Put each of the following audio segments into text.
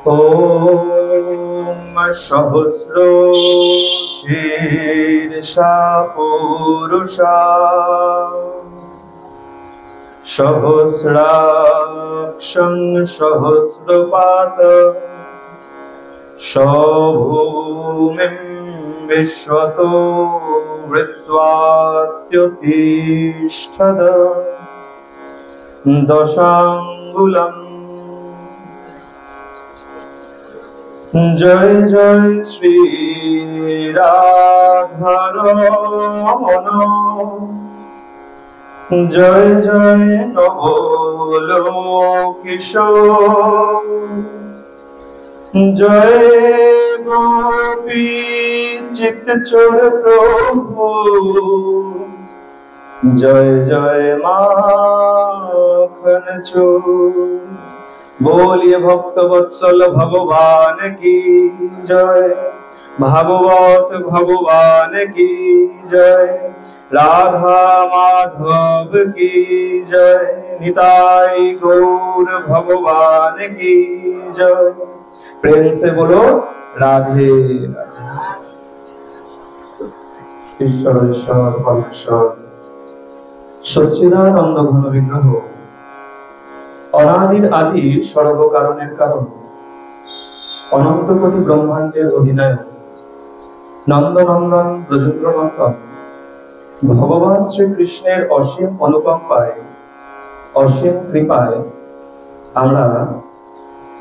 ওম সহস্র শীর্ষা পুরুষা সহস্রাক্ষং সহস্রপাত সভূমিম বিশ্বতো বৃত্ত্বাত্যুত্তিষ্ঠদ দশাঙ্গুলম। জয় জয় শ্রী রাধারমণ, জয় জয় নবলোকেশ্বর, জয় গোপী চিত্তচোর প্রভু, জয় জয় মাখন চোর। बोलिए भक्त वत्सल भगवान की जय, भागवत भगवान की जय, राधा माधव की जय, निताई गौर भगवान की जय। प्रेम से बोलो राधे राधे। ईश्वर ईश्वर परमेश्वर सच्चिदानंद घन विग्रह, অনাদির আদি সর্ব কারণের কারণ, অনন্ত কোটি ব্রহ্মাণ্ডের অধিনায়ক, নন্দনন্দন ব্রজেন্দ্র নন্দন ভগবান শ্রীকৃষ্ণের অসীম অনুকম্পায়, অসীম কৃপায় আমরা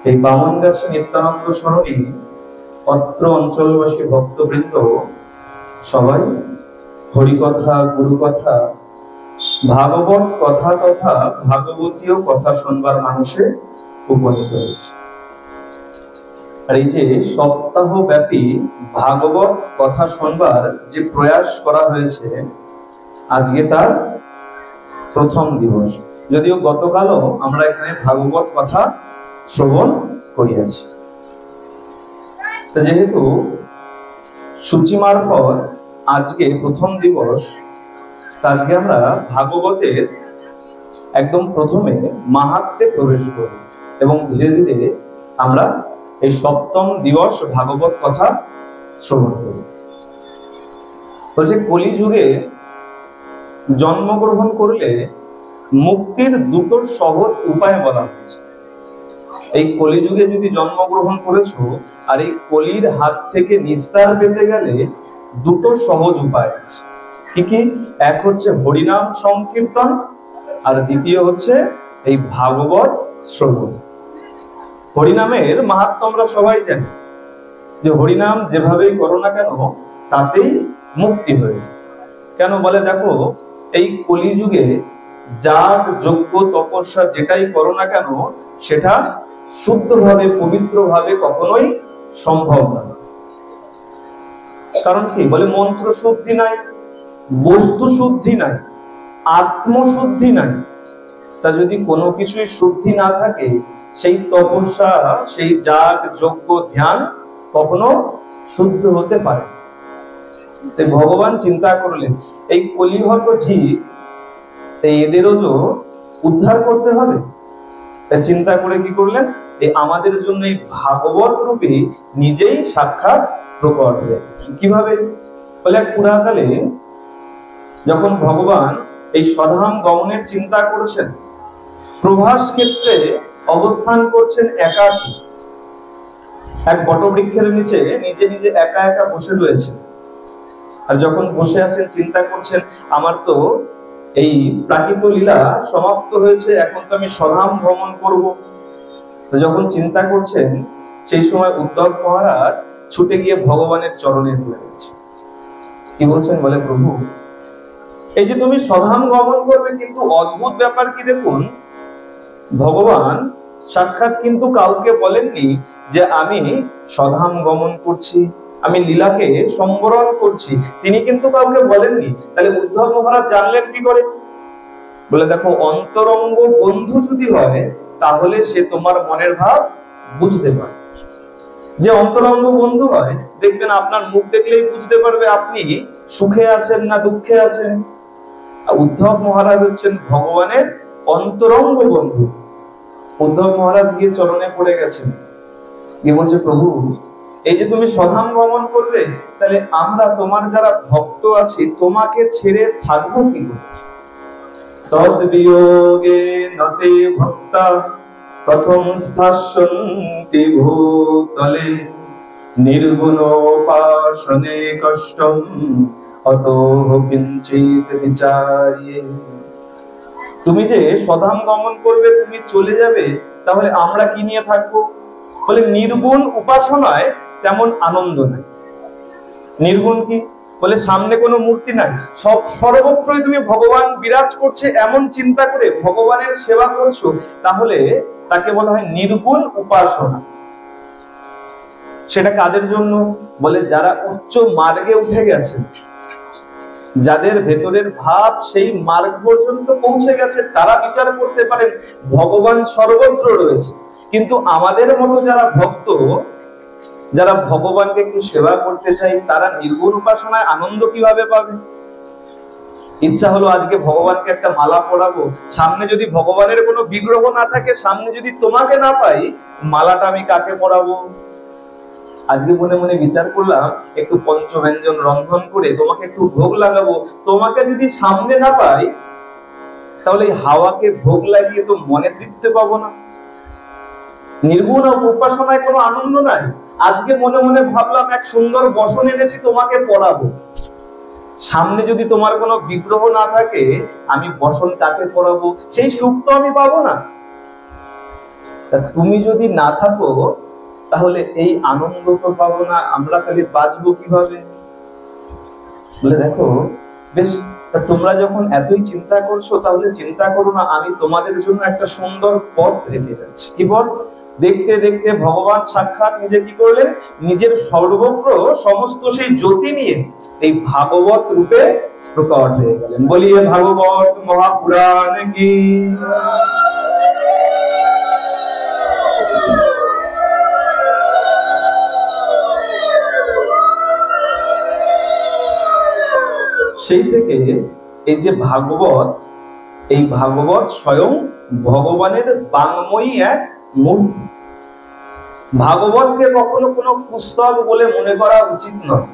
এই বামনগাছি নিত্যানন্দ সরণী অত্র অঞ্চলবাসী ভক্তবৃন্দ সবাই হরিকথা, গুরুকথা, ভাগবত কথা তথা ভাগবতীয় কথা শুনবার মানুষে উপনীত হয়েছে। আর এই যে সপ্তাহ ব্যাপী ভাগবত কথা শুনবার যে প্রয়াস করা হয়েছে, আজকে তার প্রথম দিবস। যদিও গতকালও আমরা এখানে ভাগবত কথা শ্রবণ করিয়াছি, যেহেতু সূচি মারফত আজকে প্রথম দিবস, আজকে আমরা ভাগবতের একদম প্রথমে মাহাত্ম্যে প্রবেশ করি এবং ধীরে ধীরে আমরা এই সপ্তম দিবস ভাগবত কথা শ্রবণ করি। বলছে কলিযুগে জন্মগ্রহণ করলে মুক্তির দুটো সহজ উপায় বলা হয়েছে। এই কলিযুগে যদি জন্মগ্রহণ করেছো আর এই কলির হাত থেকে নিস্তার পেতে গেলে দুটো সহজ উপায় আছে। কি কি? এক হচ্ছে হরিনাম সংকীর্তন, আর দ্বিতীয় হচ্ছে এই ভাগবত শ্রবণ। হরিনামের মাহাত্ম্য আমরা সবাই জানি, যে হরিনাম যেভাবেই করো না কেন তাতেই মুক্তি হয়েছে। কেন বলে, দেখো এই কলিযুগে যাগ যজ্ঞ তপস্যা যেটাই করো না কেন সেটা শুদ্ধভাবে পবিত্রভাবে কখনোই সম্ভব না। কারণ কি বলে, মন্ত্র শুদ্ধি নাই, বস্তু শুদ্ধি নাই, আত্মশুদ্ধি নাই। তা যদি কোনো কিছুই শুদ্ধি না থাকে, সেই তপস্যা, সেই যাগ যজ্ঞ ধ্যান কখনো শুদ্ধ হতে পারে। তাই ভগবান চিন্তা করলেন এই কলিহত জীব, এদেরও তো উদ্ধার করতে হবে। তাই চিন্তা করে কি করলেন, এই আমাদের জন্য এই ভাগবত রূপে নিজেই সাক্ষাৎ প্রকট হলেন। কিভাবে বলে, পুরাকালে যখন ভগবান এই স্বধাম গমনের চিন্তা করেছেন, প্রভাস ক্ষেত্রে অবস্থান করছেন একাকী, এক বটবৃক্ষের নিচে নিজে নিজে একা একা বসে রয়েছেন। আর যখন বসে আছেন চিন্তা করছেন, আমার তো এই প্রাকৃত লীলা সমাপ্ত হয়েছে, এখন তো আমি স্বধাম ভ্রমণ করব। যখন চিন্তা করছেন সেই সময় উদ্ধব মহারাজ ছুটে গিয়ে ভগবানের চরণে পড়ে গেছে। কি বলছেন বলে, প্রভু এই যে তুমি স্বধাম গমন করবে, কিন্তু অদ্ভুত ব্যাপার কি দেখুন, ভগবান সাক্ষাৎ কিন্তু কাউকে বলেননি যে আমি স্বধাম গমন করছি, আমি লীলাকে সম্বরণ করছি। তিনি কিন্তু কাউকে বলেননি। তাহলে উদ্ধব মহারাজ জানলেন কি করে? বলে, দেখো অন্তরঙ্গ বন্ধু যদি হয় তাহলে সে তোমার মনের ভাব বুঝতে পারে। যে অন্তরঙ্গ বন্ধু হয়, দেখবেন আপনার মুখ দেখলেই বুঝতে পারবে আপনি সুখে আছেন না দুঃখে আছেন। উদ্ধব মহারাজ হচ্ছেন ভগবানের অন্তরঙ্গ বন্ধু। উদ্ধব মহারাজ গিয়ে চরণে পড়ে গেছেন, কি বলছে প্রভু, এই যে তুমি স্বধাম গমন করবে, তাহলে আমরা তোমার যারা ভক্ত আছি তোমাকে ছেড়ে থাকবো কি করে? তদ বিয়োগে নতে ভক্তা কথম স্থাস্যন্তি ভূতলে নির্গুণ উপাসনে কষ্টম অতঃ কিঞ্চিৎ বিচার্যে। তুমি যে স্বধাম গমন করবে, তুমি চলে যাবে, তাহলে আমরা কি নিয়ে থাকবো? বলে নির্গুণ উপাসনায় তেমন আনন্দ নাই। নির্গুণ কি? বলে সামনে কোনো মূর্তি নাই, সব সর্বত্রই তুমি ভগবান বিরাজ করছে এমন চিন্তা করে ভগবানের সেবা করছো, তাহলে তাকে বলা হয় নির্গুণ উপাসনা। সেটা কাদের জন্য? বলে যারা উচ্চ মার্গে উঠে গেছে, যাদের ভেতরের ভাব সেই মার্গ পর্যন্ত পৌঁছে গেছে, তারা বিচার করতে পারেন ভগবান সর্বত্র রয়েছে। কিন্তু আমাদের মতো যারা ভক্ত, যারা ভগবানকে একটু সেবা করতে চাই, তারা নির্গুণ উপাসনায় আনন্দ কিভাবে পাবে? ইচ্ছা হলো আজকে ভগবানকে একটা মালা পরাবো, সামনে যদি ভগবানের কোনো বিগ্রহ না থাকে, সামনে যদি তোমাকে না পাই, মালাটা আমি কাকে পরাবো? আজকে মনে মনে বিচার করলাম একটু পঞ্চব্যঞ্জন রন্ধন করে তোমাকে একটু ভোগ লাগাবো, তোমাকে যদি সামনে না পাই, তাহলে এই হাওয়াকে ভোগ লাগিয়ে তো মনে তৃপ্তি পাবো না। নির্গুণ উপাসনায় কোনো আনন্দ নাই। আজকে মনে মনে ভাবলাম এক সুন্দর বসন এনেছি তোমাকে পরাবো, সামনে যদি তোমার কোনো বিগ্রহ না থাকে, আমি বসন কাকে পরাবো? সেই সুখ তো আমি পাবো না। তুমি যদি না থাকো, তাহলে এই আনন্দ তো পাবো না, আমরা তাহলে বাঁচবো কিভাবে? বলে দেখো, বেশ, তোমরা যখন এতই চিন্তা করছো, তাহলে চিন্তা করো না, আমি তোমাদের জন্য একটা সুন্দর পথ রেখে যাচ্ছি। কি পথ? দেখতে দেখতে ভগবান সাক্ষাৎ নিজে কি করলেন? নিজের সর্বগ্র সমস্ত সেই জ্যোতি নিয়ে এই ভাগবত রূপে প্রকট হয়ে গেলেন। বলিয়ে ভাগবত মহাপুরাণ কি। সেই থেকে এই যে ভাগবত, এই ভাগবত স্বয়ং ভগবানের বাংময়ী এক মূর্তি। ভাগবতকে কখনো কোনো পুস্তক বলে মনে করা উচিত নয়।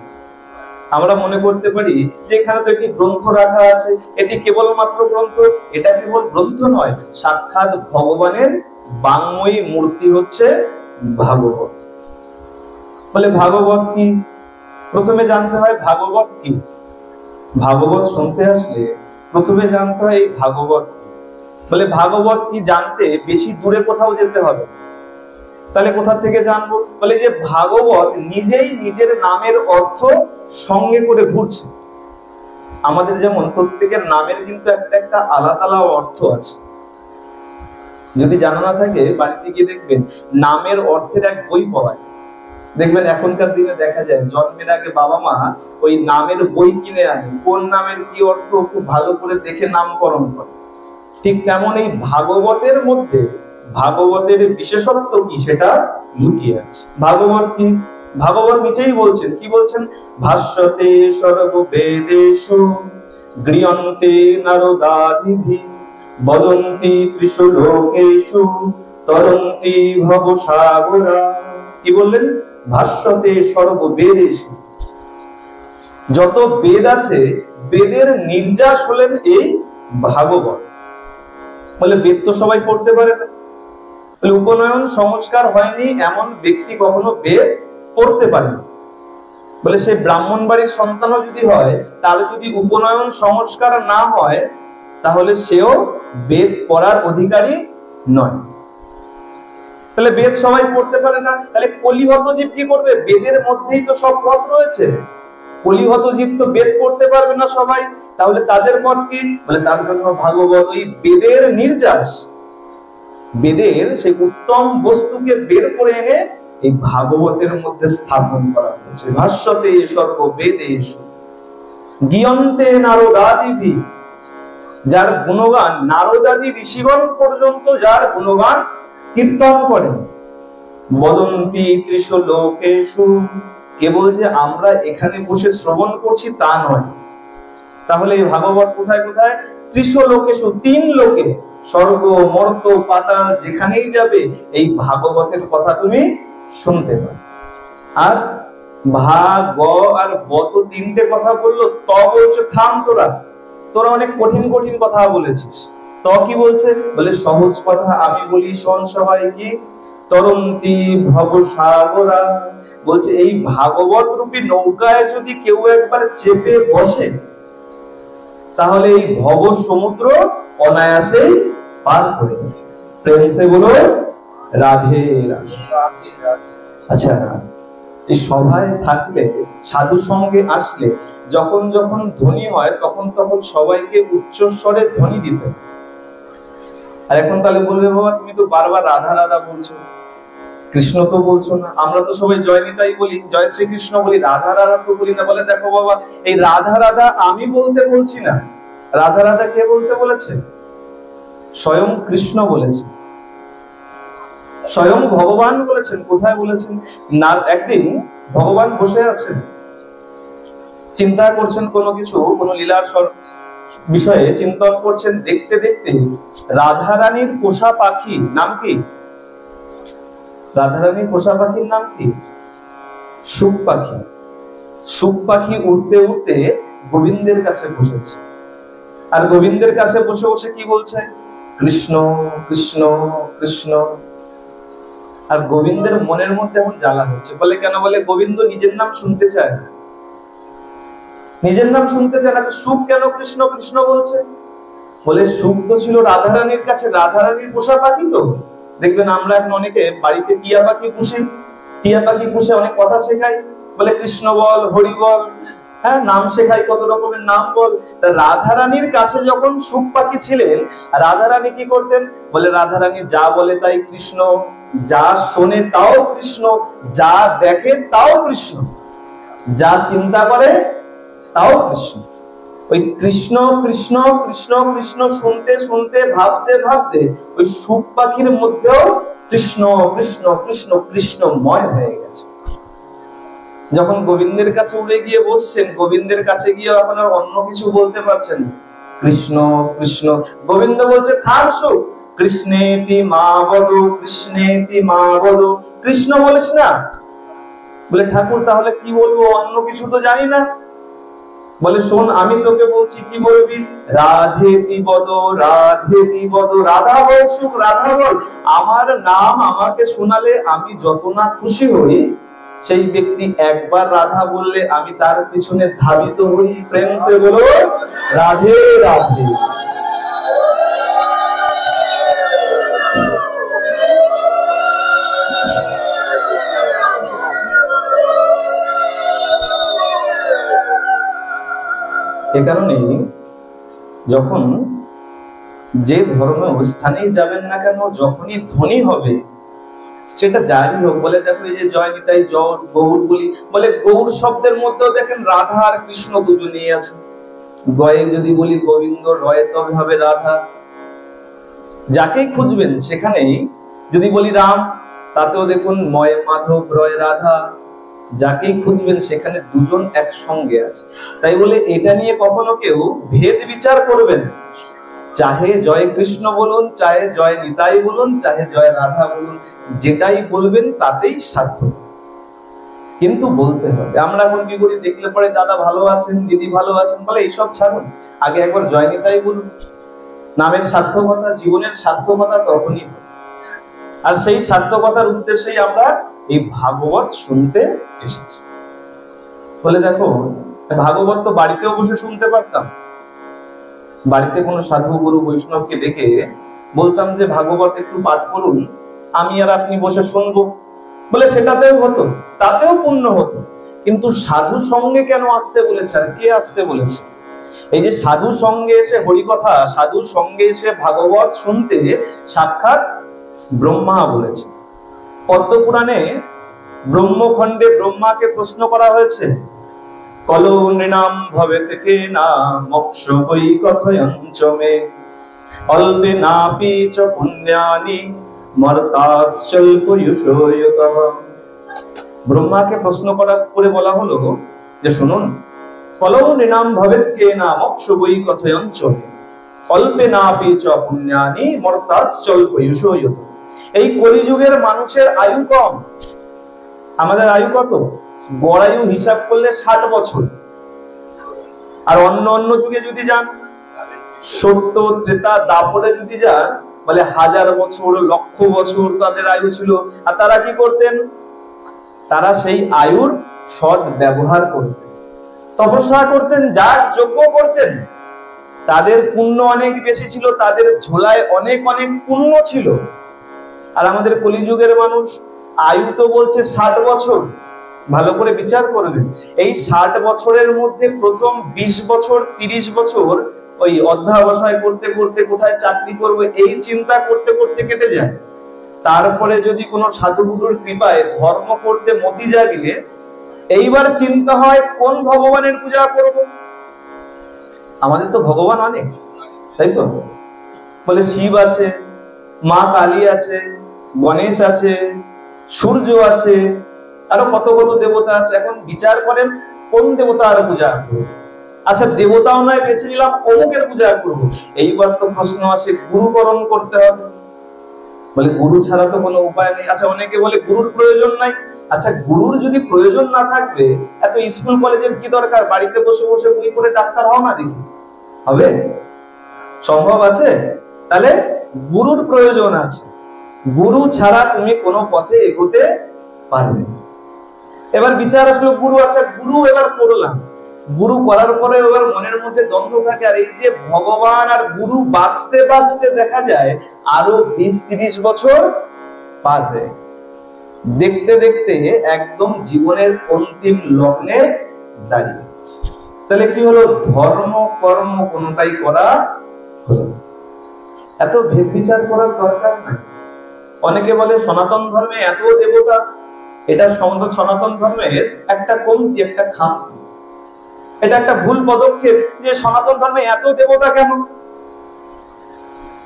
আমরা মনে করতে পারি যে এখানে তো একটি গ্রন্থ রাখা আছে, এটি কেবলমাত্র গ্রন্থ। এটা কেবল গ্রন্থ নয়, সাক্ষাৎ ভগবানের বাংময়ী মূর্তি হচ্ছে ভাগবত। বলে ভাগবত কি? প্রথমে জানতে হয় ভাগবত কি। ভাগবত শুনতে আসলে প্রথমে জানতে হয় এই ভাগবত। বলে ভাগবত কি জানতে বেশি দূরে কোথাও যেতে হবে? তাহলে কোথা থেকে জানবো? বলে যে ভাগবত নিজেই নিজের নামের অর্থ সঙ্গে করে ঘুরছে। আমাদের যেমন প্রত্যেকের নামের কিন্তু একটা একটা আলাদা আলাদা অর্থ আছে। যদি জানা না থাকে, বাড়িতে গিয়ে দেখবেন নামের অর্থের এক বই পড়ায়। দেখবেন এখনকার দিনে দেখা যায় জন্মের আগে বাবা মা ওই নামের বই কিনে আনে, কোন নামের কি অর্থ খুব ভালো করে দেখে নামকরণ করে। ঠিক তেমন এই ভাগবতের মধ্যে ভাগবতের বিশেষত্ব কি সেটা লুকিয়ে আছে। ভাগবত কি? ভাগবত নিচেই বলছেন, কি বলছেন? ভাষ্যতে সর্ববেদেষু গৃহন্তে নারদাদিভি বদন্তি ত্রিষু লোকেষু তরন্তি ভবসাগরা। কি বললেন? ভাষ্যতে সর্ববেদেষু, যত বেদ আছে বেদের নির্যাস হলেন এই ভাগবত। বলে বেদ তো সবাই পড়তে পারে না। বলে উপনয়ন সংস্কার হয়নি এমন ব্যক্তি কখনো বেদ পড়তে পারে না। বলে সে ব্রাহ্মণ বাড়ির সন্তানও যদি হয়, তার যদি উপনয়ন সংস্কার না হয়, তাহলে সেও বেদ পড়ার অধিকারী নয়। তাহলে বেদ সবাই পড়তে পারে না, তাহলে কলিহত জীব কি করবে? বেদের মধ্যেই তো সব পথ রয়েছে, কলিহত জীব তো বেদ পড়তে পারবে না সবাই, তাহলে তাদের পথ কি? বলে তার জন্য ভাগবত ওই বেদের নির্যাস, বেদের সেই উত্তম বস্তুকে বের করে এনে এই ভাগবতের মধ্যে স্থাপন করা হয়েছে। ভাষ্যতে সর্ববেদেষু গীয়ন্তে নারদাদিভি, যার গুণগান নারদাদি ঋষিগণ পর্যন্ত যার গুণগান কীর্তন করেন। বদন্তি ত্রিষু লোকেষু, কেবল যে আমরা এখানে বসে শ্রবণ করছি তা নয়। তাহলে এই ভাগবত কোথায় কোথায়? ত্রিষু লোকেষু, তিন লোকে, স্বর্গ মর্ত পাতাল যেখানেই যাবে এই ভাগবতের কথা তুমি শুনতে পায়। আর ভা গ আর ব তো তিনটে কথা বললো, ত বলছে থাম, তোরা তোরা অনেক কঠিন কঠিন কথা বলেছিস। ত কি বলছে? বলে সহজ কথা আমি বলি শোন সবাই। কি? তরন্তি ভবসাগরা। বলছে এই ভাগবত রূপী নৌকায় যদি কেউ একবার চেপে বসে, তাহলে এই ভব সমুদ্র অনায়াসেই পার করে দেবে। প্রেম সে বলো রাধে রাধে। আচ্ছা, এই সভায় থাকলে, সাধু সঙ্গে আসলে যখন যখন ধ্বনি হয় তখন তখন সবাইকে উচ্চস্বরে ধ্বনি দিতে। আর এখন তাহলে বলবে, বাবা তুমি তো বারবার রাধা রাধা বলছো, কৃষ্ণ তো বলছো না। আমরা তো সবাই জয় নিতাই বলি, জয় শ্রীকৃষ্ণ বলি, রাধা রাধা তো বলি না। বলে দেখো বাবা, এই রাধা রাধা আমি বলতে বলছি না। রাধা রাধা কে বলতে বলেছে? স্বয়ং কৃষ্ণ বলেছে, স্বয়ং ভগবান বলেছেন। কোথায় বলেছেন? না, একদিন ভগবান বসে আছেন, চিন্তা করছেন কোনো কিছু, কোনো লীলার বিষয়ে চিন্তন করছেন। দেখতে দেখতে রাধারানীর পোষা পাখি, নাম কি? রাধারানীর পোষা পাখির নাম কি? সুখ পাখি। সুখ পাখি উড়তে উড়তে গোবিন্দের কাছে বসেছে। আর গোবিন্দের কাছে বসে বসে কি বলছে? কৃষ্ণ কৃষ্ণ কৃষ্ণ। আর গোবিন্দের মনের মধ্যে এখন জ্বালা হচ্ছে। বলে কেন? বলে গোবিন্দ নিজের নাম শুনতে চায় না, নিজের নাম শুনতে চায় না। সুখ কেন কৃষ্ণ কৃষ্ণ বলছে? বলে সুখ তো ছিল রাধারানীর কাছে, রাধারানীর পোষা পাখি। তো দেখবেন আমরা এখন অনেকে বাড়িতে টিয়া পাখি পুষি, টিয়া পাখি পুষে অনেক কথা শেখাই। বলে কৃষ্ণ বল, হরি বল, হ্যাঁ নাম শেখাই, কত রকমের নাম বল। রাধারানীর কাছে যখন সুখ পাখি ছিলেন, রাধারানী কি করতেন? বলে রাধারানী যা বলে তাই কৃষ্ণ, যা শোনে তাও কৃষ্ণ, যা দেখে তাও কৃষ্ণ, যা চিন্তা করে তাও কৃষ্ণ। ওই কৃষ্ণ কৃষ্ণ কৃষ্ণ কৃষ্ণ শুনতে শুনতে, ভাবতে ভাবতে ওই সুখ পাখির মধ্যেও কৃষ্ণ কৃষ্ণ কৃষ্ণ কৃষ্ণময় হয়ে গেছে। যখন গোবিন্দের কাছে উড়ে গিয়ে বসছেন, গোবিন্দের কাছে গিয়ে এখন আর অন্য কিছু বলতে পারছেন, কৃষ্ণ কৃষ্ণ। গোবিন্দ বলছে থাম সুখ, কৃষ্ণেতি মা বলো, কৃষ্ণেতি মা বলো, কৃষ্ণ বলিস না। বলে ঠাকুর তাহলে কি বলবো? অন্য কিছু তো জানি না। বলে শোন, আমি তোকে বলছি, কি বলবি? রাধেতি বদ, রাধেতি বদ, রাধা বল সুখ, রাধা বল। আমার নাম আমাকে শোনালে আমি যত না খুশি হই, সেই ব্যক্তি একবার রাধা বললে আমি তার পিছনে ধাবিত হই। প্রেম সে বলো রাধে রাধে। এ কারণে যখন যে ধর্ম স্থানেই যাবেন না কেন, যখনই ধ্বনি হবে সেটা যাই হোক, বলে দেখো এই যে জয় নিতাই, গৌর বলি, বলে গৌর শব্দের মধ্যেও দেখেন রাধা আর কৃষ্ণ দুজনেই আছে। গয়ে যদি বলি গোবিন্দ, রয়ে তবে হবে রাধা। যাকেই খুঁজবেন সেখানেই, যদি বলি রাম, তাতেও দেখুন ময় মাধব, রয় রাধা। যাকেই খুঁজবেন সেখানে দুজন একসঙ্গে আছে। তাই বলে এটা নিয়ে কখনো কেউ ভেদ বিচার করবেন, চাহে জয় কৃষ্ণ বলুন, চাহে জয় নিতাই বলুন, চাহে জয় রাধা বলুন, যেটাই বলবেন তাতেই সার্থক, কিন্তু বলতে হবে। আমরা এখন কি করি? দেখলে পরে দাদা ভালো আছেন, দিদি ভালো আছেন, বলে এইসব ছাড়ুন, আগে একবার জয় নিতাই বলুন। নামের সার্থকতা, জীবনের সার্থকতা তখনই হয়। আর সেই সার্থকতার উদ্দেশ্যেই আমরা এই ভাগবত শুনতে এসেছি। বলে দেখো, ভাগবত তো বাড়িতেও বসে শুনতে পারতাম। বাড়িতে কোনো সাধু গুরু বৈষ্ণবকে ডেকে বলতাম যে ভাগবত একটু পাঠ করুন, আমি আর আপনি বসে শুনবো। বলে সেটাতেও হতো, তাতেও পুণ্য হতো। কিন্তু সাধু সঙ্গে কেন আসতে বলেছে? আর কে আসতে বলেছে? এই যে সাধু সঙ্গে এসে হরিকথা, সাধু সঙ্গে এসে ভাগবত শুনতে সাক্ষাৎ ব্রহ্মা বলেছে। পদ্মপুরাণে ব্রহ্মখণ্ডে ব্রহ্মাকে প্রশ্ন করা হয়েছে, কলো নৃণাম ভবেতে কেনা মোক্ষ বৈ কথয়ঞ্চ মে অল্পে নাপি চ পুণ্যানি মর্তাশ্চল্পয়ুষয়তঃ। ব্রহ্মাকে প্রশ্ন করে বলা হলো যে শুনুন, কলো নৃণাম ভবেত কেনা মোক্ষ বৈ কথয়ঞ্চ মে অল্পে নাপি চ পুণ্যানি মর্তাশ্চল্পয়ুষয়তঃ। এই কলিযুগের মানুষের আয়ু কম, আমাদের আয়ু কত? গড় আয়ু হিসাব করলে 60 বছর। আর অন্য অন্য যুগে যদি যান, সত্য, ত্রেতা, দাপরে যদি যান, বলে 1000 বছর, লক্ষ বছর তাদের আয়ু ছিল। আর তারা কি করতেন? তারা সেই আয়ুর সৎ ব্যবহার করতেন, তপস্যা করতেন, যাগ যজ্ঞ করতেন। তাদের পুণ্য অনেক বেশি ছিল, তাদের ঝোলায় অনেক অনেক পুণ্য ছিল। আর আমাদের কলিযুগের মানুষ আয়ু তো বলছে 60 বছর। ভালো করে বিচার করবেন, এই 60 বছরের মধ্যে প্রথম 20 বছর 30 বছর ওই অধ্যবসায় করতে করতে কোথায় চাকরি করবে এই চিন্তা করতে করতে কেটে যায়। তারপরে যদি কোনো সাধুগুরুর কৃপায় ধর্ম করতে মতি জাগে, এইবার চিন্তা হয় কোন ভগবানের পূজা করব। আমাদের তো ভগবান অনেক, তাই তো? বলে শিব আছে, মা কালী আছে, গণেশ আছে, সূর্য আছে, আরো কত কত দেবতা আছে। এখন বিচার করেন কোন দেবতার পূজা করব। আচ্ছা, দেবতাও নয়, বেছে নিলাম অমুকের পূজা করব। এইবার তো প্রশ্ন আসে, গুরুকরণ করতে হবে। বলে গুরু ছাড়া তো কোনো উপায় নেই। আচ্ছা, অনেকে বলে গুরুর প্রয়োজন নাই। আচ্ছা, গুরুর যদি প্রয়োজন না থাকবে, এত স্কুল কলেজের কি দরকার? বাড়িতে বসে বসে বই পড়ে ডাক্তার হও না, দেখি হবে? সম্ভব আছে? তাহলে গুরুর প্রয়োজন আছে। গুরু ছাড়া তুমি কোনো পথে এগোতে পারবে না। এবার বিচার আসলো গুরু। আচ্ছা, গুরু এবার করলাম, গুরু করার পরে এবার মনের মধ্যে দ্বন্দ্ব থাকে। আর এই যে ভগবান আর গুরু বাঁচতে বাঁচতে দেখা যায় আরো 20-30 বছর পার হয়ে গেছে। দেখতে দেখতে একদম জীবনের অন্তিম লগ্নে দাঁড়িয়ে গেছে। তাহলে কি হলো? ধর্ম কর্ম কোনটাই করা হলো। এত ভেদ বিচার করার দরকার নাই। অনেকে বলে সনাতন ধর্মে এত দেবতা, এটা সনাতন ধর্মের একটা কমতি, একটা খামতি। এটা একটা ভুল পদক্ষেপ যে সনাতন ধর্মে এত দেবতা কেন?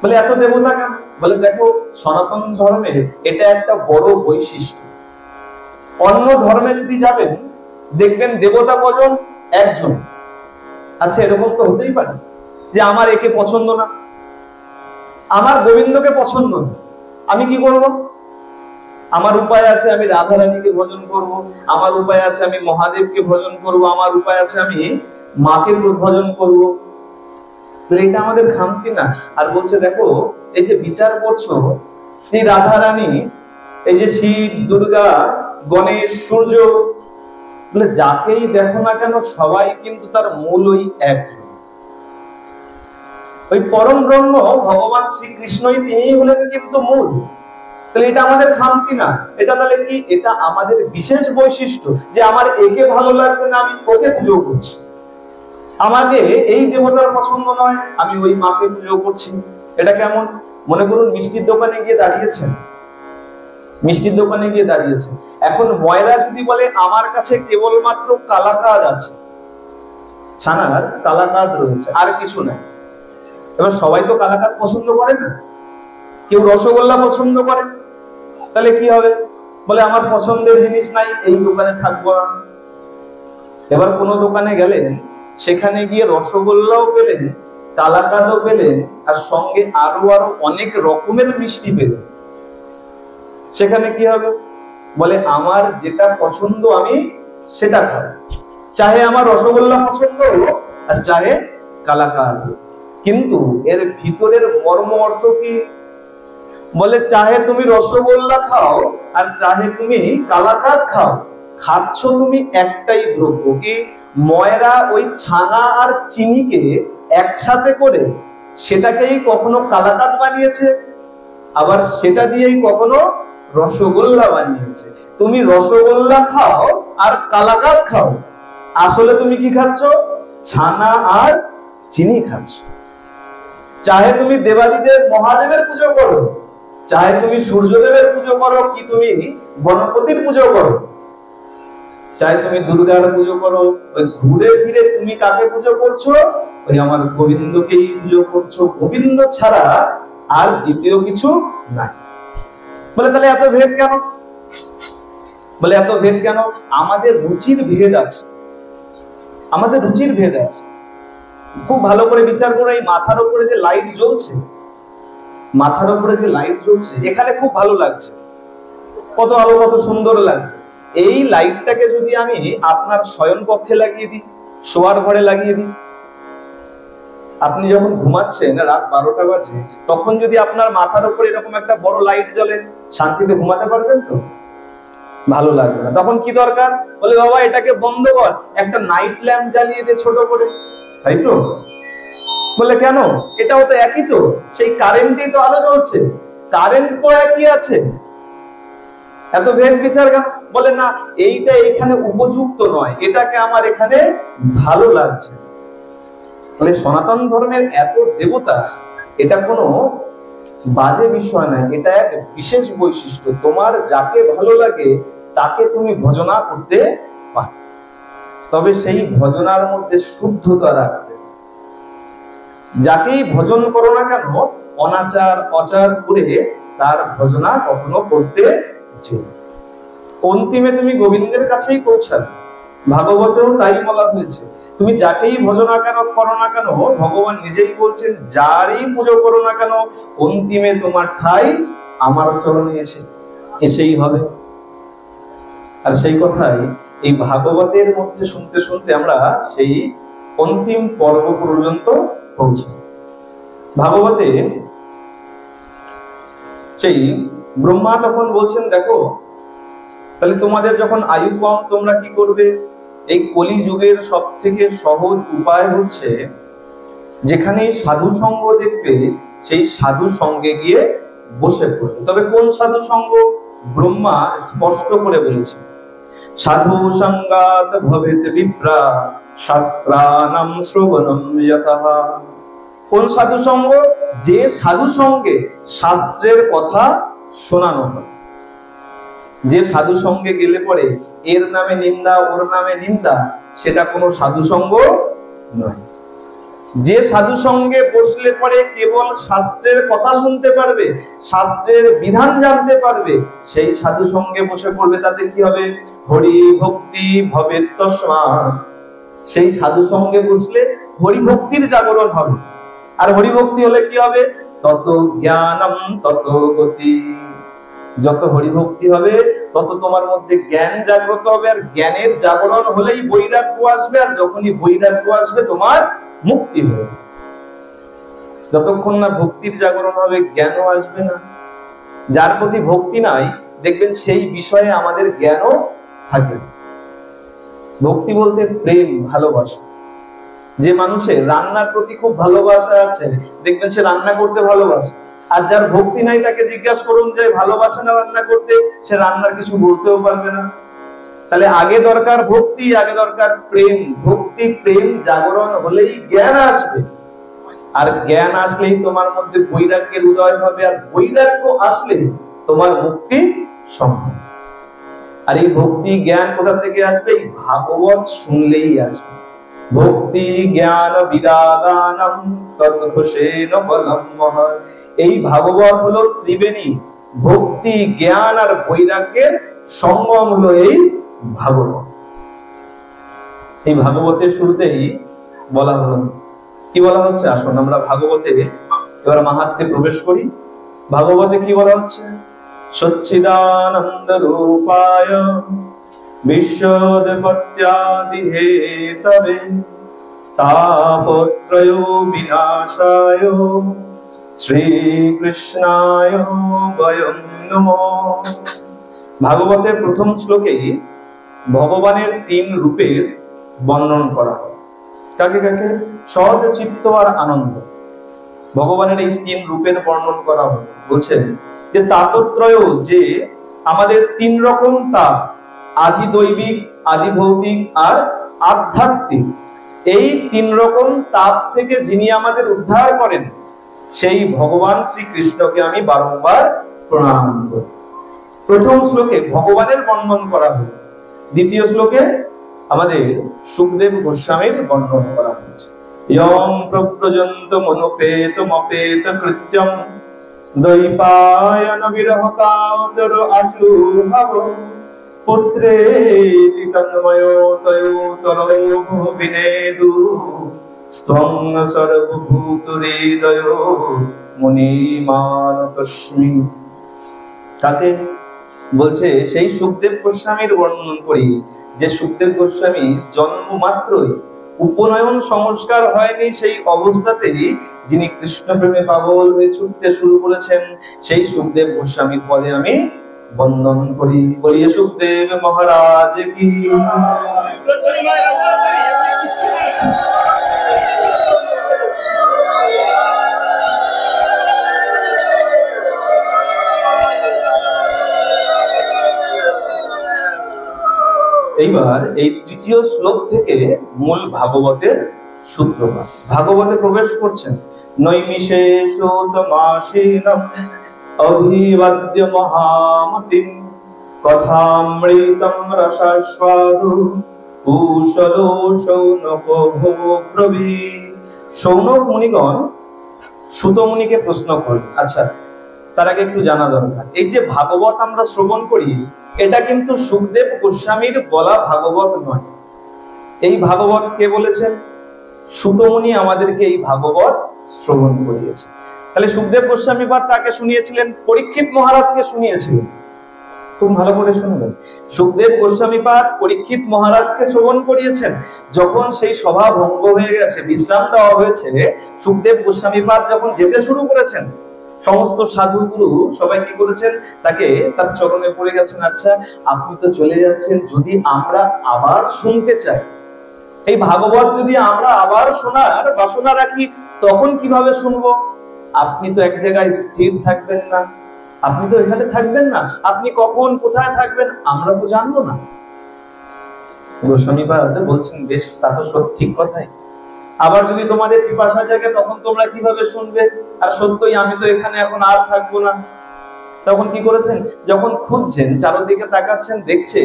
বলে এত দেবতা কেন? বলে দেখো, সনাতন ধর্মের এটা একটা বড় বৈশিষ্ট্য। অন্য ধর্মে যদি যাবেন দেখবেন দেবতা কজন? একজন। আচ্ছা, এরকম তো হতেই পারে যে আমার একে পছন্দ না, আমার গোবিন্দকে পছন্দ না, আমি কি করব? আমার উপায় আছে আমি রাধা রানীকে ভজন করব, আমার উপায় আছে আমি মহাদেবকে ভজন করব, আমার উপায় আছে আমি মাকে ভজন করব। এটা আমাদের খামতি না? আর বলছে দেখো, এই যে বিচার করছো, সেই রাধা রানী, এই যে শিব, দুর্গা, গণেশ, সূর্য, বলে যাকেই দেখো না কেন সবাই কিন্তু তার মূল ওই একজন, ওই পরম ব্রহ্ম ভগবান শ্রীকৃষ্ণই, তিনিই হলেন কিন্তু মূল। তাহলে এটা আমাদের খামতি না, এটা তাহলে কি? এটা আমাদের বিশেষ বৈশিষ্ট্য যে আমার একে ভালো লাগছে না, আমি ওকে পুজো করছি। আমাকে এই দেবতার পছন্দ নয়, আমি ওই মাকে পুজো করছি। এটা কেমন? মনে করুন মিষ্টির দোকানে গিয়ে দাঁড়িয়েছেন, মিষ্টির দোকানে গিয়ে দাঁড়িয়েছেন। এখন ময়রা যদি বলে আমার কাছে কেবলমাত্র কালাকাঁদ আছে, ছানার কালাকাঁদ রয়েছে, আর কিছু নাই। এবার সবাই তো কালাকাঁদ পছন্দ করে না, কেউ রসগোল্লা পছন্দ করে। তাহলে কি হবে? বলে আমার পছন্দের জিনিস নাই, এই দোকানে থাকবো না। এবার কোনো দোকানে গেলেন, সেখানে গিয়ে রসগোল্লাও পেলেন, কালাকাঁদও পেলেন, আর সঙ্গে আরো আরো অনেক রকমের মিষ্টি পেলেন। সেখানে কি হবে? বলে আমার যেটা পছন্দ আমি সেটা খাবো, চাহে আমার রসগোল্লা পছন্দ হোক আর চাহে কালাকাঁদ। কিন্তু এর ভিতরের মর্ম অর্থ কি? বলে চাহে তুমি রসগোল্লা খাও আর চাহে তুমি কালাকাঁদ খাও, খাচ্ছ তুমি একটাই দ্রব্য। কি? ময়রা ওই ছানা আর চিনিকে একসাথে করে সেটাকেই কখনো কালাকাঁদ বানিয়েছে, আবার সেটা দিয়েই কখনো রসগোল্লা বানিয়েছে। তুমি রসগোল্লা খাও আর কালাকাঁদ খাও, আসলে তুমি কি খাচ্ছ? ছানা আর চিনি খাচ্ছ। চাহে তুমি দেবাদিদেব মহাদেবের পুজো করো, চাহে তুমি সূর্যদেবের পুজো করো, কি তুমি গণপতির পুজো করো, চাহে তুমি দুর্গার পুজো করো, ওই ঘুরে ফিরে তুমি কাকে পুজো করছো? ওই আমার গোবিন্দকেই পুজো করছো। গোবিন্দ ছাড়া আর দ্বিতীয় কিছু নাই। বলে তাহলে এত ভেদ কেন? বলে এত ভেদ কেন? আমাদের রুচির ভেদ আছে, আমাদের রুচির ভেদ আছে। খুব ভালো করে বিচার করে, এই মাথার উপরে যে লাইট জ্বলছে, মাথার উপরে যে লাইট জ্বলছে, এখানে খুব ভালো লাগছে, কত আলো, কত সুন্দর লাগছে। এই লাইটটাকে যদি আমি আপনার শয়ন কক্ষে লাগিয়ে দিই, শোয়ার ঘরে লাগিয়ে দিই, আপনি যখন ঘুমাচ্ছেন রাত 12টা বাজে, তখন যদি আপনার মাথার উপরে এরকম একটা বড় লাইট জ্বলে, শান্তিতে ঘুমাতে পারবেন তো? ভালো লাগবে না। তখন কি দরকার? বলে বাবা এটাকে বন্ধ কর, একটা নাইট ল্যাম্প জ্বালিয়ে দে ছোট করে, তাই তো? বলে কেন? এটাও তো একই তো, সেই কারেন্টই তো আলো জ্বলছে, কারেন্ট তো একই আছে, এত ভেদ বিচার কেন? বলে না, এইটা এখানে উপযুক্ত নয়, এটাকে আমার এখানে ভালো লাগছে। বলে সনাতন ধর্মের এত দেবতা, এটা কোনো বাজে বিষয় নয়, এটা এক বিশেষ বৈশিষ্ট্য। তোমার যাকে ভালো লাগে তাকে তুমি ভজনা করতে পারো, তবে সেই ভজনার মধ্যে শুদ্ধতা রাখতে। যাকেই ভজন করো না কেন, অনাচার অচার করে তার ভজনা কখনো করতে চেও। অন্তিমে তুমি গোবিন্দের কাছেই পৌঁছাবে। ভাগবতেও তাই বলা হয়েছে, তুমি যাকেই ভজনা কেন করো না কেন, ভগবান নিজেই বলছেন যারই পুজো করো না কেন, অন্তিমে তোমার ঠাই আমার চরণে এসেই হবে। আর সেই কথাই এই ভাগবতের মধ্যে শুনতে শুনতে আমরা সেই অন্তিম পর্ব পর্যন্ত পৌঁছাই। ভাগবতে সেই ব্রহ্মা তখন বলছেন, দেখো তাহলে তোমাদের যখন আয়ু কম, তোমরা কি করবে? এই কলি যুগের সব থেকে সহজ উপায় হচ্ছে, যেখানে সাধু সঙ্গ দেখবে সেই সাধু সঙ্গে গিয়ে বসে পড়বে। তবে কোন সাধু সঙ্গ? ব্রহ্মা স্পষ্ট করে বলেছে, সাধু সঙ্গাত ভবেত বিপ্রা শাস্ত্রানাম শ্রবণম যতঃ। কোন সাধু সঙ্গ? যে সাধু সঙ্গে শাস্ত্রের কথা শোনানো হয়। যে সাধু সঙ্গে গেলে পরে এর নামে নিন্দা ওর নামে নিন্দা, সেটা কোনো সাধু সঙ্গ নয়। যে সাধু সঙ্গে বসলে পরে কেবল শাস্ত্রের কথা শুনতে পারবে, শাস্ত্রের বিধান জানতে পারবে, সেই সাধু সঙ্গে বসে পড়বে। তাতে কি হবে? হরি ভক্তি ভবে তস্মাৎ। সেই সাধু সঙ্গে বসলে হরি ভক্তির জাগরণ হবে। আর হরি ভক্তি হলে কি হবে? তত জ্ঞানম তত গতি। যত হরিভক্তি হবে তত তোমার মধ্যে জ্ঞান জাগ্রত হবে, আর জ্ঞানের জাগরণ হলেই বৈরাগ্য আসবে, আর যখনই বৈরাগ্য আসবে তোমার মুক্তি হবে। যতক্ষণ না ভক্তির জাগরণ হবে জ্ঞানও আসবে না। যার প্রতি ভক্তি নাই, দেখবেন সেই বিষয়ে আমাদের জ্ঞানও থাকে না। ভক্তি বলতে প্রেম, ভালোবাসা। যে মানুষের রান্নার প্রতি খুব ভালোবাসা আছে, দেখবেন সে রান্না করতে ভালোবাসে। আর যার ভক্তি নাই, তাকে জিজ্ঞাসা করুন যে ভালোবাসে না রান্না করতে, সে রান্নার কিছু বলতেও পারবে না। তাহলে আগে দরকার ভক্তি, আগে দরকার প্রেম। ভক্তি প্রেম জাগরণ হলেই জ্ঞান আসবে, আর জ্ঞান আসলেই তোমার মধ্যে বৈরাগ্যের উদয় হবে, আর বৈরাগ্য আসলে তোমার মুক্তি সম্ভব। আর এই ভক্তি জ্ঞান কোথা থেকে আসবে? এই ভাগবত শুনলেই আসবে। ভক্তি জ্ঞান বিরাগানম তৎঘোষেন বলম মহৎ। এই ভাগবত হলো ত্রিবেণী, ভক্তি জ্ঞান আর বৈরাগ্যের সঙ্গম হলো এই ভাগবত। এই ভাগবতের শুরুতেই বলা হলো, কি বলা হচ্ছে? আসুন আমরা ভাগবতে এবার মাহাত্ম্যে প্রবেশ করি। ভাগবতে কি বলা হচ্ছে? সচ্চিদানন্দ রূপায় বিশ্বোৎপত্ত্যাদি হেতবে তাপত্রয় বিনাশায় শ্রীকৃষ্ণায় বয়ং নমঃ। ভাগবতের প্রথম শ্লোকে ভগবানের 3 রূপের বর্ণন করা হয়। কাকে কাকে? সদ, চিত্ত আর আনন্দ। ভগবানের এই 3 রূপের বর্ণন করা হয়। বলছেন যে তাপত্রয়, যে আমাদের 3 রকম তাপ, আদি দৈবিক, আদি ভৌতিক আর আধ্যাত্মিক, এই 3 রকম তাপ থেকে যিনি আমাদের উদ্ধার করেন, সেই ভগবান শ্রীকৃষ্ণকে আমি বারংবার প্রণাম করি। প্রথম শ্লোকে ভগবানের বর্ণন করা হল, দ্বিতীয় শ্লোকে আমাদের সুখদেব গোস্বামীর বর্ণন করা হয়েছে। ইয়ং প্রব্রজন্ত মনুপেতমপেত কৃত্যম দৈপায়ন বিরহকাতর আজুহাব পুত্রেতি তন্ময়োতয়োতরো বিনেদু স্তং সর্বভূতহৃদয় মুনিমানতস্মি। তাকে বলছে সেই সুখদেব গোস্বামীর বর্ণন করি, যে সুখদেব গোস্বামী জন্ম মাত্রই উপনয়ন সংস্কার হয়নি, সেই অবস্থাতেই যিনি কৃষ্ণ প্রেমে পাগল হয়ে ছুটতে শুরু করেছেন, সেই সুখদেব গোস্বামীর পদে আমি বন্দন করি। বলিয়ে সুখদেব মহারাজ কি। এইবার এই তৃতীয় শ্লোক থেকে মূল ভাগবতের সূত্রপাত। ভাগবতে প্রবেশ করছেন নৈমিষেষোতমাসীনম অভিবাদ্য মহামতিম কথামৃতম রসাস্বাদু কুশলো শৌনক ব্রবী। শৌনক মুনিগণ সুত মুনিকে প্রশ্ন করেন। আচ্ছা, তার আগে একটু জানা দরকার, এই যে ভাগবত আমরা শ্রবণ করি, এটা কিন্তু সুখদেব গোস্বামীর বলা ভাগবত নয়। এই ভাগবত কে বলেছেন? সুত মুনি আমাদেরকে এই ভাগবত শ্রবণ করিয়েছে। তাহলে সুখদেব গোস্বামী পাদ তাকে শুনিয়েছিলেন, পরীক্ষিত মহারাজকে শুনিয়েছিলেন। খুব ভালো করে শুনবেন, সুখদেব গোস্বামী পাদ পরীক্ষিত মহারাজকে শ্রবণ করিয়েছেন। যখন সেই সভা ভঙ্গ হয়ে গেছে, বিশ্রাম দেওয়া হয়েছে, সুখদেব গোস্বামী পাদ যখন যেতে শুরু করেছেন, সমস্ত সাধুগুরু সবাই কি করেছেন? তাকে তার চরণে পড়ে গেছেন। আচ্ছা, আপনি তো চলে যাচ্ছেন, যদি আমরা আবার শুনতে চাই, এই ভাগবত যদি আমরা আবার শোনার বাসনা রাখি, তখন কিভাবে শুনবো? আপনি তো এক জায়গায় স্থির থাকবেন না, আপনি তো এখানে থাকবেন না, আপনি কখন কোথায় থাকবেন আমরা তো জানবো না। গোস্বামী পাদ বলছেন, বেশ, তা তো ঠিক কথাই। আবার যদি তোমাদের পিপাসা জাগে, তখন তোমরা কিভাবে শুনবে? আর সত্যই আমি তো এখানে এখন আর থাকবো না। তখন কি করেছেন? যখন খুঁজছেন, চারদিকে তাকাচ্ছেন, দেখছে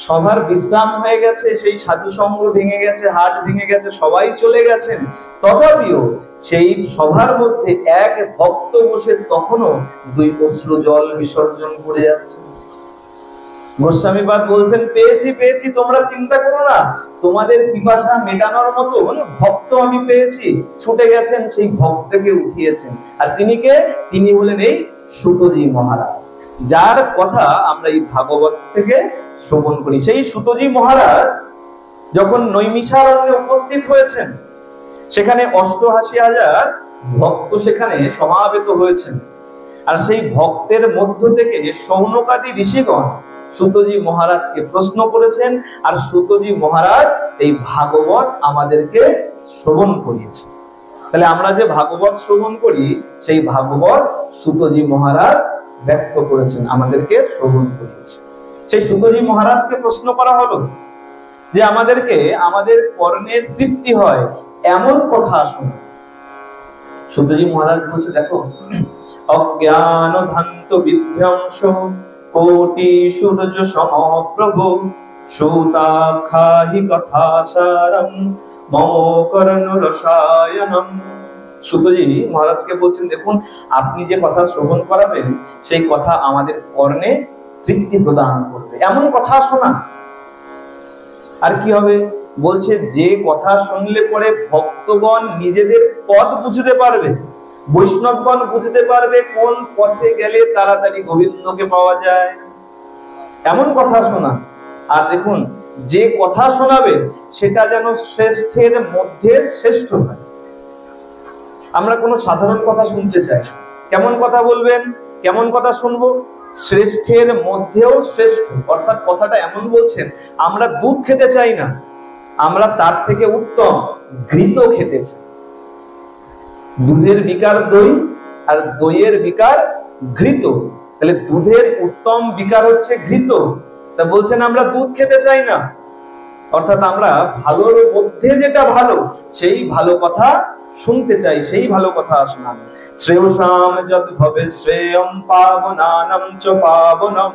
সবার বিশ্রাম হয়ে গেছে, সেই সাধু সঙ্গ ভেঙে গেছে, হাট ভেঙে গেছে, সবাই চলে গেছেন, তথাপিও সেই সভার মধ্যে এক ভক্ত বসে তখনও 2 অশ্রু জল বিসর্জন করে যাচ্ছে। গোস্বামী পাদ বলছেন, পেয়েছি পেয়েছি, তোমরা চিন্তা করো না, তোমাদের পিপাসা মেটানোর মতো ভক্ত আমি পেয়েছি। ছুটে গেছেন, সেই ভক্তকে উঠিয়েছেন। আর তিনি কে? তিনি হলেন এই সুতজি মহারাজ, যার কথা আমরা এই ভাগবত থেকে শ্রবণ করি। সেই সুতজি মহারাজ যখন নৈমিষারণ্যে উপস্থিত হয়েছেন, সেখানে 88,000 ভক্ত সেখানে সমাবেত হয়েছেন। আর সেই ভক্তের মধ্য থেকে শৌনকাদি ঋষিগণ সুতজি মহারাজকে প্রশ্ন করেছেন, আর সুতজি মহারাজ এই ভাগবত আমাদেরকে শ্রবণ করিয়েছে। তাহলে আমরা যে ভাগবত শ্রবণ করি, সেই ভাগবত সুতজি মহারাজ ব্যক্ত করেছেন, আমাদেরকে শ্রবণ করিয়েছে। সেই সুতজি মহারাজকে প্রশ্ন করা হলো যে আমাদেরকে আমাদের কর্ণের তৃপ্তি হয় এমন কথা শোনা। সুতজি মহারাজ বলছে, দেখো, অজ্ঞান ধান্ত বিধ্বংস কোটি সূর্য সমপ্রভ সুতাখাহি কথা সারম মম কর্ণ রসায়নম। সুতজি মহারাজকে বলছেন, দেখুন, আপনি যে কথা শ্রবণ করাবেন, সেই কথা আমাদের কর্ণে তৃপ্তি প্রদান করবে, এমন কথা শোনা। আর কি হবে? বলছে, যে কথা শুনলে পরে ভক্তগণ নিজেদের পথ বুঝতে পারবে, বৈষ্ণবগণ বুঝতে পারবে কোন পথে গেলে তাড়াতাড়ি গোবিন্দকে পাওয়া যায়, এমন কথা শোনা। আর দেখুন, যে কথা শোনাবেন সেটা যেন শ্রেষ্ঠের মধ্যে শ্রেষ্ঠ হয়। আমরা কোনো সাধারণ কথা শুনতে চাই, কেমন কথা বলবেন, কেমন কথা শুনবো? শ্রেষ্ঠের মধ্যেও শ্রেষ্ঠ, অর্থাৎ কথাটা এমন বলছেন, আমরা দুধ খেতে চাই না, আমরা তার থেকে উত্তম ঘৃত খেতে চাই। দুধের বিকার দই, আর দইয়ের বিকার ঘৃত। তাহলে দুধের উত্তম বিকার হচ্ছে ঘৃত। তা বলছেন আমরা দুধ খেতে চাই না, অর্থাৎ আমরা ভালোর মধ্যে যেটা ভালো, সেই ভালো কথা শুনতে চাই, সেই ভালো কথা শোনান। শ্রেয়সাম যদ ভবে শ্রেয়ম পাবনানম চ পাবনম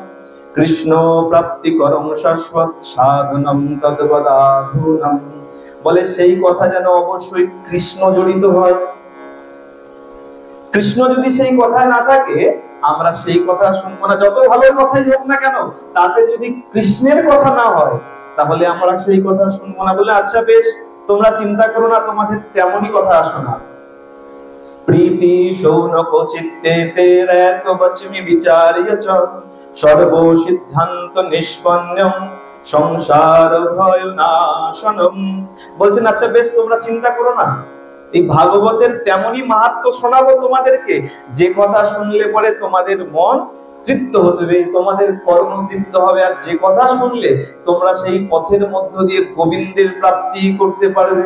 কৃষ্ণ প্রাপ্তি করম শাশ্বত সাধনম তদ্বদাধুনম। বলে সেই কথা যেন অবশ্যই কৃষ্ণ জড়িত হয়। কৃষ্ণ যদি সেই কথায় না থাকে, আমরা সেই কথা শুনবো না। যত ভালো কথাই হোক না কেন, তাতে যদি কৃষ্ণের কথা না হয়, তাহলে আমরা সেই কথা শুনবো না। বলে, আচ্ছা বেশ, তোমরা চিন্তা করো না, তোমাদের তেমনই কথা শোনা। प्रीति शौनक चित्ते तेरे तो बचमी विचार्य च सर्व सिद्धांत निष्पन्नम সংসার ভয় নাশনম। বলছেন আচ্ছা বেশ, তোমরা চিন্তা করো না, এই ভাগবতের তেমনই মাহাত্ম্য শোনাবো তোমাদেরকে, যে কথা শুনলে পরে তোমাদের মন তৃপ্ত হবে, তোমাদের কর্ম তৃপ্ত হবে, আর যে কথা শুনলে তোমরা সেই পথের মধ্য দিয়ে গোবিন্দের প্রাপ্তি করতে পারবে।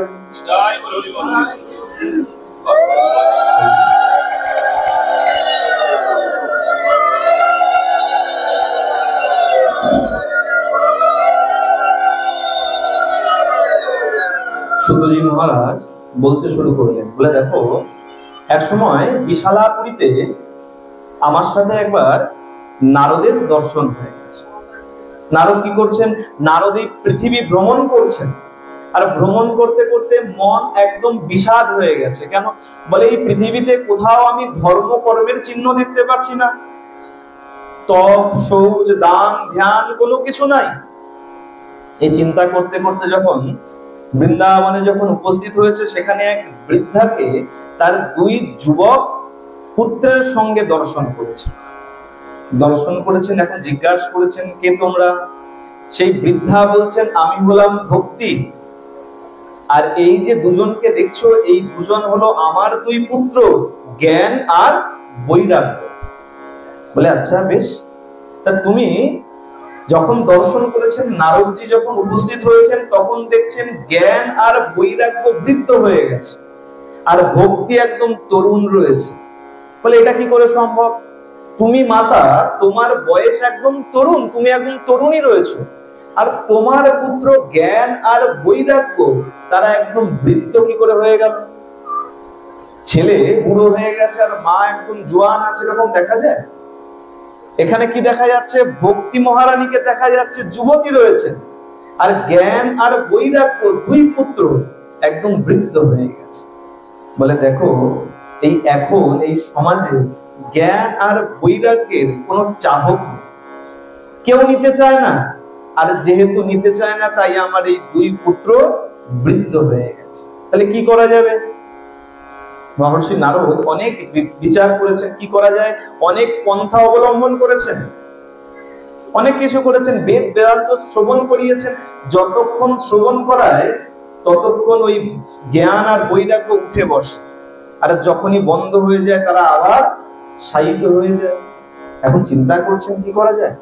সুতজি মহারাজ বলতে শুরু করলেন, বলে দেখো এক সময় বিশালাপুরীতে আমার সাথে একবার নারদের দর্শন হয়ে গেছে। নারদ কি করছেন? নারদ এই পৃথিবী ভ্রমণ করছেন, আর ভ্রমণ করতে করতে মন একদম বিষাদ হয়ে গেছে। কেন? বলে এই পৃথিবীতে কোথাও আমি ধর্ম কর্মের চিহ্ন দেখতে পাচ্ছি না, তপ শৌচ দান ধ্যান কোনো কিছু নাই। এই চিন্তা করতে করতে যখন বৃন্দাবনে যখন উপস্থিত হয়েছে, সেখানে এক বৃদ্ধাকে তার দুই যুবক পুত্রের সঙ্গে দর্শন করেছেন। এখন জিজ্ঞাসা করেছেন, কে তোমরা? সেই বৃদ্ধা বলছেন, আমি হলাম ভক্তি, আর এই যে দুজনকে দেখছো, এই দুজন হলো আমার দুই পুত্র, জ্ঞান আর বৈরাগ্য। বলে আচ্ছা বেশ, তা তুমি যখন দর্শন করেছেন, নারদজি যখন উপস্থিত হয়েছেন, তখন দেখছেন জ্ঞান আর বৈরাগ্য বৃদ্ধ হয়ে গেছে, আর ভক্তি একদম তরুণ রয়েছে। বলে এটা কি করে সম্ভব? তুমি মাতা, তোমার বয়স একদম তরুণ, তুমি একদম তরুণী রয়েছো, আর তোমার পুত্র জ্ঞান আর বৈরাগ্য তারা একদম বৃদ্ধ কি করে হয়ে গেল? ছেলে বুড়ো হয়ে গেছে আর মা একদম জোয়ান আছে, এরকম দেখা যায়? এখানে কি দেখা যাচ্ছে? ভক্তি মহারানীকে দেখা যাচ্ছে যুবতী রয়েছে, আর জ্ঞান আর বৈরাগ্য দুই পুত্র একদম বৃদ্ধ হয়ে গেছে। বলে দেখো, এই এখন এই সমাজে জ্ঞান আর বৈরাগ্যের কোনো চাহক কেউ নিতে চায় না, আর যেহেতু নিতে চায় না, তাই আমার এই দুই পুত্র বৃদ্ধ হয়ে গেছে। তাহলে কি করা যাবে? মহর্ষি নারদ অনেক বিচার করেছেন, কি করা যায়, অনেক পন্থা অবলম্বন করেছেন, অনেক কিছু করেছেন, বেদ বেদান্ত শ্রবণ করিয়েছেন। যতক্ষণ শ্রবণ করায় ততক্ষণ ওই জ্ঞান আর বৈরাগ্য উঠে বসে, আর যখনই বন্ধ হয়ে যায় তারা আবার শায়িত হয়ে যায়। এখন চিন্তা করছেন কি করা যায়।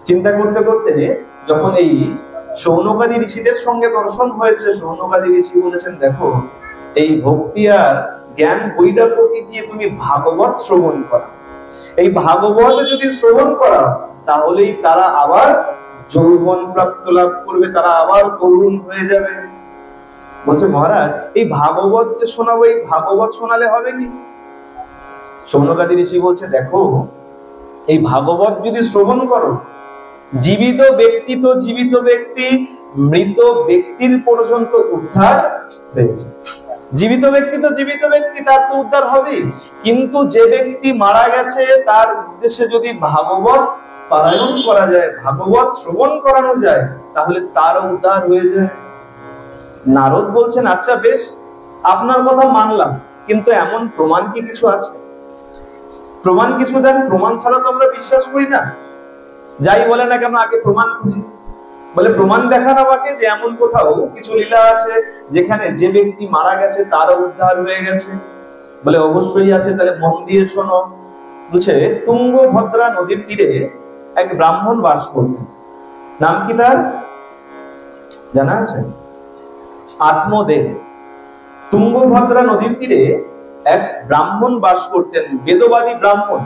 চিন্তা করতে করতে যখন এই শৌনকাদি ঋষিদের সঙ্গে দর্শন হয়েছে, শৌনকাদি ঋষি বলেছেন, দেখো এই ভক্তি আর জ্ঞান বৈরাগ্যকে দিয়ে তুমি ভাগবত শ্রবণ করা, এই ভাগবত যদি শ্রবণ করা, তাহলেই তারা আবার যৌবন প্রাপ্ত লাভ করবে, তারা আবার তরুণ হয়ে যাবে। বলছে মহারাজ, এই ভাগবত যে শোনাবো, এই ভাগবত শোনালে হবে কি? শৌনকাদি ঋষি বলছে, দেখো এই ভাগবত যদি শ্রবণ করো, জীবিত ব্যক্তি তো জীবিত ব্যক্তি, মৃত ব্যক্তির পর্যন্ত উদ্ধার হয়েছে। জীবিত ব্যক্তি তো জীবিত ব্যক্তি, তার তো উদ্ধার হবে, কিন্তু যে ব্যক্তি মারা গেছে তার উদ্দেশ্যে যদি ভাগবত পারায়ণ করা যায়, ভাগবত শ্রবণ করানো যায়, তাহলে তারও উদ্ধার হয়ে যায়। নারদ বলছেন, আচ্ছা বেশ, আপনার কথা মানলাম, কিন্তু এমন প্রমাণ কি কিছু আছে? প্রমাণ কিছু দেন, প্রমাণ ছাড়া তো আমরা বিশ্বাস করি না। যাই বলে না কেন, আগে প্রমাণ খুঁজি। বলে প্রমাণ দেখান আমাকে, যে এমন কোথাও কিছু লীলা আছে যেখানে যে ব্যক্তি মারা গেছে তারও উদ্ধার হয়ে গেছে। বলে অবশ্যই আছে, তাহলে মন দিয়ে শোনো। বলছে, তুঙ্গভদ্রা নদীর তীরে এক ব্রাহ্মণ বাস করতেন। নাম কি তার জানা আছে? আত্মদেব। তুঙ্গভদ্রা নদীর তীরে এক ব্রাহ্মণ বাস করতেন, বেদবাদী ব্রাহ্মণ।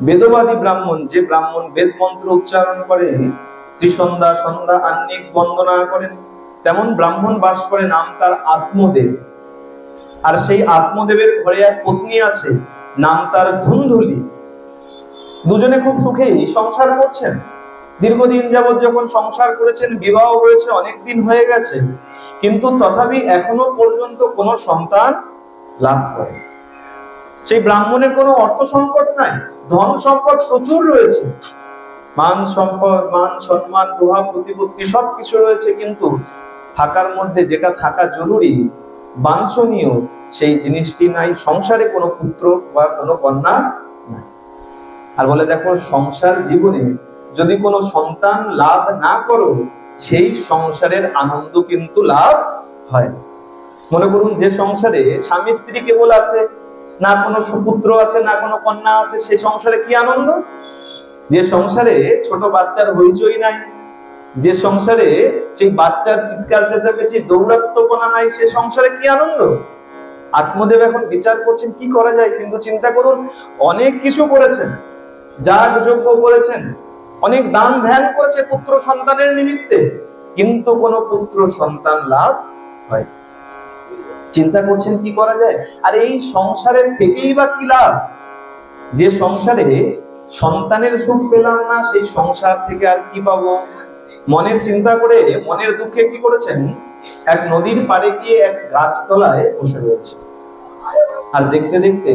বেদবাদী ব্রাহ্মণ, যে ব্রাহ্মণ বেদ মন্ত্র উচ্চারণ করে, ত্রিসন্ধ্যা সন্ধ্যা আহ্নিক বন্দনা করেন, তেমন ব্রাহ্মণ বাস করে, নাম তার আত্মদেব। আর সেই আত্মদেবের ঘরে এক পত্নী আছে, নাম তার ধুন্ধুলি। দুজনে খুব সুখেই সংসার করছেন। দীর্ঘদিন যাবৎ যখন সংসার করেছেন, বিবাহ হয়েছে, অনেক দিন হয়ে গেছে, কিন্তু তথাপি এখনো পর্যন্ত কোনো সন্তান লাভ করে। সেই ব্রাহ্মণের কোনো অর্থ সংকট নাই, ধন সম্পদ প্রচুর রয়েছে, মান সম্পদ, মান সম্মান, প্রভাব প্রতিপত্তি সবকিছু রয়েছে, কিন্তু থাকার মধ্যে যেটা থাকা জরুরি বাঞ্ছনীয় সেই জিনিসটি নাই, সংসারে কোনো পুত্র বা কোনো কন্যা নাই। আর বলে দেখো, সংসার জীবনে যদি কোনো সন্তান লাভ না করো, সেই সংসারের আনন্দ কিন্তু লাভ হয় না। মনে করুন, যে সংসারে স্বামী স্ত্রী কেবল আছে, না কোনো সুপুত্র আছে, না কোনো কন্যা আছে, সেই সংসারে কি আনন্দ? যে সংসারে ছোট বাচ্চার হইচই নাই, যে সংসারে সেই বাচ্চার চিৎকার চেঁচামেচি দৌরাত্ম্যপনা নাই, সে সংসারে কি আনন্দ? আত্মদেব এখন বিচার করছেন কি করা যায়। কিন্তু চিন্তা করুন, অনেক কিছু করেছেন, যাগ যজ্ঞ করেছেন, অনেক দান ধ্যান করেছে পুত্র সন্তানের নিমিত্তে, কিন্তু কোনো পুত্র সন্তান লাভ হয়। চিন্তা করছেন কি করা যায়। আর এই সংসারের থেকেই বা কি লাভ? যে সংসারে সন্তানের সুখ পেলাম না, সেই সংসার থেকে আর কি পাবো? মনের চিন্তা করে, মনের দুঃখে কি করেছেন, এক নদীর পাড়ে গিয়ে এক গাছতলায় বসে রয়েছে। আর দেখতে দেখতে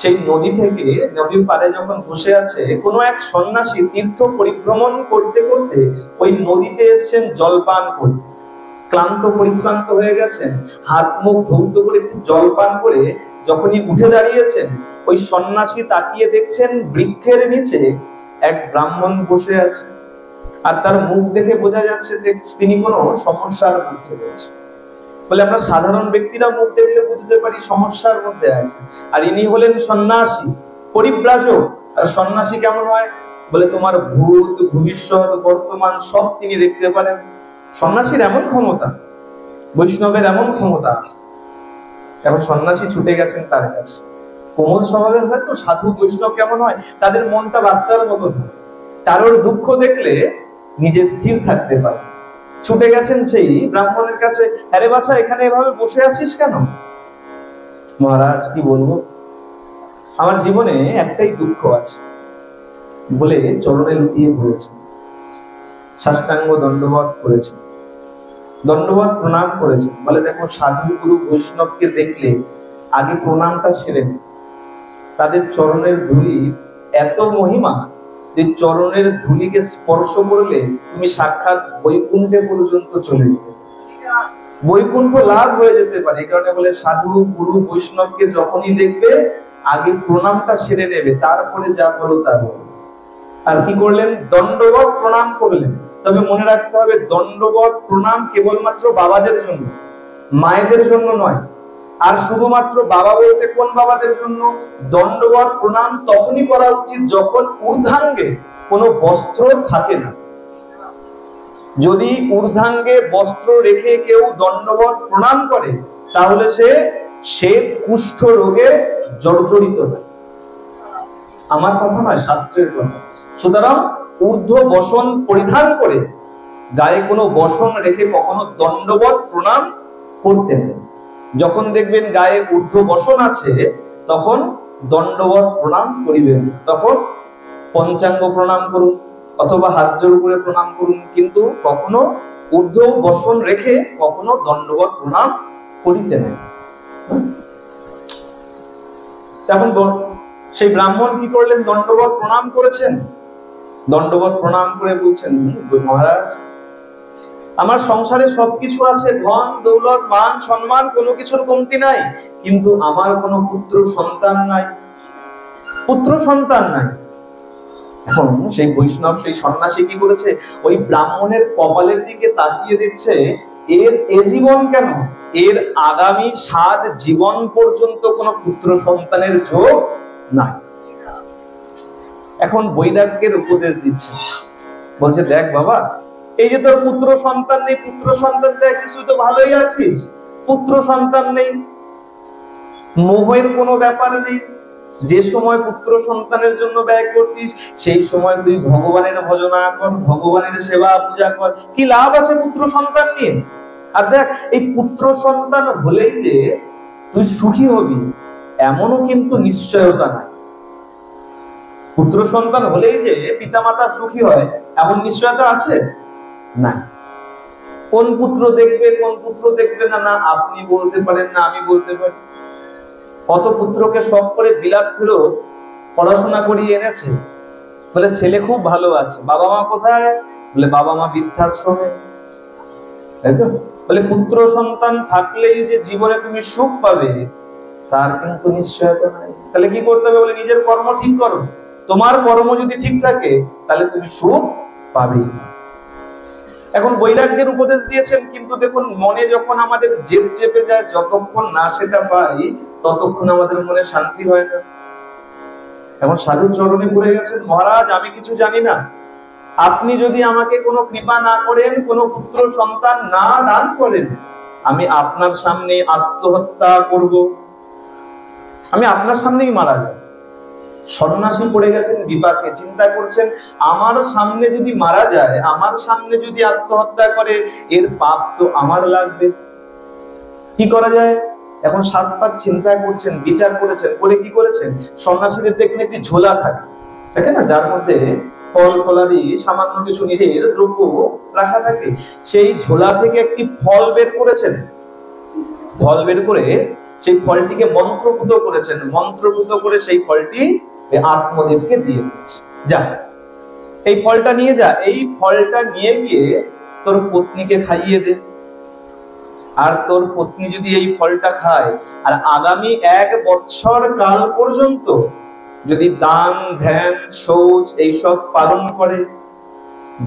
সেই নদী থেকে, নদীর পাড়ে যখন বসে আছে, কোনো এক সন্ন্যাসী তীর্থ পরিভ্রমণ করতে করতে ওই নদীতে এসেছেন জলপান করতে। ক্লান্ত পরিশ্রান্ত হয়ে গেছেন, হাত মুখ ধৌত করে একটু জলপান করে যখনই উঠে দাঁড়িয়েছেন, ওই সন্ন্যাসী তাকিয়ে দেখছেন বৃক্ষের নিচে এক ব্রাহ্মণ বসে আছে। আর তার মুখ দেখে বোঝা যাচ্ছে যে তিনি কোনো সমস্যার মধ্যে রয়েছে। বলে আমরা সাধারণ ব্যক্তিরা মুখ দেখলে বুঝতে পারি সমস্যার মধ্যে আছে, আর ইনি হলেন সন্ন্যাসী, পরিব্রাজক। আর সন্ন্যাসী কেমন হয়? বলে তোমার ভূত ভবিষ্যৎ বর্তমান সব তিনি দেখতে পারেন। সন্ন্যাসীর এমন ক্ষমতা, বৈষ্ণবের এমন ক্ষমতা। এখন সন্ন্যাসী ছুটে গেছেন তার কাছে। কোমল স্বভাবের হয়তো সাধু বৈষ্ণব কেমন হয়, তাদের মনটা বাচ্চার মতন হয়, কারোর দুঃখ দেখলে নিজে স্থির থাকতে পারে। ছুটে গেছেন সেই ব্রাহ্মণের কাছে, আরে বাছা এখানে এভাবে বসে আছিস কেন? মহারাজ কি বলবো, আমার জীবনে একটাই দুঃখ আছে বলে চরণে লুটিয়ে পড়েছে, সাষ্টাঙ্গ দণ্ডবত করেছে, দণ্ডবত প্রণাম করেছে। বলে দেখো, সাধু গুরু বৈষ্ণবকে দেখলে আগে প্রণামটা সেরে নে। তাদের চরণের ধুলি এত মহিমা যে চরণের ধুলিকে স্পর্শ করলে তুমি সাক্ষাৎ বৈকুণ্ঠে পর্যন্ত চলে যেতে, বৈকুণ্ঠ লাভ হয়ে যেতে পারে। এই কারণে বলে সাধু গুরু বৈষ্ণবকে যখনই দেখবে আগে প্রণামটা সেরে নেবে, তারপরে যা বলো তা বলো। আর কি করলেন? দণ্ডবত প্রণাম করলেন। তবে মনে রাখতে হবে, দণ্ডবত প্রণাম কেবলমাত্র বাবাদের জন্য, মায়েদের জন্য নয়। আর শুধুমাত্র বাবা বলতে কোন বাবাদের জন্য? দণ্ডবত প্রণাম তখনই করা উচিত যখন ঊর্ধ্বাঙ্গে কোনো বস্ত্র থাকে না। যদি ঊর্ধ্বাঙ্গে বস্ত্র রেখে কেউ দণ্ডবত প্রণাম করে, তাহলে সে শ্বেত কুষ্ঠ রোগে জর্জরিত হয়। আমার কথা নয়, শাস্ত্রের কথা। সুতরাং ঊর্ধ্ব বসন পরিধান করে, গায়ে কোনো বসন রেখে কখনো দণ্ডবত প্রণাম করতে নেই। যখন দেখবেন গায়ে ঊর্ধ্ব বসন আছে, তখন দণ্ডবত প্রণাম করিবেন। তখন পঞ্চাঙ্গ প্রণাম করুন অথবা হাত জোড় করে প্রণাম করুন, কিন্তু কখনো ঊর্ধ্ব বসন রেখে কখনো দণ্ডবত প্রণাম করিতে নেই। তখন সেই ব্রাহ্মণ কি করলেন? দণ্ডবত প্রণাম করেছেন। দণ্ডবত প্রণাম করে বলছেন, মহারাজ আমার সংসারে সবকিছু আছে, ধন দৌলত মান সম্মান, কোনো কিছুর কমতি নাই, কিন্তু আমার কোনো পুত্র সন্তান নাই, পুত্র সন্তান নাই। এখন সেই বৈষ্ণব, সেই সন্ন্যাসী কি করেছে? ওই ব্রাহ্মণের কপালের দিকে তাকিয়ে দেখছে, এর এ জীবন কেন, এর আগামী 7 জীবন পর্যন্ত কোনো পুত্র সন্তানের যোগ নাই। এখন বৈরাগ্যের উপদেশ দিচ্ছে, বলছে দেখ বাবা, এই যে তোর পুত্র সন্তান নেই, পুত্র সন্তান চাইছিস, তুই তো ভালোই আছিস, পুত্র সন্তান নেই, মোহের কোনো ব্যাপার নেই। যে সময় পুত্র সন্তানের জন্য ব্যয় করতিস, সেই সময় তুই ভগবানের ভজনা কর, ভগবানের সেবা পূজা কর, কি লাভ আছে পুত্র সন্তান নিয়ে? আর দেখ, এই পুত্র সন্তান হলেই যে তুই সুখী হবি এমনও কিন্তু নিশ্চয়তা নাই। পুত্র সন্তান হলেই যে পিতামাতা সুখী হয় এমন নিশ্চয়তা আছে না। কোন পুত্র দেখবে, কোন পুত্র দেখবে না, না আপনি বলতে পারেন, না আমি বলতে পারি। কত পুত্রকে সব করে বিলাত ফেরত পড়াশোনা করিয়ে এনেছে, বলে ছেলে খুব ভালো আছে। বাবা মা কোথায়? বলে বাবা মা বৃদ্ধাশ্রমে। তাই তো? বলে পুত্র সন্তান থাকলেই যে জীবনে তুমি সুখ পাবে তার কিন্তু নিশ্চয়তা নাই। তাহলে কি করতে হবে? বলে নিজের কর্ম ঠিক করো। তোমার কর্ম যদি ঠিক থাকে তাহলে তুমি সুখ পাবে। এখন বৈরাগ্যের উপদেশ দিয়েছেন, কিন্তু দেখুন মনে যখন আমাদের জেদ চেপে যায়, যতক্ষণ না সেটা পাই ততক্ষণ আমাদের মনে শান্তি হয় না। এখন সাধুর চরণে পড়ে গেছেন, মহারাজ আমি কিছু জানি না, আপনি যদি আমাকে কোনো কৃপা না করেন, কোনো পুত্র সন্তান না দান করেন, আমি আপনার সামনে আত্মহত্যা করব, আমি আপনার সামনেই মারা যাব। সন্ন্যাসী পড়ে গেছেন বিপাকে, চিন্তা করছেন আমার সামনে যদি মারা যায়, আমার সামনে যদি আত্মহত্যা করে, এর পাপ তো আমার লাগবে, কি করা যায়? এখন 7 পাঁচ চিন্তা করছেন, বিচার করেছেন, করে কি করেছেন, সন্ন্যাসীদের দেখুন একটি ঝোলা থাকে, দেখেন না, যার মধ্যে ফল ফলাদি সামান্য কিছু নিজের দ্রব্য রাখা থাকে, সেই ঝোলা থেকে একটি ফল বের করেছেন, ফল বের করে সেই ফলটিকে মন্ত্রপুত করেছেন, মন্ত্রপুত করে সেই ফলটি আত্মদেবকে দিয়ে দিয়েছে, যা এই ফলটা নিয়ে যা, এই ফলটা নিয়ে গিয়ে তোর পত্নীকে খাইয়ে দে। আর তোর পত্নী যদি এই ফলটা খায় আর আগামী 1 বৎসর কাল পর্যন্ত যদি দান ধ্যান শৌচ এইসব পালন করে,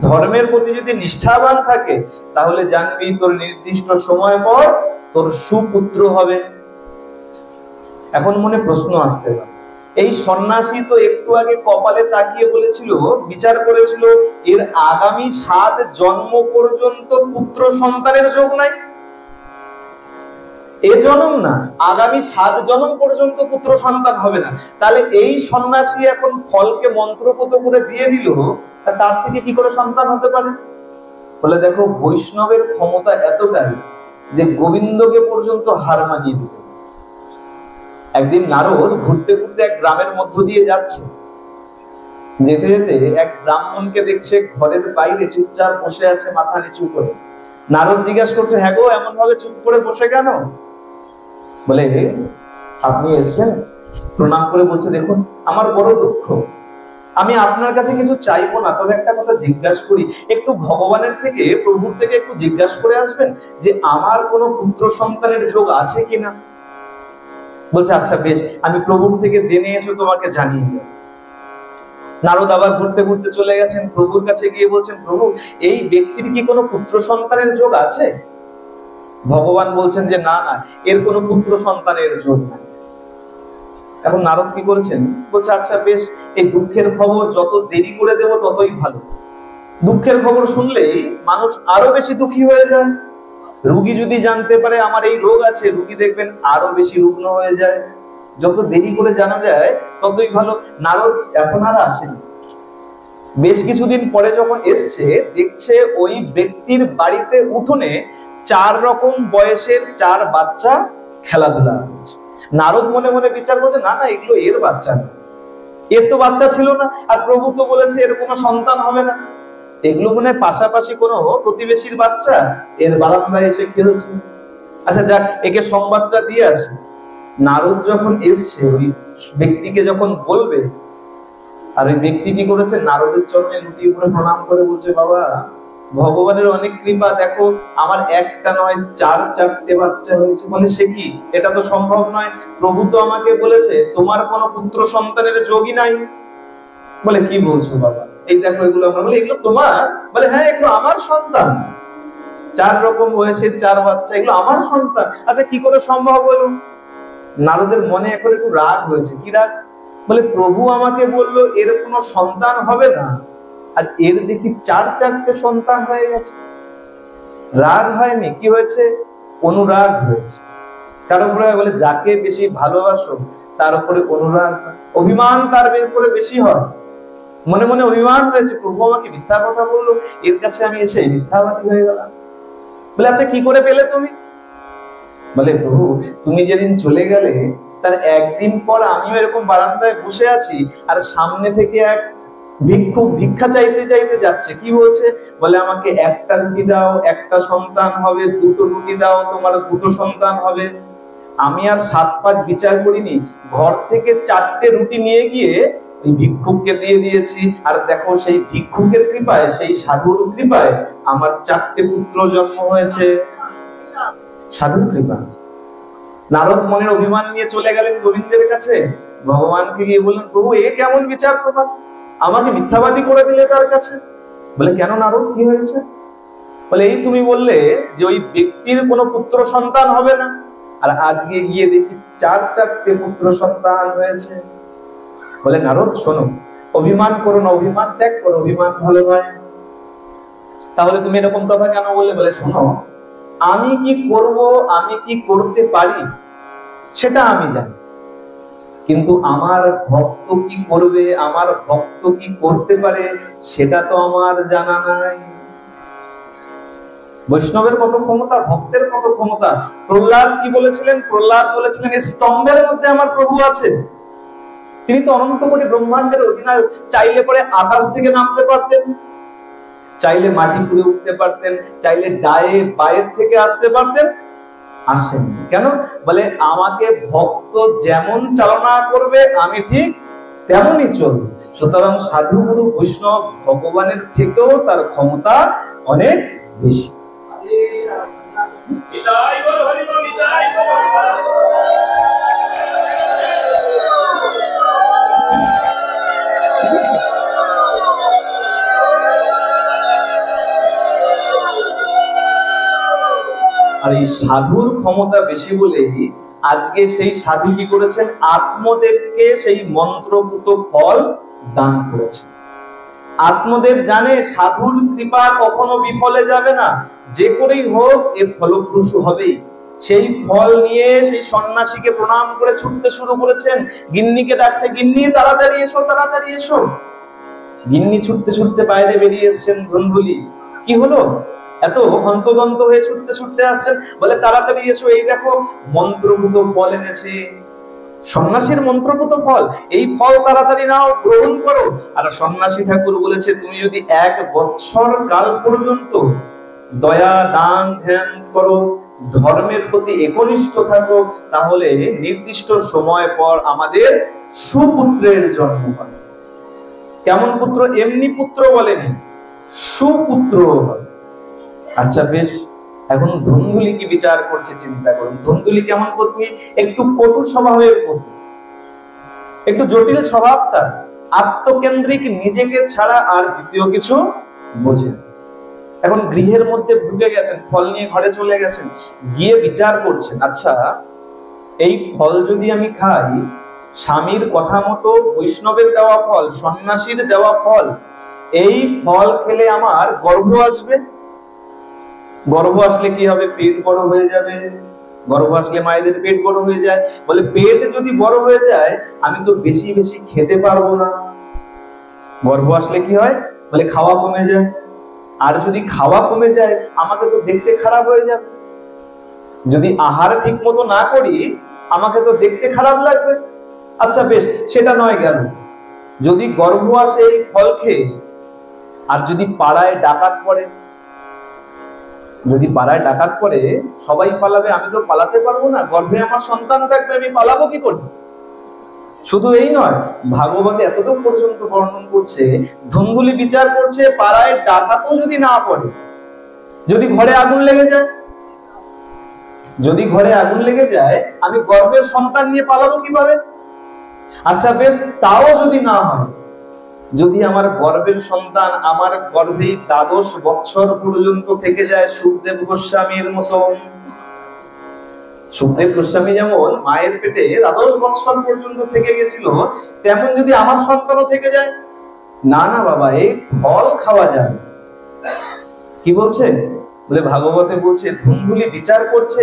ধর্মের প্রতি যদি নিষ্ঠাবান থাকে, তাহলে জানবি তোর নির্দিষ্ট সময় পর তোর সুপুত্র হবে। এখন মনে প্রশ্ন আসতে পারে, এই সন্ন্যাসী তো একটু আগে কপালে তাকিয়ে বলেছিল, বিচার করেছিল এর আগামী 7 জন্ম পর্যন্ত পুত্র সন্তানের যোগ নাই, এ জন্ম না, আগামী 7 জন্ম পর্যন্ত পুত্র সন্তান হবে না। তাহলে এই সন্ন্যাসী এখন ফলকে মন্ত্রপুত করে দিয়ে দিল, তার থেকে কি করে সন্তান হতে পারে? বলে দেখো বৈষ্ণবের ক্ষমতা এতটাই যে গোবিন্দকে পর্যন্ত হার মানিয়ে দিতে। একদিন নারদ ঘুরতে ঘুরতে এক গ্রামের মধ্য দিয়ে যাচ্ছে, যেতে যেতে এক ব্রাহ্মণকে দেখছে ঘরের বাইরে চুপচাপ বসে আছে মাথা নিচু করে। নারদ জিজ্ঞাসা করছে, হ্যাঁ গো এমন ভাবে চুপ করে বসে কেন? বলে আপনি এসেছেন? প্রণাম করে বলছে, দেখুন আমার বড় দুঃখ, আমি আপনার কাছে কিছু চাইবো না, তবে একটা কথা জিজ্ঞাসা করি, একটু ভগবানের থেকে প্রভুর থেকে একটু জিজ্ঞাসা করে আসবেন যে আমার কোনো পুত্র সন্তানের যোগ আছে কিনা। বলছে আচ্ছা বেশ, আমি প্রভুর থেকে জেনে এসে তোমাকে জানিয়ে যাব। নারদ আবার ঘুরতে ঘুরতে চলে গেছেন, প্রভুর কাছে গিয়ে বলছেন, প্রভু এই ব্যক্তির কি কোনো পুত্র সন্তানের যোগ আছে? ভগবান বলছেন যে না না, এর কোনো পুত্র সন্তানের যোগ নাই। এখন নারদ কি করেছেন, বলছে আচ্ছা বেশ, এই দুঃখের খবর যত দেরি করে দেব ততই ভালো। দুঃখের খবর শুনলেই মানুষ আরো বেশি দুঃখী হয়ে যায়। রোগী যদি জানতে পারে আমার এই রোগ আছে, রোগী দেখবেন আরো বেশি রুগ্ন হয়ে যায়। যত দেরি করে জানা যায় ততই ভালো। নারদ এখন আর আসেনি, বেশ কিছুদিন পরে যখন এসছে, দেখছে ওই ব্যক্তির বাড়িতে উঠোনে 4 রকম বয়সের 4 বাচ্চা খেলাধুলা করছে। নারদ মনে মনে বিচার করছে, না না এগুলো এর বাচ্চা না, এর তো বাচ্চা ছিল না, আর প্রভু তো বলেছে এর কোনো সন্তান হবে না, এগুলো মনে পাশাপাশি কোনো প্রতিবেশীর বাচ্চা, এর বারান্দায় এসে খেলছে। আচ্ছা যাক, একে সংবাদটা দিয়ে আসে। নারদ যখন এসছে ওই ব্যক্তিকে যখন বলবে, আর ওই ব্যক্তি কি করেছে, নারদের চরণে লুটিয়ে পড়ে প্রণাম করে বলছে, বাবা ভগবানের অনেক কৃপা, দেখো আমার একটা নয় 4-4টে বাচ্চা হয়েছে। বলে সে কি, এটা তো সম্ভব নয়, প্রভু তো আমাকে বলেছে তোমার কোনো পুত্র সন্তানের যোগই নাই। বলে কি বলছো বাবা, এই দেখো এগুলো আমার। বলে এগুলো তোমার? বলে হ্যাঁ এগুলো আমার সন্তান, 4 রকম বয়সের 4 বাচ্চা, এগুলো আমার সন্তান। আচ্ছা কি করে সম্ভব হলো? নারদের মনে এখন একটু রাগ হয়েছে। কি রাগ? বলে প্রভু আমাকে বললো এর কোনো সন্তান হবে না, আর এর দেখি 4-4টে সন্তান হয়ে গেছে। রাগ হয়নি, কি হয়েছে? অনুরাগ হয়েছে। কার উপরে? বলে যাকে বেশি ভালোবাসো তার উপরে অনুরাগ, অভিমান তার উপরে বেশি হয়। মনে মনে অভিমান হয়েছে, প্রভু আমাকে মিথ্যা কথা বললো, এর কাছে আমি এসে মিথ্যাবাদী হয়ে গেলাম। বলে আচ্ছা কি করে পেলে তুমি? বলে প্রভু তুমি যেদিন চলে গেলে তার একদিন পর আমিও এরকম বারান্দায় বসে আছি, আর সামনে থেকে এক ভিক্ষুক ভিক্ষা চাইতে চাইতে যাচ্ছে। কি বলছে? বলে আমাকে 1টা রুটি দাও, 1টা সন্তান হবে, 2টো রুটি দাও, তোমার 2টো সন্তান হবে। আমি আর 7-5 বিচার করিনি, ঘর থেকে 4টে রুটি নিয়ে গিয়ে ওই ভিক্ষুককে দিয়ে দিয়েছি। আর দেখো সেই ভিক্ষুকের কৃপায়, সেই সাধুর কৃপায় আমার 4টে পুত্র জন্ম হয়েছে। সাধুর কৃপা। নারদ মনের অভিমান নিয়ে চলে গেলেন গোবিন্দের কাছে, ভগবানকে গিয়ে বললেন, প্রভু এ কেমন বিচার তোমার, আমাকে মিথ্যাবাদী করে দিলে তার কাছে। বলে, কেন নারদ, কি হয়েছে? বলে, এই তুমি বললে যে ওই ব্যক্তির কোনো পুত্র সন্তান হবে না, আর আজকে গিয়ে দেখি 4 পুত্র সন্তান হয়েছে। বলে, নারদ শোনো, অভিমান করো না, অভিমান ত্যাগ করো, অভিমান ভালো নয়। তাহলে তুমি এরকম কথা কেন বললে? বলে, শোনো, আমি কি করব, আমি কি করতে পারি সেটা আমি জানি, কিন্তু আমার ভক্ত কি করবে, আমার ভক্ত কি করতে পারে সেটা তো আমার জানা নাই। বৈষ্ণবের কত ক্ষমতা, ভক্তের কত ক্ষমতা। প্রহ্লাদ কি বলেছিলেন? প্রহ্লাদ বলেছিলেন, এই স্তম্ভের মধ্যে আমার প্রভু আছে। তিনি তো অনন্ত কোটি ব্রহ্মাণ্ডের অধিনায়ক, চাইলে পরে আকাশ থেকে নামতে পারতেন, চাইলে মাটি খুঁড়ে উঠতে পারতেন, চাইলে ডায়ে বাইরে থেকে আসতে পারতেন, আসেন কেন? বলে, আমাকে ভক্ত যেমন চালনা করবে আমি ঠিক তেমনই চলব। সুতরাং সাধু গুরু বৈষ্ণব ভগবানের থেকেও তার ক্ষমতা অনেক বেশি। আর এই সাধুর ক্ষমতা বেশি বলেই আজকে সেই সাধু কি করেছেন? আত্মদেবকে সেই মন্ত্রপুত ফল দান করেছে। আত্মদেব জানে সাধুর কৃপা কখনো বিফলে যাবে না, যে করেই হোক এ ফলপ্রসূ হবেই। সেই ফল নিয়ে সেই সন্ন্যাসীকে প্রণাম করে ছুটতে শুরু করেছেন। গিন্নিকে ডাকছে, গিন্নি তাড়াতাড়ি এসো, তাড়াতাড়ি এসো। গিন্নি ছুটতে ছুটতে বাইরে বেরিয়ে এসেছেন। ধুন্ধুলি, কি হলো? এত হন্তদন্ত হয়ে ছুটতে ছুটতে আসছেন। বলে, তাড়াতাড়ি এসো, এই দেখো মন্ত্রপুত ফল এনেছে। সন্ন্যাসীর মন্ত্রপুত ফল, এই ফল তাড়াতাড়ি নাও, গ্রহণ করো। আর সন্ন্যাসী ঠাকুর বলেছে, তুমি যদি 1 বৎসর কাল পর্যন্ত দয়া দান ধ্যান করো, ধর্মের প্রতি একনিষ্ঠ থাকো, তাহলে নির্দিষ্ট সময় পর আমাদের সুপুত্রের জন্ম হয়। কেমন পুত্র? এমনি পুত্র বলেনি, সুপুত্র হয়। আচ্ছা বেশ, এখন ধুন্ধুলি কি বিচার করছে চিন্তা করুন। ধুন্ধুলি কেমন পত্নী? একটু কটু স্বভাবের পত্নী, একটু জটিল স্বভাব তার, আত্মকেন্দ্রিক, নিজেকে ছাড়া আর দ্বিতীয় কিছু বোঝে। এখন গৃহের মধ্যে ঢুকে গেছেন, ফল নিয়ে ঘরে চলে গেছেন, গিয়ে বিচার করছেন, আচ্ছা এই ফল যদি আমি খাই, স্বামীর কথা মতো বৈষ্ণবের দেওয়া ফল, সন্ন্যাসীর দেওয়া ফল, এই ফল খেলে আমার গর্ভ আসবে। গর্ভ আসলে কি হবে? পেট বড় হয়ে যাবে। গর্ভ আসলে মায়েদের পেট বড় হয়ে যায়। বলে, পেট যদি বড় হয়ে যায় আমি তো বেশি বেশি খেতে পারবো না। গর্ভ আসলে কি হয়? বলে, খাওয়া কমে যায়। আর যদি খাওয়া কমে যায় আমাকে তো দেখতে খারাপ হয়ে যাবে। যদি আহার ঠিক মতো না করি আমাকে তো দেখতে খারাপ লাগবে। আচ্ছা বেশ, সেটা নয় গেল। যদি গর্ভ আসে এই ফল খেয়ে, আর যদি পাড়ায় ডাকাত পড়ে, যদি পাড়ায় ডাকাত পড়ে সবাই পালাবে, আমি তো পালাতে পারবো না, গর্ভে আমার সন্তান থাকবে, আমি পালাবো কি করে? শুধু এই নয়, ভাগবতে এতটুকু পর্যন্ত বর্ণন করছে, ধুন্ধুলি বিচার করছে, পাড়ায় ডাকাতও যদি না পড়ে, যদি ঘরে আগুন লেগে যায়, যদি ঘরে আগুন লেগে যায় আমি গর্ভের সন্তান নিয়ে পালাবো কিভাবে? আচ্ছা বেশ, তাও যদি না হয়, যদি আমার গর্ভের সন্তান আমার গর্ভে 12 বৎসর পর্যন্ত থেকে যায়, সুখদেব গোস্বামীর মতো। সুখদেব গোস্বামী যেমন মায়ের পেটে 12 বৎসর পর্যন্ত থেকে গেছিল, তেমন যদি আমার সন্তানও থেকে যায়, না না বাবা, এই ফল খাওয়া যাবে। কি বলছে? বলে, ভাগবতে বলছে, ধুন্ধুলি বিচার করছে,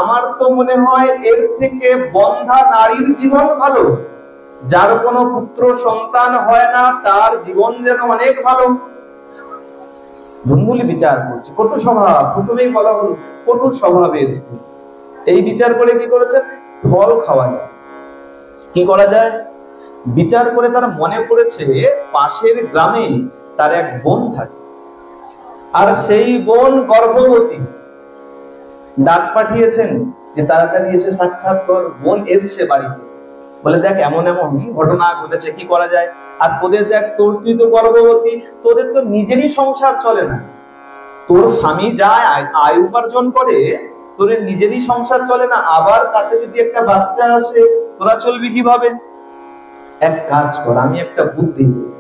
আমার তো মনে হয় এর থেকে বন্ধা নারীর জীবন ভালো। যার কোনো পুত্র সন্তান হয় না তার জীবন যেন অনেক ভালো। ধুন্ধুলি বিচার করছে, কটু স্বভাব, প্রথমেই বলা হলো কটু স্বভাবের। এই বিচার করে কি করেছে? ফল খাওয়া যায়। কি করা যায়? বিচার করে তার মনে পড়েছে পাশের গ্রামে তার এক বোন থাকে, আর সেই বোন গর্ভবতী। ডাক পাঠিয়েছেন যে তাড়াতাড়ি এসে সাক্ষাৎ কর। বোন এসছে বাড়িতে। বলে, দেখ এমন এমন ঘটনা ঘটেছে, কি করা যায়? আর তোদের দেখ, তুই তো গর্ভবতী, তোদের তো নিজেরই সংসার চলে না। তোর স্বামী যা আয় উপার্জন করে তোর নিজেরই সংসার চলে না, আবার তাতে যদি একটা বাচ্চা আসে তোরা চলবি কিভাবে? এক কাজ কর, আমি একটা বুদ্ধি দিই,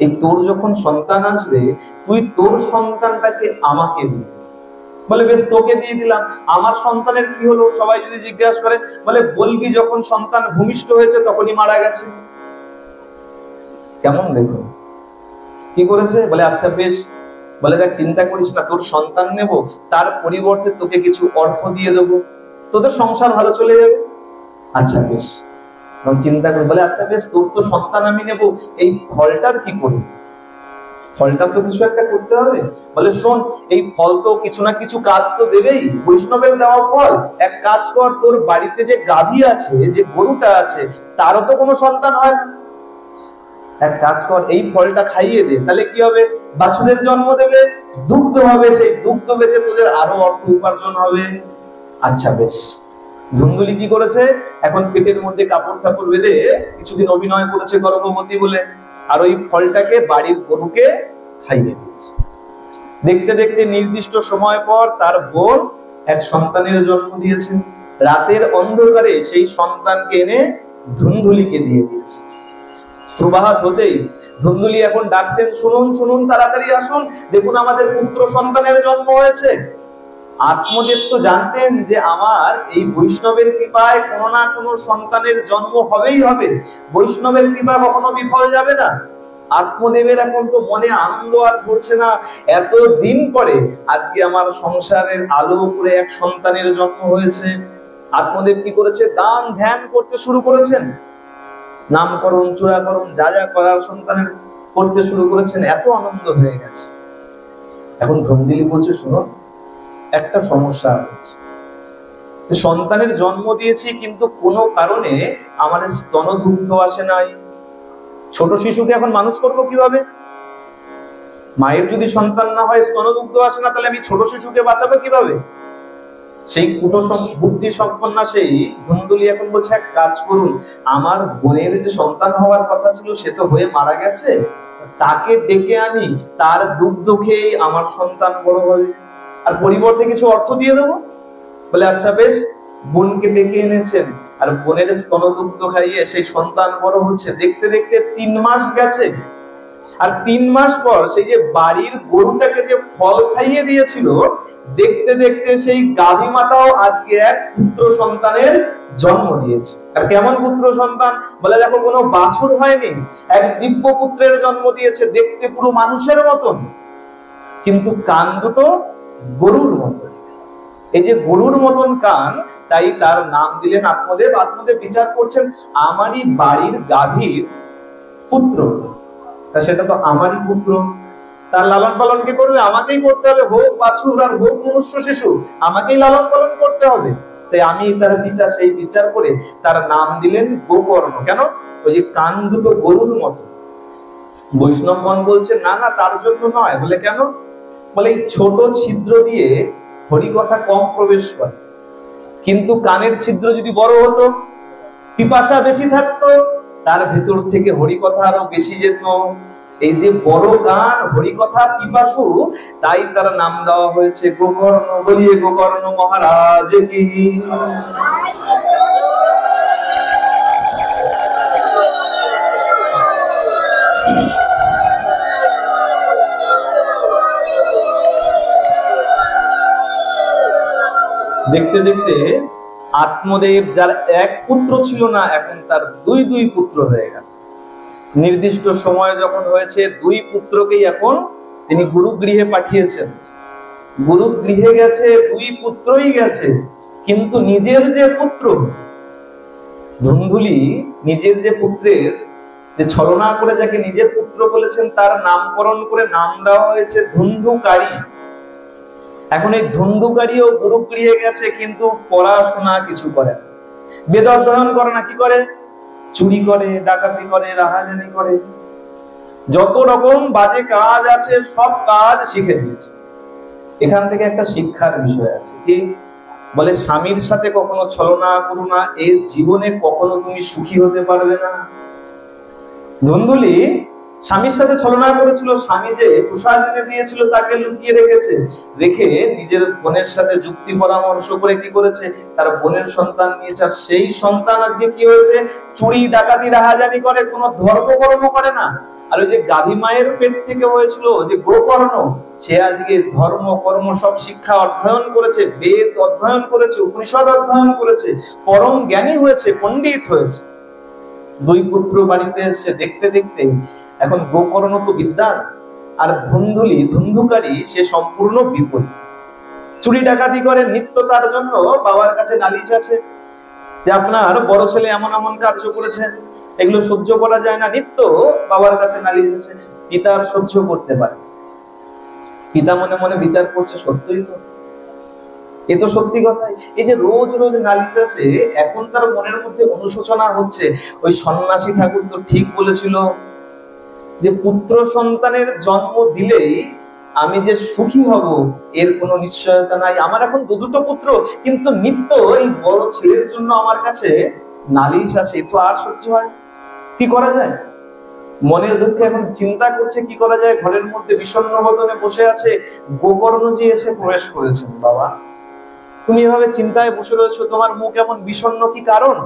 এই তোর যখন সন্তান আসবে তুই তোর সন্তানটাকে আমাকে দিবি। বলে বেশ, তোকে দিয়ে দিলাম। আমার সন্তানের কি হলো সবাই যদি জিজ্ঞাসা করে, বলে বলবি যখন সন্তান ভূমিষ্ঠ হয়েছে তখনই মারা গেছে। কেমন দেখো কি করেছে? বলে আচ্ছা বেশ, বলে দেখ চিন্তা করিস না, তোর সন্তান নেব, তার পরিবর্তে তোকে কিছু অর্থ দিয়ে দেবো, তোদের সংসার ভালো চলে যাবে। আচ্ছা বেশ, চিন্তা করে বলে আচ্ছা বেশ, তোর তো সন্তান আমি নেব, এই ফলটার কি করি? ফলটা তো কিছু একটা করতে হবে। বলে শোন, এই ফল তো কিছু না কিছু কাজ তো দেবেই, বৈষ্ণবের দেওয়া ফল। এক কাজ কর, তোর বাড়িতে যে গাভী আছে, যে গরুটা আছে, তারও তো কোনো সন্তান হয় না, এক কাজ কর এই ফলটা খাইয়ে দে, তাহলে কি হবে? বাছুরের জন্ম দেবে, দুগ্ধ হবে, সেই দুগ্ধ বেচে তোদের আরো অর্থ উপার্জন হবে। আচ্ছা বেশ। ধুন্দুলি কি করেছে? এখন পেটের মধ্যে কাপড় টাপড় বেঁধে কিছুদিন অভিনয় করেছে গর্ভবতী বলে, আর ওই ফলটাকে বাড়ির গরুকে খাইয়ে দিয়েছে। দেখতে দেখতে নির্দিষ্ট সময় পর তার বোন এক সন্তানের জন্ম দিয়েছে। রাতের অন্ধকারে সেই সন্তানকে এনে ধুন্দুলিকে দিয়ে দিয়েছে। প্রভাত হতেই ধুন্দুলি এখন ডাকছেন, শুনুন শুনুন, তাড়াতাড়ি আসুন, দেখুন আমাদের পুত্র সন্তানের জন্ম হয়েছে। আত্মদেব তো জানতেন যে আমার এই বৈষ্ণবের কৃপায় কোনো না কোনো সন্তানের জন্ম হবেই হবে, বৈষ্ণবের কৃপা কখনো বিফল যাবে না। আত্মদেবের এখন তো মনে আনন্দ আর ধরছে না, এত দিন পরে আজকে আমার সংসারের আলো করে এক সন্তানের জন্ম হয়েছে। আত্মদেব কি করেছে? দান ধ্যান করতে শুরু করেছেন, নামকরণ চূড়াকরণ যা যা করার সন্তানের করতে শুরু করেছেন, এত আনন্দ হয়ে গেছে। এখন ধুন্দুলি বলছে, শুনো একটা সমস্যা হয়েছে, সন্তানের জন্ম দিয়েছি কিন্তু কোনো কারণে আমার স্তনদুগ্ধ আসে নাই। ছোট শিশুকে এখন মানুষ করব কিভাবে? মায়ের যদি সন্তান না হয়, স্তনদুগ্ধ আসে না, তাহলে আমি ছোট শিশুকে বাঁচাবো কিভাবে? সেই বুদ্ধি সম্পন্না সেই ধুন্দুলি এখন বলছে, এক কাজ করুন, আমার বোনের যে সন্তান হওয়ার কথা ছিল সে তো হয়ে মারা গেছে, তাকে ডেকে আনি, তার দুগ্ধ খেয়ে আমার সন্তান বড় হবে, আর পরিবর্তে কিছু অর্থ দিয়ে দেবো। বলে আচ্ছা বেশ। বোনকে ডেকে এনেছেন, আর বোনের স্তনদুগ্ধ খাইয়ে সেই সন্তান বড় হচ্ছে। দেখতে দেখতে 3 মাস গেছে, আর 3 মাস পর সেই যে বাড়ির গরুটাকে যে ফল খাইয়ে দিয়েছিল, দেখতে দেখতে সেই গাভী মাতাও আজকে এক পুত্র সন্তানের জন্ম দিয়েছে। আর কেমন পুত্র সন্তান? বলে দেখো, কোনো বাছুর হয়নি, এক দিব্য পুত্রের জন্ম দিয়েছে, দেখতে পুরো মানুষের মতন, কিন্তু কান দুটো গরুর মতন। এই যে গরুর মতন কান, তাই তার নাম দিলেন আত্মদেব। আত্মদেব বিচার করছেন, আমারই বাড়ির গাভীর পুত্র, সেটা তো আমারই পুত্র, তার লালন পালন কে করবে? আমাকেই করতে হবে, হোক বাছুর আর হোক মনুষ্য শিশু, আমাকেই লালন পালন করতে হবে। তাই আমি তার পিতা, সেই বিচার করে তার নাম দিলেন গোকর্ণ। কেন? ওই যে কান দুটো গরুর মতো। বৈষ্ণবগণ বলছে না না, তার জন্য নয়। বলে কেন? বলে এই ছোট ছিদ্র দিয়ে হরিকথা কম প্রবেশ করে, কিন্তু কানের ছিদ্র যদি বড় হতো, পিপাসা বেশি থাকতো, তার ভেতর থেকে হরিকথা আরো বেশি যেত। এই যে বড় গান, হরিকথা পিপাসু, তাই তার নাম দেওয়া হয়েছে গোকর্ণ। বলিয়ে গোকর্ণ মহারাজ কি। দেখতে দেখতে আত্মদেব, যার এক পুত্র ছিল না, এখন তার দুই পুত্র হয়ে গেল। নির্দিষ্ট সময় যখন হয়েছে, 2 পুত্রকেই এখন তিনি গুরু গৃহে পাঠিয়েছেন। গুরু গৃহে গেছে, 2 পুত্রই গেছে, কিন্তু নিজের যে পুত্র ধুন্দুলি, নিজের যে পুত্রের যে ছলনা করে যাকে নিজের পুত্র বলেছেন, তার নামকরণ করে নাম দেওয়া হয়েছে ধুন্ধুকারী। এখন এই ধুন্ধুকারীও গুরু গৃহে গেছে, কিন্তু পড়াশোনা কিছু করে না, বেদ অধ্যয়ন করে না। কি করে? চুরি করে, ডাকাতি করে, রাহাজানি করে, যত রকম বাজে কাজ আছে সব কাজ শিখে দিয়েছে। এখান থেকে একটা শিক্ষার বিষয় আছে, কি বলে? স্বামীর সাথে কখনো ছলনা করো না, এই জীবনে কখনো তুমি সুখী হতে পারবে না। ধুন্দুলি স্বামীর সাথে ছলনা করেছিল, স্বামী যে প্রসাদ এনে দিয়েছিল তাকে লুকিয়ে রেখেছে, রেখে নিজের বোনের সাথে যুক্তি পরামর্শ করে কি করেছে, তার বোনের সন্তান নিয়েছে। আর সেই সন্তান আজকে কি হয়েছে, চুরি ডাকাতি রাহাজানি করে, কোনো ধর্মকর্ম করে না। আর ওই যে গাভী মায়ের পেট থেকে হয়েছিল যে গোকর্ণ, সে আজকে ধর্ম কর্ম সব শিক্ষা অধ্যয়ন করেছে, বেদ অধ্যয়ন করেছে, উপনিষদ অধ্যয়ন করেছে, পরম জ্ঞানী হয়েছে, পণ্ডিত হয়েছে। দুই পুত্র বাড়িতে এসে দেখতে দেখতে এখন গোকর্ণ তো বিদ্যান, আর ধুন্ধুকারী সে সম্পূর্ণ বিপরীত। চুরি ডাকাতি করে নিত্য, তার জন্য বাবার কাছে নালিশ আসে যে আপনার বড় ছেলে এমন এমন কার্য করেছে, এগুলো সহ্য করা যায় না। নিত্য বাবার কাছে নালিশ আসে, পিতার সহ্য করতে পারে। পিতা মনে মনে বিচার করছে, সত্যই তো, এ তো সত্যি কথাই। এই যে রোজ রোজ নালিশ আসে, এখন তার মনের মধ্যে অনুশোচনা হচ্ছে, ওই সন্ন্যাসী ঠাকুর তো ঠিক বলেছিল যে পুত্র সন্তানের জন্ম দিলেই আমি যে সুখী হব এর কোনো নিশ্চয়তা নাই। আমার এখন দুটো পুত্র, কিন্তু নিত্য এই বড় ছেলের জন্য আমার কাছে নালিশ আছে, তো আর সহ্য হয়, কি করা যায়? মনের দুঃখে এখন চিন্তা করছে কি করা যায়। ঘরের মধ্যে বিষণ্ণ বদনে বসে আছে, গোকর্ণজি এসে প্রবেশ করেছেন। বাবা, তুমি এভাবে চিন্তায় বসে রয়েছো, তোমার মুখ এমন বিষণ্ণ, কি কারণ?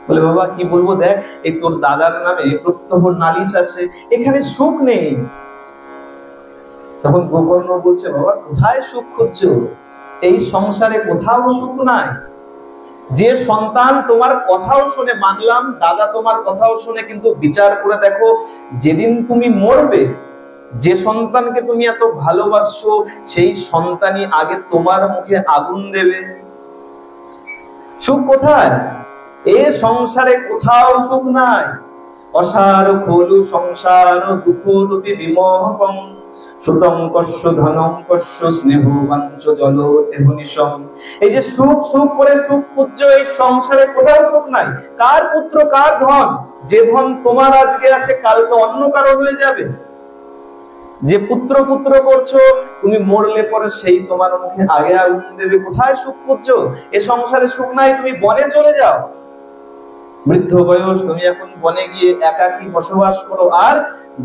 বলে, বাবা কি বলবো, দেখ এই তোর দাদার নামে প্রত্যহ নালিশ আসে, এখানে সুখ নেই। তখন গোকর্ণ বলছে, বাবা কোথায় সুখ খুঁজছো, এই সংসারে কোথাও সুখ নাই। যে সন্তান তোমার কথাও শুনে, মানলাম দাদা তোমার কথাও শুনে, কিন্তু বিচার করে দেখো, যেদিন তুমি মরবে, যে সন্তানকে তুমি এত ভালোবাসছো, সেই সন্তানই আগে তোমার মুখে আগুন দেবে। সুখ কোথায়? এ সংসারে কোথাও সুখ নাই। অসার খলু সংসার দুঃখ রূপী বিমোহকম সুতং কস্য ধনং কস্য স্নেহ বাঞ্চ জল তেহনিশম। এই যে সুখ সুখ করে সুখ খুঁজছো, এই সংসারে কোথাও সুখ নাই। কার পুত্র, কার ধন? যে ধন তোমার আজকে আছে, কালকে অন্য কারো হয়ে যাবে। যে পুত্র পুত্র করছো, তুমি মরলে পরে সেই তোমার মুখে আগে আগুন দেবে। কোথায় সুখ খুঁজছো? এ সংসারে সুখ নাই, তুমি বনে চলে যাও। বৃদ্ধ বয়স, তুমি এখন বনে গিয়ে একাকী বসবাস করো আর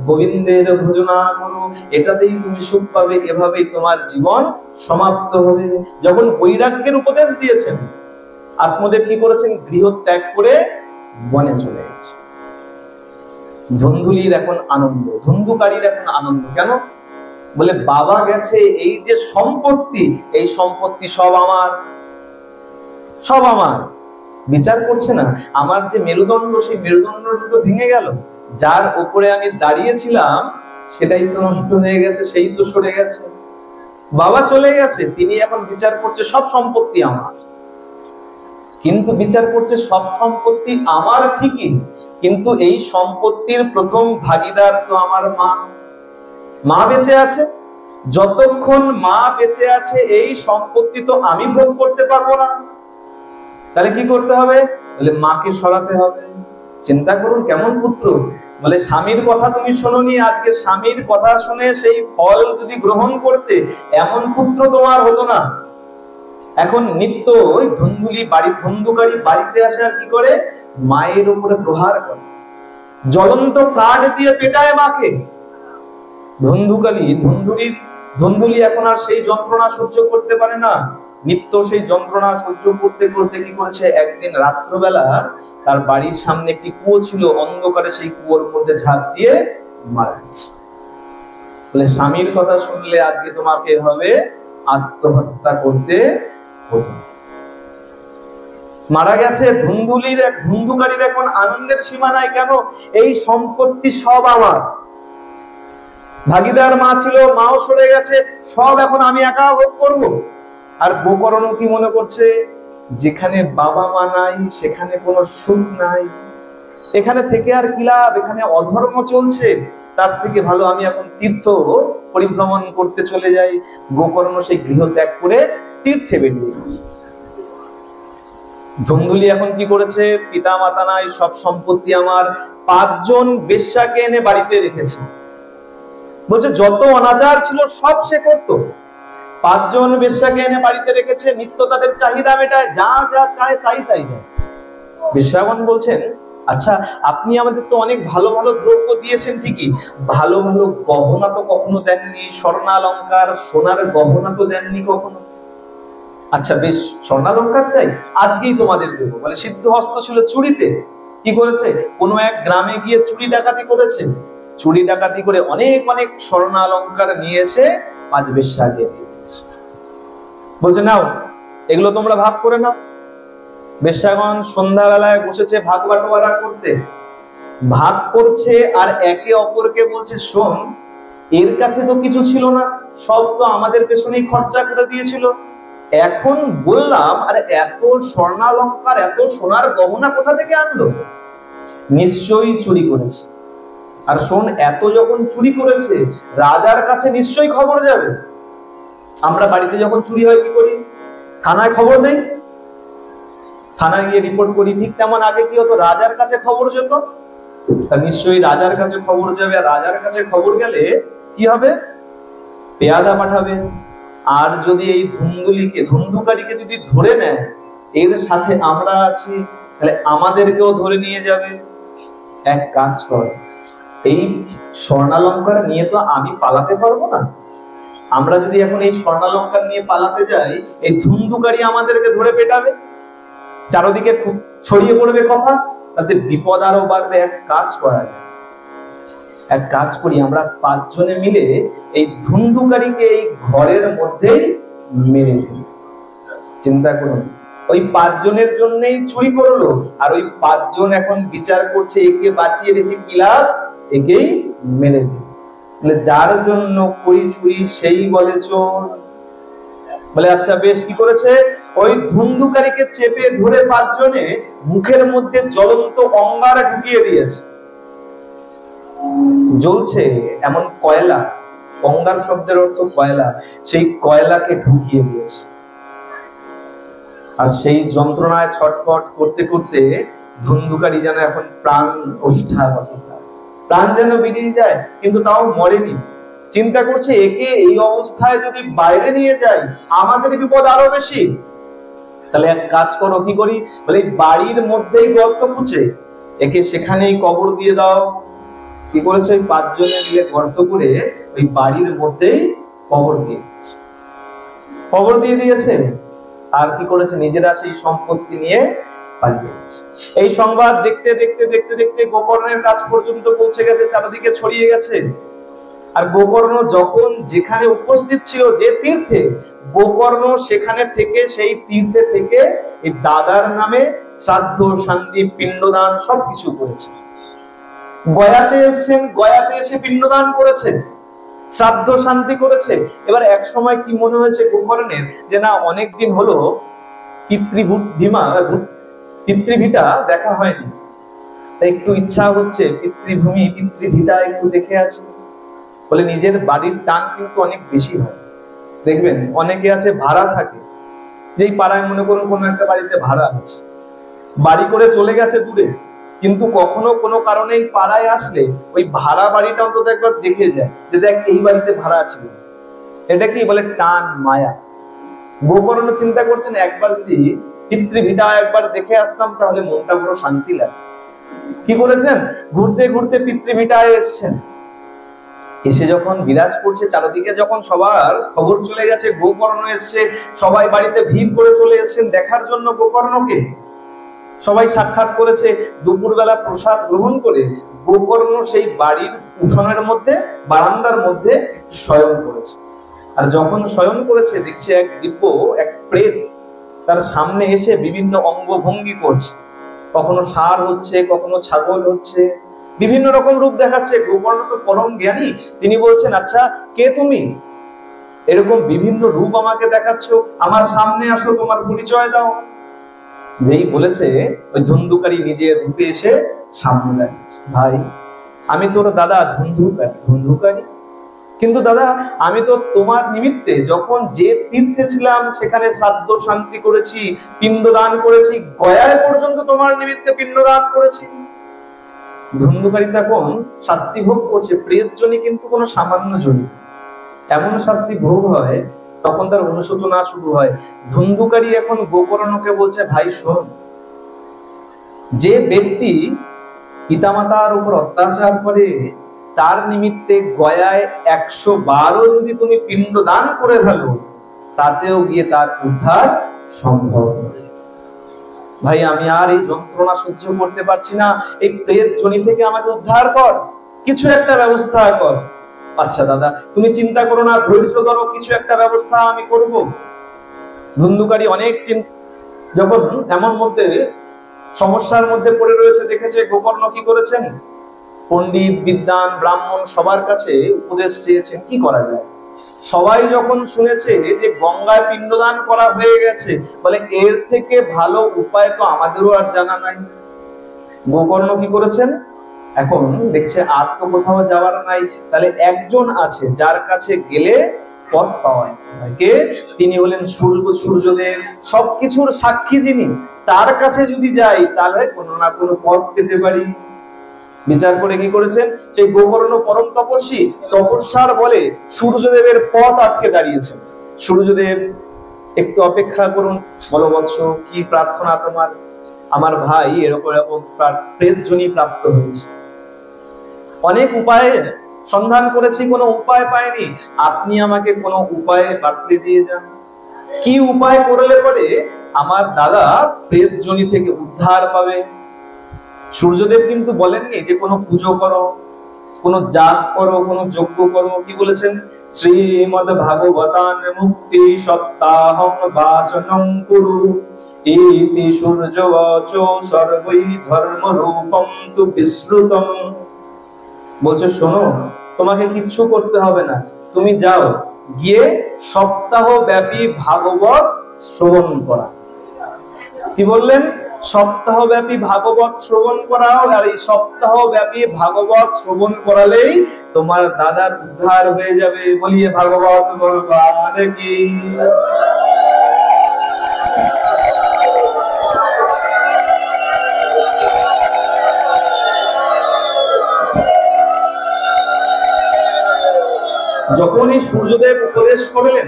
গোবিন্দের ভজনা করো, এটাতেই তুমি সুখ পাবে। এভাবেই তোমার জীবন সমাপ্ত হবে। যখন বৈরাগ্যের উপদেশ দিয়েছেন, আত্মদেব কি করেছেন? গৃহ ত্যাগ করে বনে চলে গেছে। ধুন্ধুলির এখন আনন্দ, ধুন্ধুকারীর এখন আনন্দ। কেন? বলে, বাবা গেছে, এই যে সম্পত্তি, এই সম্পত্তি সব আমার, সব আমার। বিচার করছে না, আমার যে মেরুদণ্ড, সেই মেরুদণ্ডটা তো ভেঙে গেল, যার উপরে আমি দাঁড়িয়েছিলাম সেটাই তো নষ্ট হয়ে গেছে, সেই তো সরে গেছে। বাবা চলে গেছে, তিনি এখন বিচার করছে সব সম্পত্তি আমার। কিন্তু বিচার করছে সব সম্পত্তি আমার ঠিকই, কিন্তু এই সম্পত্তির প্রথম ভাগীদার তো আমার মা। মা বেঁচে আছে, যতক্ষণ মা বেঁচে আছে এই সম্পত্তি তো আমি ভোগ করতে পারবো না। তাহলে কি করতে হবে? বলে, মাকে সরাতে হবে। চিন্তা করুন কেমন পুত্র। বলে, স্বামীর কথা তুমি শোনোনি, আজকে স্বামীর কথা শুনে সেই ফল যদি গ্রহণ করতে, এমন পুত্র তোমার হতো না। এখন নিত্য ওই ধুন্ধুকারী বাড়িতে আসে, আর কি করে? মায়ের উপরে প্রহার করে, জ্বলন্ত কাঠ দিয়ে পেটায় মাকে। ধুন্ধুলি এখন আর সেই যন্ত্রণা সহ্য করতে পারে না। নিত্য সেই যন্ত্রণা সহ্য করতে করতে কি করেছে, একদিন রাত্রবেলা তার বাড়ির সামনে একটি কুয়ো ছিল, অন্ধকারে সেই কুয়োর মধ্যে ঝাঁপ দিয়ে মারা গেছে। বলে, স্বামীর কথা শুনলে আজকে তোমাকে এভাবে আত্মহত্যা করতে হতো। মারা গেছে। ধুন্ধুকারীর এখন আনন্দের সীমা নাই। কেন? এই সম্পত্তি সব আমার। ভাগীদার মা ছিল, মাও সরে গেছে, সব এখন আমি একা ভোগ করব। আর গোকর্ণ কি মনে করছে? যেখানে বাবা মা নাই সেখানে কোনো সুখ নাই, এখানে থেকে আর কি লাভ, এখানে অধর্ম চলছে, তার থেকে ভালো আমি এখন তীর্থ পরিভ্রমণ করতে চলে যাই। গোকর্ণ সেই গৃহ ত্যাগ করে তীর্থে বেরিয়ে গেছে। ধুন্ধুলি এখন কি করেছে? পিতা মাতা নাই, সব সম্পত্তি আমার। 5 জন বেশ্যাকে এনে বাড়িতে রেখেছে। বলছে যত অনাচার ছিল সব সে করতো। 5 জন বেশ্যাকে এনে বাড়িতে রেখেছে, নিত্য তাদের চাহিদা মেটায়, যা যা চায় তাই তাই দেয়। বেশ্যাগণ বলছেন, আচ্ছা, আপনি আমাদের তো অনেক ভালো ভালো দ্রব্য দিয়েছেন ঠিকই, ভালো ভালো গহনা তো কখনো দেননি, স্বর্ণালঙ্কার সোনার গহনা তো দেননি কখনো। আচ্ছা বেশ, স্বর্ণালঙ্কার চাই, আজকেই তোমাদের দেবো। বলে সিদ্ধহস্ত ছিল চুরিতে, কি করেছে, কোনো এক গ্রামে গিয়ে চুরি ডাকাতি করেছে, চুরি ডাকাতি করে অনেক অনেক স্বর্ণালঙ্কার নিয়ে এসে পাঁচ বেশ্যা দিয়ে দিয়েছে। বলছে নাও, এগুলো তোমরা ভাগ করে নাও। বেশ্যাগণ সন্ধ্যাবেলায় বসেছে ভাগ বাটোয়ারা করতে, ভাগ করছে আর একে অপরকে বলছে, শোন, এর কাছে তো কিছু ছিল না, সব তো আমাদের পেছনেই খরচা করে দিয়েছিল, এখন বললাম আর এত স্বর্ণালঙ্কার এত সোনার গহনা কোথা থেকে আনলো? নিশ্চয়ই চুরি করেছে। আর শোন, এত যখন চুরি করেছে রাজার কাছে নিশ্চয়ই খবর যাবে। আমরা বাড়িতে যখন চুরি হয় কি করি, থানায় খবর দেই, থানায় গিয়ে রিপোর্ট করি, ঠিক তেমন আগে কি হতো, রাজার কাছে খবর যেত। তা নিশ্চয়ই রাজার কাছে খবর যাবে, আর রাজার কাছে খবর গেলে কি হবে, পেয়াদা পাঠাবে। আর যদি এই ধুন্ধুকারীকে যদি ধরে নেয়, এর সাথে আমরা আছি, তাহলে আমাদেরকেও ধরে নিয়ে যাবে। এক কাজ কর, এই স্বর্ণালঙ্কার নিয়ে তো আমি পালাতে পারবো না, আমরা যদি এখন এই স্বর্ণালঙ্কার নিয়ে পালাতে যাই, এই ধুন্ধুকারী আমাদেরকে ধরে পেটাবে, চারদিকে খুব ছড়িয়ে পড়বে কথা, তাতে বিপদ আরো বাড়বে। এক কাজ করা যায়, এক কাজ করি, আমরা পাঁচজনে মিলে এই ধুন্ধুকারীকে এই ঘরের মধ্যেই মেরে দিই। চিন্তা করুন, ওই পাঁচজনের জন্যই চুরি করলো, আর ওই পাঁচজন এখন বিচার করছে একে বাঁচিয়ে রেখে কি লাভ, একেই মেরে দিই। যার জন্য করি চুরি সেই বলে চোর। বলে আচ্ছা বেশ, কি করেছে, ওই ধুন্ধুকারীকে চেপে ধরে পাঁচজনে মুখের মধ্যে জ্বলন্ত অঙ্গার ঢুকিয়ে দিয়েছে। জ্বলছে এমন কয়লা, অঙ্গার শব্দের অর্থ কয়লা, সেই কয়লাকে ঢুকিয়ে দিয়েছে। আর সেই যন্ত্রণায় ছটফট করতে করতে ধুন্ধুকারী যেন এখন প্রাণ ওষ্ঠা, প্রাণ যেন বেরিয়ে যায়, কিন্তু তাও মরেনি। চিন্তা করছে একে এই অবস্থায় যদি বাইরে নিয়ে যাই আমাদের বিপদ আরো বেশি। তাহলে এক কাজ করো, কি করি, বলে বাড়ির মধ্যেই গর্ত খুঁজে একে সেখানেই কবর দিয়ে দাও। কি করেছে, ওই পাঁচজনে মিলে গর্ত করে ওই বাড়ির মধ্যেই কবর দিয়ে দিয়েছে। আর কি করেছে, নিজেরা সেই সম্পত্তি নিয়ে পালিয়ে গেছে। এই সংবাদ দেখতে দেখতে দেখতে দেখতে গোকর্ণের কাছ পর্যন্ত পৌঁছে গেছে, চারিদিকে ছড়িয়ে গেছে। আর গোকর্ণ যখন যেখানে উপস্থিত ছিল, যে তীর্থে, গোকর্ণ সেখানে থেকে, সেই তীর্থে থেকে এই দাদার নামে শ্রাদ্ধ শান্তি পিণ্ডদান সবকিছু করেছে। গয়াতে এসেছেন, গয়াতে এসে পিণ্ডদান করেছে, শ্রাদ্ধ শান্তি করেছে। এবার এক সময় কি মনে হয়েছে গোকর্ণের, যে না, অনেকদিন হলো পিতৃভিটা দেখা হয়নি, তাই একটু ইচ্ছা হচ্ছে পিতৃভূমি পিতৃভিটা একটু দেখে আসি। বলে নিজের বাড়ির টান কিন্তু অনেক বেশি হয়। দেখবেন অনেকে আছে ভাড়া থাকে, যেই পাড়ায় মনে করুন কোনো একটা বাড়িতে ভাড়া আছে, বাড়ি করে চলে গেছে দূরে, কিন্তু কখনো কোনো কারণে এই পাড়ায় আসলে ওই ভাড়া বাড়িটা অন্তত একবার দেখে যায়, যে দেখ এই বাড়িতে ভাড়া ছিল। এটা কি বলে, টান, মায়া। গোকর্ণ চিন্তা করছেন একবার যদি পিতৃভিটা একবার দেখে আসতাম তাহলে মনটা পুরো শান্তি লাগে। কি করেছেন, ঘুরতে ঘুরতে পিতৃভিটায় এসছেন। এসে যখন বিরাজ করছে চারিদিকে, যখন সবার খবর চলে গেছে গোকর্ণ এসছে, সবাই বাড়িতে ভিড় করে চলে এসেছেন দেখার জন্য গোকর্ণকে। সবাই সাক্ষাৎ করেছে, দুপুরবেলা প্রসাদ গ্রহণ করে গোকর্ণ সেই বাড়ির উঠোনের মধ্যে, বারান্দার মধ্যে শয়ন করেছে। আর যখন শয়ন করেছে দেখছে এক দিব্য, এক প্রেত তার সামনে এসে বিভিন্ন অঙ্গভঙ্গি করছে, কখনো ষাঁড় হচ্ছে, কখনো ছাগল হচ্ছে, বিভিন্ন রকম রূপ দেখাচ্ছে। গোকর্ণ তো পরম জ্ঞানী, তিনি বলছেন আচ্ছা কে তুমি, এরকম বিভিন্ন রূপ আমাকে দেখাচ্ছ, আমার সামনে আসো, তোমার পরিচয় দাও। যেই বলেছে ওই ধুন্ধুকারী নিজের রূপে এসে সামনে দাঁড়িয়েছে। ভাই আমি তোর দাদা ধুন্ধুকারী, কিন্তু দাদা আমি তো তোমার নিমিত্তে যখন যে তীর্থে ছিলাম সেখানে শ্রাদ্ধ শান্তি করেছি, পিণ্ডদান করেছি, গয়ায় পর্যন্ত তোমার নিমিত্তে পিণ্ডদান করেছি। ধুন্ধুকারী তখন শাস্তি ভোগ করছে, প্রেত জনি কিন্তু কোনো সামান্য জনি, এমন শাস্তি ভোগ হয় তখন তার অনুশোচনা শুরু হয়। ধুন্ধুকারী এখন গোকর্ণকে বলছে, ভাই শোন, যে ব্যক্তি পিতামাতার উপর অত্যাচার করে, তার নিমিত্তে গয়ায় 112 যদি তুমি পিণ্ড দান করে ফেলো, তাতেও গিয়ে তার উদ্ধার সম্ভব। ভাই আমি আর এই যন্ত্রণা সহ্য করতে পারছি না, এই প্রেত জনি থেকে আমাকে উদ্ধার কর, কিছু একটা ব্যবস্থা কর। আচ্ছা দাদা তুমি চিন্তা করো না, ধৈর্য ধরো, কিছু একটা ব্যবস্থা আমি করব। ধুন্ধুকারী অনেক যখন এমন মধ্যে সমস্যার মধ্যে পড়ে রয়েছে, দেখেছে গোকর্ণ কি করেছেন, পণ্ডিত বিদ্বান ব্রাহ্মণ সবার কাছে উপদেশ চেয়েছেন কি করা যায়। সবাই যখন শুনেছে যে গঙ্গায় পিণ্ডদান করা হয়ে গেছে, বলে এর থেকে ভালো উপায় তো আমাদেরও আর জানা নাই। গোকর্ণ কি করেছেন, এখন দেখছে আর তো কোথাও যাওয়ার নাই, তাহলে একজন আছে যার কাছে গেলে পথ পাওয়া যায়। কে? তিনি হলেন সূর্যদেব, সবকিছুর সাক্ষী যিনি, তার কাছে যদি যাই তাহলে কোনো না কোনো পথ পেতে পারি। বিচার করে কি করেছেন, সেই গোকর্ণ পরম তপস্বী, তপস্যার বলে সূর্যদেবের পথ আটকে দাঁড়িয়েছেন। সূর্যদেব একটু অপেক্ষা করুন, বলো বৎস কি প্রার্থনা তোমার? আমার ভাই এরকম এরকম প্রেতজনি প্রাপ্ত হয়েছে, অনেক উপায়ে সন্ধান করেছি, কোনো উপায় পাইনি, আপনি আমাকে কোনো উপায়ে বাতলে দিয়ে যান। কি উপায় করলে পরে আমার দাদা প্রেতজনি থেকে উদ্ধার পাবে? সূর্যদেব কিন্তু বলেননি যে কোনো পুজো করো, কোনো যাগ করো, কোনো যজ্ঞ করো। কি বলেছেন? শ্রীমদ ভাগবতান মুক্তি সপ্তাহং বাচনং কুরু ইতি সূর্যবচ সর্বৈ ধর্ম রূপম তু বিশ্রুতম। বলছে শোনো, তোমাকে কিচ্ছু করতে হবে না, তুমি যাও গিয়ে সপ্তাহ ব্যাপী ভাগবত শ্রবণ করা। কি বললেন? সপ্তাহ ব্যাপী ভাগবত শ্রবণ করাও, আর এই সপ্তাহ ব্যাপী ভাগবত শ্রবণ করালেই তোমার দাদার উদ্ধার হয়ে যাবে। বলিয়ে ভাগবত ভগবান কি। যখনই সূর্যদেব উপদেশ করলেন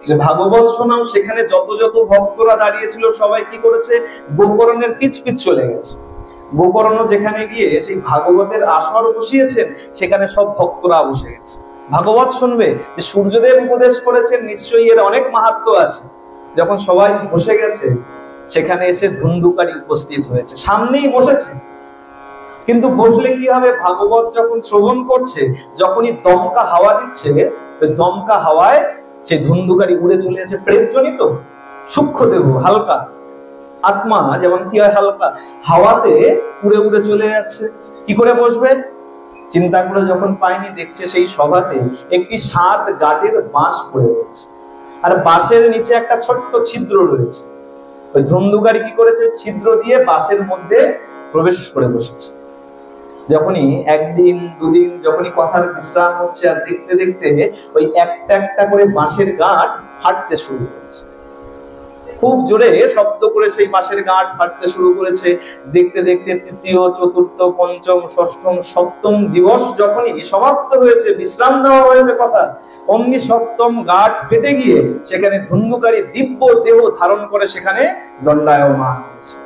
যে ভাগবত শোনাও, সেখানে যত যত ভক্তরা দাঁড়িয়েছিল সবাই কি করেছে, গোকর্ণের পিছ পিছ চলে গেছে। গোকর্ণ যেখানে গিয়ে সেই ভাগবতের আসর বসিয়েছেন, সেখানে সব ভক্তরা বসে গেছে, ভাগবত শুনবে। যে সূর্যদেব উপদেশ করেছেন, নিশ্চয়ই এর অনেক মাহাত্ম্য আছে। যখন সবাই বসে গেছে, সেখানে এসে ধুন্ধুকারী উপস্থিত হয়েছে, সামনেই বসেছে। কিন্তু বসলে কি হবে, ভাগবত যখন শ্রবণ করছে, যখনই দমকা হাওয়া দিচ্ছে, ওই দমকা হাওয়ায় সেই ধুন্ধুকারী উড়ে চলে যাচ্ছে। প্রেতজনিত সূক্ষ্ম দেহ, হালকা আত্মা যেমন কি হয় হালকা, হাওয়াতে উড়ে উড়ে চলে যাচ্ছে। কি করে বসবে? চিন্তা করে যখন পায়নি, দেখছে সেই সভাতে একটি 7 গাঁটের বাঁশ পড়ে রয়েছে, আর বাঁশের নিচে একটা ছোট্ট ছিদ্র রয়েছে। ওই ধুন্ধুকারী কি করেছে, ছিদ্র দিয়ে বাঁশের মধ্যে প্রবেশ করে বসেছে। যখনই একদিন দুদিন যখনই কথার বিশ্রাম হচ্ছে, আর দেখতে দেখতে ওই একটা একটা করে বাঁশের গাঁট ফাটতে শুরু করেছে, খুব জোরে শব্দ করে সেই বাঁশের গাঁট ফাটতে শুরু করেছে। দেখতে দেখতে তৃতীয় চতুর্থ পঞ্চম ষষ্ঠম সপ্তম দিবস যখনই সমাপ্ত হয়েছে, বিশ্রাম দেওয়া হয়েছে কথা, অমনি সপ্তম গাঁট ফেটে গিয়ে সেখানে ধুন্ধুকারী দিব্য দেহ ধারণ করে সেখানে দণ্ডায়মান হয়েছে।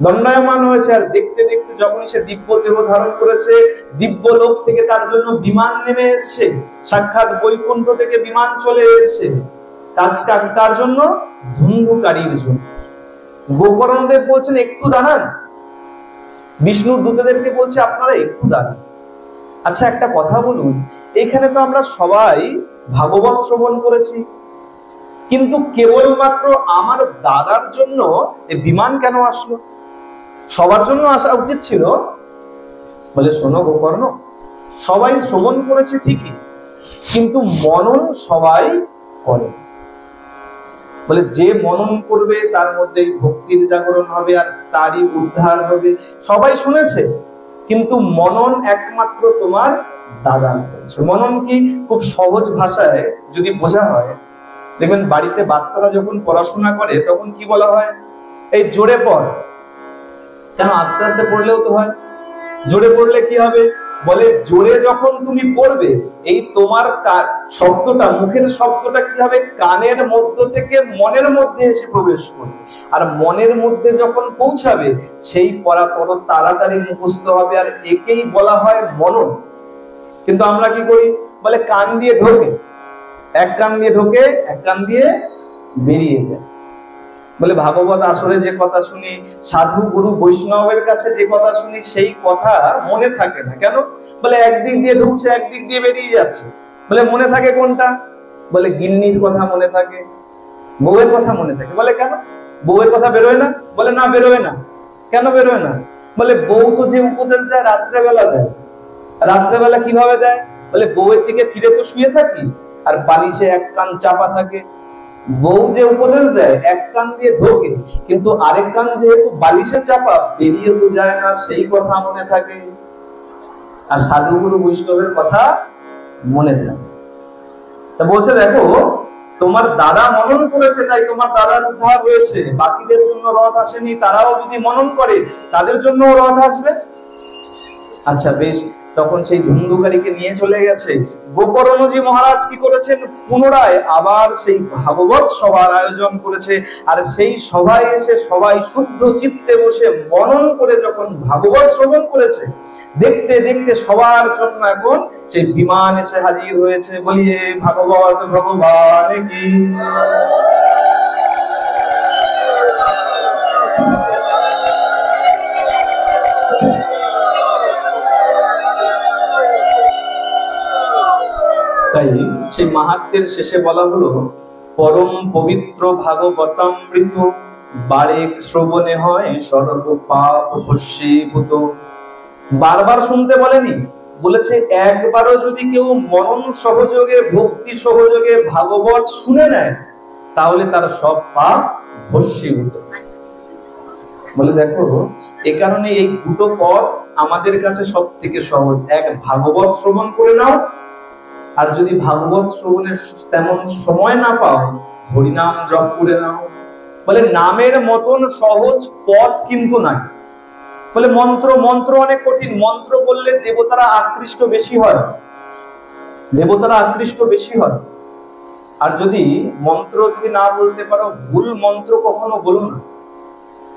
দণ্ডায়মান হয়েছে, আর দেখতে দেখতে যখনই সে দিব্য দেহ ধারণ করেছে, দিব্য লোক থেকে তার জন্য বিমান নেমে এসছে, সাক্ষাৎ বৈকুণ্ঠ থেকে বিমান চলে এসছে। তার জন্য? ধুন্ধুকারীর জন্য। গোকর্ণদেব বলছেন একটু দাঁড়ান, বিষ্ণুর দূতদেরকে বলছে আপনারা একটু দাঁড়ান। আচ্ছা একটা কথা বলুন, এখানে তো আমরা সবাই ভাগবত শ্রবণ করেছি, কিন্তু কেবলমাত্র আমার দাদার জন্য এই বিমান কেন আসলো? সবার জন্য আসা উচিত ছিল। বলে শোনো গোকর্ণ, সবাই শ্রবণ করেছে ঠিকই, কিন্তু মনন সবাই করে। বলে যে মনন করবে তার মধ্যে ভক্তির জাগরণ হবে, আর তারই উদ্ধার হবে। সবাই শুনেছে, কিন্তু মনন একমাত্র তোমার দাদা করেছে। মনন কি? খুব সহজ ভাষায় যদি বোঝা হয়, দেখবেন বাড়িতে বাচ্চারা যখন পড়াশোনা করে তখন কি বলা হয়, এই জোরে পড়। কেন? আস্তে আস্তে পড়লেও তো হয়। জোরে পড়লে কি হবে, বলে জোরে যখন তুমি পড়বে, এই তোমার শব্দটা, মুখের শব্দটা কি হবে, কানের মধ্য থেকে মনের মধ্যে এসে প্রবেশ করবে, আর মনের মধ্যে যখন পৌঁছাবে সেই পড়া তত তাড়াতাড়ি মুখস্থ হবে, আর একেই বলা হয় মনন। কিন্তু আমরা কি করি, বলে কান দিয়ে ঢোকে, এক কান দিয়ে ঢোকে, এক কান দিয়ে বেরিয়ে যায়। বলে ভাগবত আসরে যে কথা শুনি, সাধু গুরু বৈষ্ণবের কাছে যে কথা শুনি, সেই কথা মনে থাকে না। কেন? বলে একদিক দিয়ে ঢুকছে, একদিক দিয়ে বেরিয়ে যাচ্ছে। বলে মনে থাকে কোনটা? বলে গিন্নির কথা মনে থাকে, বউয়ের কথা মনে থাকে। বলে কেন? বউয়ের কথা বেরোয় না? বলে না, বেরোয় না। কেন বেরোয় না? বলে বউ তো যে উপদেশ দেয় রাত্রেবেলা দেয়। রাত্রেবেলা কিভাবে দেয়? বলে বউয়ের দিকে ফিরে তো শুয়ে থাকি, আর বালিশে এক কান চাপা থাকে। বউ যে উপদেশ দেয় এক কান দিয়ে ঢোকে, কিন্তু আরেক কান যেহেতু বালিশে চাপা, বেরিয়ে তো যায় না, সেই কথা মনে থাকে। আর সাধুগুরু বৈষ্ণবের কথা মনে থাকে। তা বলছে দেখো, তোমার দাদা মনন করেছে তাই তোমার দাদার উদ্ধার হয়েছে, বাকিদের জন্য রথ আসেনি, তারাও যদি মনন করে তাদের জন্য রথ আসবে। আচ্ছা বেশ, তখন সেই ধুন্ধুকারীকে নিয়ে চলে গেছে। গোকর্ণজি মহারাজ কি করেছেন, পুনরায় আবার সেই ভাগবত সভার আয়োজন করেছে, আর সেই সভায় এসে সবাই শুদ্ধ চিত্তে বসে মনন করে যখন ভাগবত শ্রবণ করেছে, দেখতে দেখতে সবার জন্য এখন সেই বিমান এসে হাজির হয়েছে। বলিয়ে ভাগবত ভগবান কি। তাই সেই মাহাত্ম্যের শেষে বলা হলো, পরম পবিত্র ভাগবতামৃত বারেক শ্রবণে হয় সর্ব পাপ ভস্মীভূত। বারবার শুনতে বলেনি, বলেছে একবারও যদি কেউ মনন সহযোগে, ভক্তি সহযোগে ভাগবত শুনে নেয়, তাহলে তার সব পাপ ভস্মীভূত। বলে দেখো, এ কারণে এই দুটো পথ আমাদের কাছে সব থেকে সহজ। এক, ভাগবত শ্রবণ করে নাও, আর যদি ভাগবত শ্রবণের তেমন সময় না পাও, হরিনাম জপ করে নাও। বলে নামের মতন সহজ পথ কিন্তু নাই। বলে মন্ত্র অনেক কঠিন, মন্ত্র বললে দেবতারা আকৃষ্ট বেশি হয়, দেবতারা আকৃষ্ট বেশি হয়। আর যদি মন্ত্র যদি না বলতে পারো, ভুল মন্ত্র কখনো বলো না।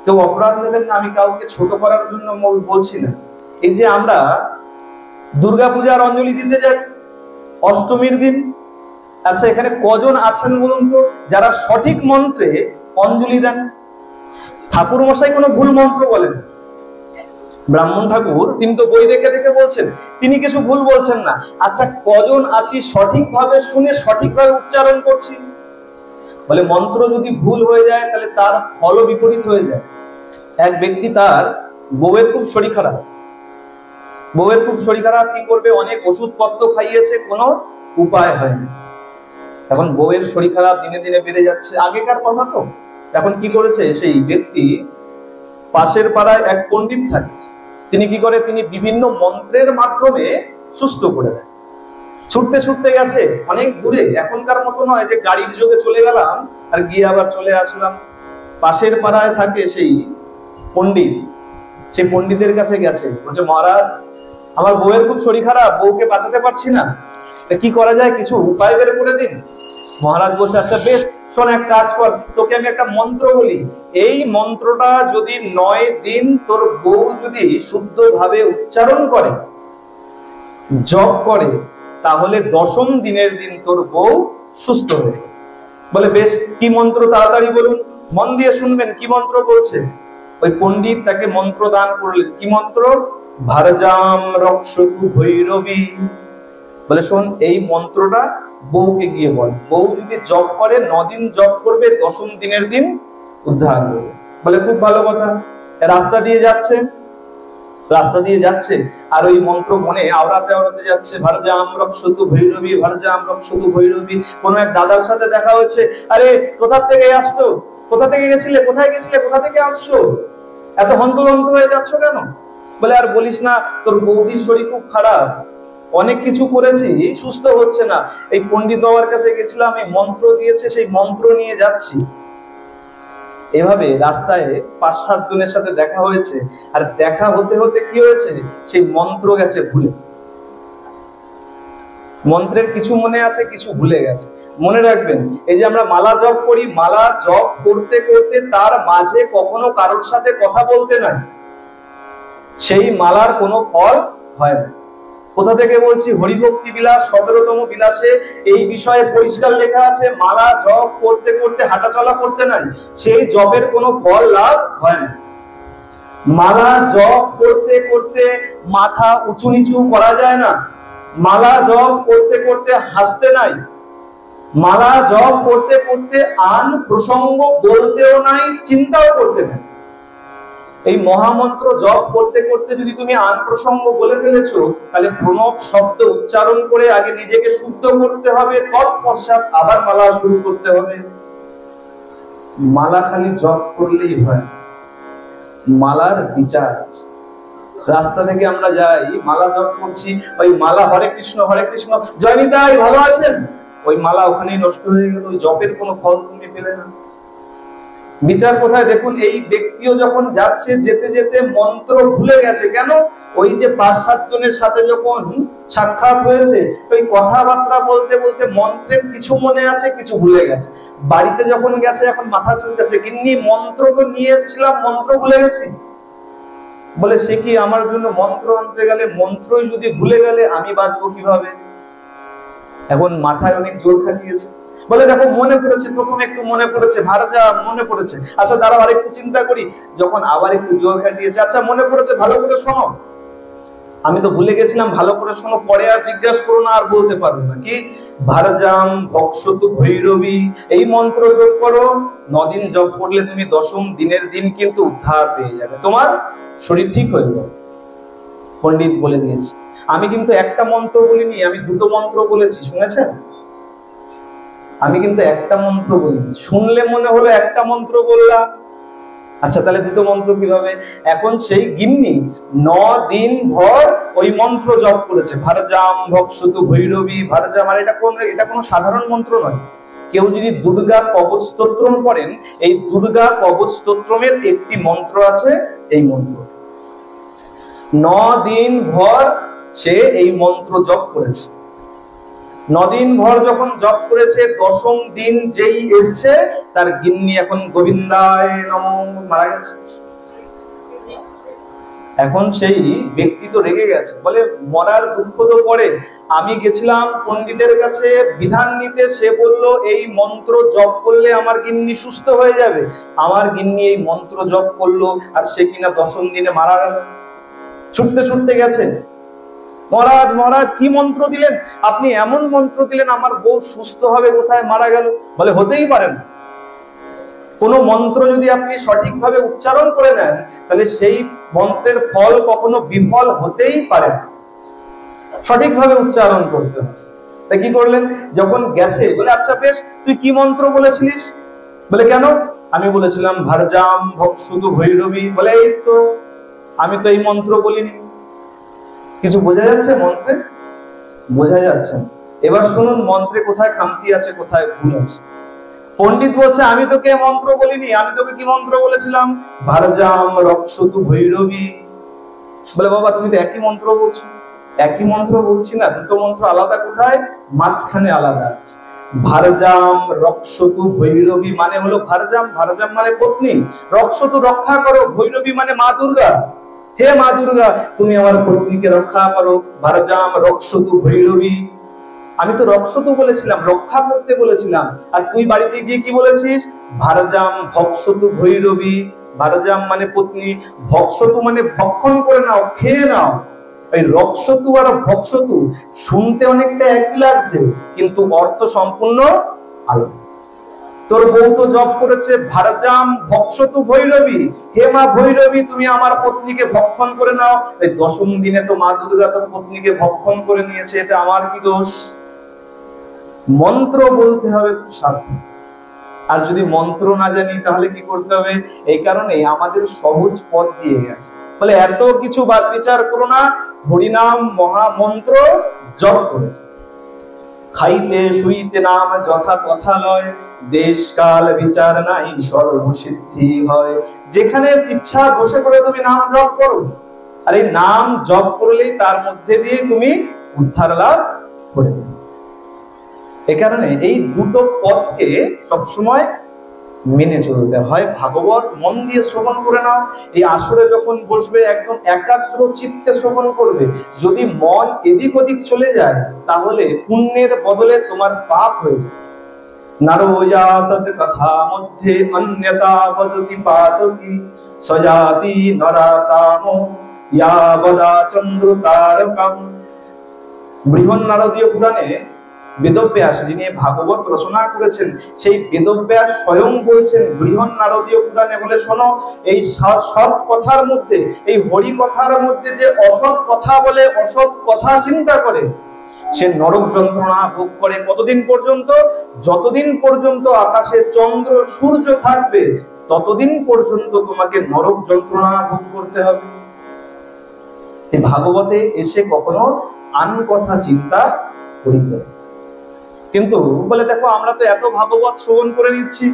কেউ অপরাধ নেবেন না, আমি কাউকে ছোট করার জন্য বলছি না। এই যে আমরা দুর্গাপূজার অঞ্জলি দিতে যাই অষ্টমীর দিন, আচ্ছা এখানে কজন আছেন বলুন তো যারা সঠিক মন্ত্রে অঞ্জলি দেন? ঠাকুর মশাই কোনো ভুল মন্ত্র বলেন? ব্রাহ্মণ ঠাকুর তিনি তো বই দেখে দেখে বলছেন, তিনি কিছু ভুল বলছেন না। আচ্ছা কজন আছি সঠিকভাবে শুনে সঠিকভাবে উচ্চারণ করছি? বলে মন্ত্র যদি ভুল হয়ে যায় তাহলে তার ফল বিপরীত হয়ে যায়। এক ব্যক্তি, তার বউয়ের খুব শরীর খারাপ, বউয়ের খুব শরীর খারাপ, কি করবে, অনেক ওষুধপত্র খাইয়েছে, কোনো উপায় হয়নি। এখন বউয়ের শরীর খারাপ দিনে দিনে বেড়ে যাচ্ছে, আগেকার কথা তো। এখন কি করেছে সেই ব্যক্তি, পাশের পাড়ায় এক পণ্ডিত থাকে, তিনি কি করে, তিনি বিভিন্ন মন্ত্রের মাধ্যমে সুস্থ করে দেয়। ছুটতে ছুটতে গেছে অনেক দূরে, এখনকার মতো নয় যে গাড়ির যোগে চলে গেলাম আর গিয়ে আবার চলে আসলাম। পাশের পাড়ায় থাকে সেই পণ্ডিত, সেই পণ্ডিতের কাছে গেছে, বলছে মহারাজ আমার বউয়ের খুব শরীর খারাপ, বউকে বাঁচাতে পারছি না, কি করা যায়, কিছু উপায় বের করে দিন। মহারাজ বলছে আচ্ছা বেশ, শোন এক কাজ কর, তোকে আমি একটা মন্ত্র বলি, এই মন্ত্রটা যদি 9 দিন তোর বউ যদি শুদ্ধভাবে উচ্চারণ করে, জপ করে, তাহলে 10ম দিনের দিন তোর বউ সুস্থ হয়ে। বলে বেশ, কি মন্ত্র তাড়াতাড়ি বলুন, মন দিয়ে শুনবেন কি মন্ত্র বলছে। ওই পণ্ডিত তাকে মন্ত্র দান করলেন। কি মন্ত্র? ভারজাম রক্ষতু ভৈরবী। বলে শোন, এই মন্ত্রটা বউকে গিয়ে বল, বউ যদি জপ করে 9 দিন জপ করবে, 10ম দিনের দিন উদ্ধার হবে। বলে খুব ভালো কথা। রাস্তা দিয়ে যাচ্ছে আর ওই মন্ত্র মনে আওড়াতে আওড়াতে যাচ্ছে, ভারজাম রক্ষতু ভৈরবী, ভারজাম রক্ষতু ভৈরবী। কোন এক দাদার সাথে দেখা হয়েছে, আরে কোথা থেকে আসছো, কোথা থেকে গেছিলে, কোথায় গেছিলে, কোথা থেকে আসছো, এত হন্তদন্ত হয়ে যাচ্ছ কেন? বলে আর বলিস না, তোর বৌদির শরীর খুব খারাপ, অনেক কিছু করেছি, সুস্থ হচ্ছে না। এই পণ্ডিত বাবার কাছে গেছিলাম, এই মন্ত্র দিয়েছে, সেই মন্ত্র নিয়ে যাচ্ছি। এভাবে রাস্তায় 5-7 জনের সাথে দেখা হয়েছে, আর দেখা হতে হতে কি হয়েছে, সেই মন্ত্র গেছে ভুলে। মন্ত্রের কিছু মনে আছে, কিছু ভুলে গেছে। মনে রাখবেন, এই যে আমরা মালা জপ করি, মালা জপ করতে করতে তার মাঝে কখনো কারোর সাথে কথা বলতে নাই, সেই মালার কোনো ফল হয় না। কোথা থেকে বলছি? হরিভক্তি বিলাস 17তম বিলাসে এই বিষয়ে পরিষ্কার লেখা আছে, মালা জপ করতে করতে হাঁটাচলা করতে নাই, সেই জপের কোনো ফল লাভ হয় না। মালা জপ করতে করতে মাথা উঁচু নিচু করা যায় না, মালা জপ করতে করতে হাসতে নাই, মালা জপ করতে করতে আন প্রসঙ্গ বলতেও নাই, চিন্তাও করতে নাই। এই মহামন্ত্র জপ করতে করতে যদি তুমি আন প্রসঙ্গ বলে ফেলেছো, তাহলে প্রণব শব্দ উচ্চারণ করে আগে নিজেকে শুদ্ধ করতে হবে, তৎপশ্চাৎ আবার মালা শুরু করতে হবে। মালা খালি জপ করলেই হয়, মালার বিচার আছে। রাস্তা থেকে আমরা যাই, মালা জপ করছি, ওই মালা হরে কৃষ্ণ জয়নিতাই ভালো আছেন, ওই মালা ওখানেই নষ্ট হয়ে গেল, ওই জপের কোনো ফল তুমি পেলে না। বিচার কোথায়? দেখুন, এই ব্যক্তিও যখন যাচ্ছে, যেতে যেতে মন্ত্র ভুলে গেছে। কেন? ওই যে 5-7 জনের সাথে যখন সাক্ষাৎ হয়েছে, ওই কথাবার্তা বলতে বলতে মন্ত্রের কিছু মনে আছে, কিছু ভুলে গেছে। বাড়িতে যখন গেছে, এখন মাথা চুলকাচ্ছে, কিন্তু মন্ত্র তো নিয়ে এসেছিলাম, মন্ত্র ভুলে গেছি। বলে, সে কি, আমার জন্য মন্ত্র আনতে গেলে মন্ত্রই যদি ভুলে গেলে আমি বাঁচবো কিভাবে? এখন মাথায় অনেক জোর খাটিয়েছে। বলে, দেখো মনে পড়েছে, প্রথমে একটু মনে পড়েছে, ভারজা মনে পড়েছে, আচ্ছা দাঁড়াও আরেকটু চিন্তা করি। যখন আবার একটু জোর খাটিয়েছে, আচ্ছা মনে পড়েছে, ভালো করে শোনো, আমি তো ভুলে গেছিলাম, ভালো করে শোনো, পরে আর জিজ্ঞাসা করো না, আর বলতে পারবো না। কি? ভারজাম ভক্ষতু ভৈরবী, এই মন্ত্র জপ করো, 9 দিন জপ করলে তুমি 10ম দিনের দিন কিন্তু উদ্ধার পেয়ে যাবে, তোমার শরীর ঠিক হয়ে যাবে। পণ্ডিত বলে দিয়েছে। আমি কিন্তু একটা মন্ত্র বলিনি, আমি 2টো মন্ত্র বলেছি, শুনেছেন? আমি কিন্তু একটা মন্ত্র বলিনি, শুনলে মনে হলো একটা মন্ত্র বললাম। আচ্ছা, তাহলে 2টো মন্ত্র কিভাবে? এখন সেই গিন্নি 9 দিন ভর ওই মন্ত্র জপ করেছে, ভারজাম ভক্ষতু ভৈরবী। ভারজাম, আর এটা কোনো সাধারণ মন্ত্র নয়। কেউ যদি দুর্গা কবচ স্তোত্রম করেন, এই দুর্গা কবচ স্তোত্রমের একটি মন্ত্র আছে, এই মন্ত্র 9 দিন ভর সে এই মন্ত্র জপ করেছে। 9 দিন ভর যখন জপ করেছে, 10ম দিন যেই এসছে, তার গিন্নি এখন গোবিন্দায় নমঃ মারা গেছে। এখন সেই ব্যক্তি তো রেগে গেছে, বলে মরার দুঃখ তো পরে, আমি গেছিলাম পণ্ডিতের কাছে বিধান নিতে, সে বলল এই মন্ত্র জপ করলে আমার গিন্নি সুস্থ হয়ে যাবে। আমার গিন্নি এই মন্ত্র জপ করলো, আর সে কিনা 10ম দিনে মারা গেল। ছুটতে ছুটতে গেছে, মহারাজ মহারাজ কি মন্ত্র দিলেন আপনি? এমন মন্ত্র দিলেন আমার বউ সুস্থ হবে, কোথায় মারা গেল। বলে, হতেই পারে না। কোন মন্ত্র যদি আপনি সঠিকভাবে উচ্চারণ করে নেন, তাহলে সেই মন্ত্রের ফল কখনো বিফল হতেই পারে না। সঠিকভাবে উচ্চারণ করতে হবে। তাই কি করলেন? যখন গেছে, বলে, আচ্ছা বেশ, তুই কি মন্ত্র বলেছিলিস? বলে, কেন? আমি বলেছিলাম ভারজাম ভক্ষতু ভৈরবী। বলে, এই তো, আমি তো এই মন্ত্র বলিনি। কিছু বোঝা যাচ্ছে মন্ত্রে? বোঝা যাচ্ছে। এবার শুনুন মন্ত্রে কোথায় খামতি আছে, কোথায় ভুল আছে। পণ্ডিত বলছে, আমি তোকে মন্ত্র বলিনি, আমি তোকে কি মন্ত্র বলেছিলাম? ভারজাম রক্ষতু ভৈরবী। বলে, বাবা তুমি তো একই মন্ত্র বলছো। একই মন্ত্র বলছি না, 2টো মন্ত্র আলাদা কোথায়? মাঝখানে আলাদা আছে। ভারজাম রক্ষতু ভৈরবী মানে হলো ভারজাম, ভারজাম মানে পত্নী, রক্ষতু রক্ষা করো, ভৈরবী মানে মা দুর্গা। হে মা দুর্গা, তুমি আমার পত্নীকে রক্ষা করো, ভারজাম রক্ষতু ভৈরবী। আমি তো রক্ষতু বলেছিলাম, রক্ষা করতে বলেছিলাম, আর তুই বাড়িতে গিয়ে কি বলেছিস? ভারজাম ভক্ষতু ভৈরবী। ভারজাম মানে পত্নী, ভক্ষতু মানে ভক্ষণ করে নাও, খেয়ে নাও। এই রক্ষতু আর ভক্ষতু শুনতে অনেকটা একই লাগছে, কিন্তু অর্থ সম্পূর্ণ আলাদা। তোর বউ তো জপ করেছে ভারজাম ভক্ষতু ভৈরবী, হে মা ভৈরবী তুমি আমার পত্নীকে ভক্ষণ করে নাও। এই 10ম দিনে তো মা দুর্গা তোর পত্নীকে ভক্ষণ করে নিয়েছে, এটা আমার কি দোষ? মন্ত্র বলতে হবে খুব সাবধান। আর যদি মন্ত্র না জানি তাহলে কি করতে হবে? এই কারণে আমাদের সহজ পথ দিয়ে গেছে, বলে এত কিছু বাদ বিচার করো না, হরিনাম মহামন্ত্র জপ করে খাইতে শুইতে নাম যথা তথা লয়, দেশ কাল বিচার নাই সর্বসিদ্ধি হয়। যেখানে ইচ্ছা বসে করে তুমি নাম জপ করো, আর এই নাম জপ করলেই তার মধ্যে দিয়ে তুমি উদ্ধার লাভ করে। এ কারণে এই দুটো পথকে সবসময় মেনে চলতে হয়। ভাগবত মন দিয়ে শ্রবণ করে নাও। এই আসরে যখন বসবে একদম একাগ্র চিত্তে শ্রবণ করবে। যদি মন এদিক ওদিক চলে যায় তাহলে পুণ্যের বদলে তোমার পাপ হয়ে যায়। নারোয়াসত কথা মধ্যে অন্যতা বদতি পাতকি সজাতি নরাকাম ইয়াবদা চন্দ্র তারকম। বৃহন্নারদীয় পুরাণে বেদব্যাস যিনি ভাগবত রচনা করেছেন সেই বেদব্যাস স্বয়ং বলছেন বৃহন্নারদীয় পুরাণে, বলে শোনো, এই সৎ কথার মধ্যে, এই হরি কথার মধ্যে যে অসৎ কথা বলে, অসৎ কথা চিন্তা করে, সে নরক যন্ত্রণা ভোগ করে। কতদিন পর্যন্ত? যতদিন পর্যন্ত আকাশে চন্দ্র সূর্য থাকবে ততদিন পর্যন্ত তোমাকে নরক যন্ত্রণা ভোগ করতে হবে। এই ভাগবতে এসে কখনো আন কথা চিন্তা করিবে। কিন্তু বলে দেখো আমরা তো এত ভাগবত শ্রবণ করে নিচ্ছি,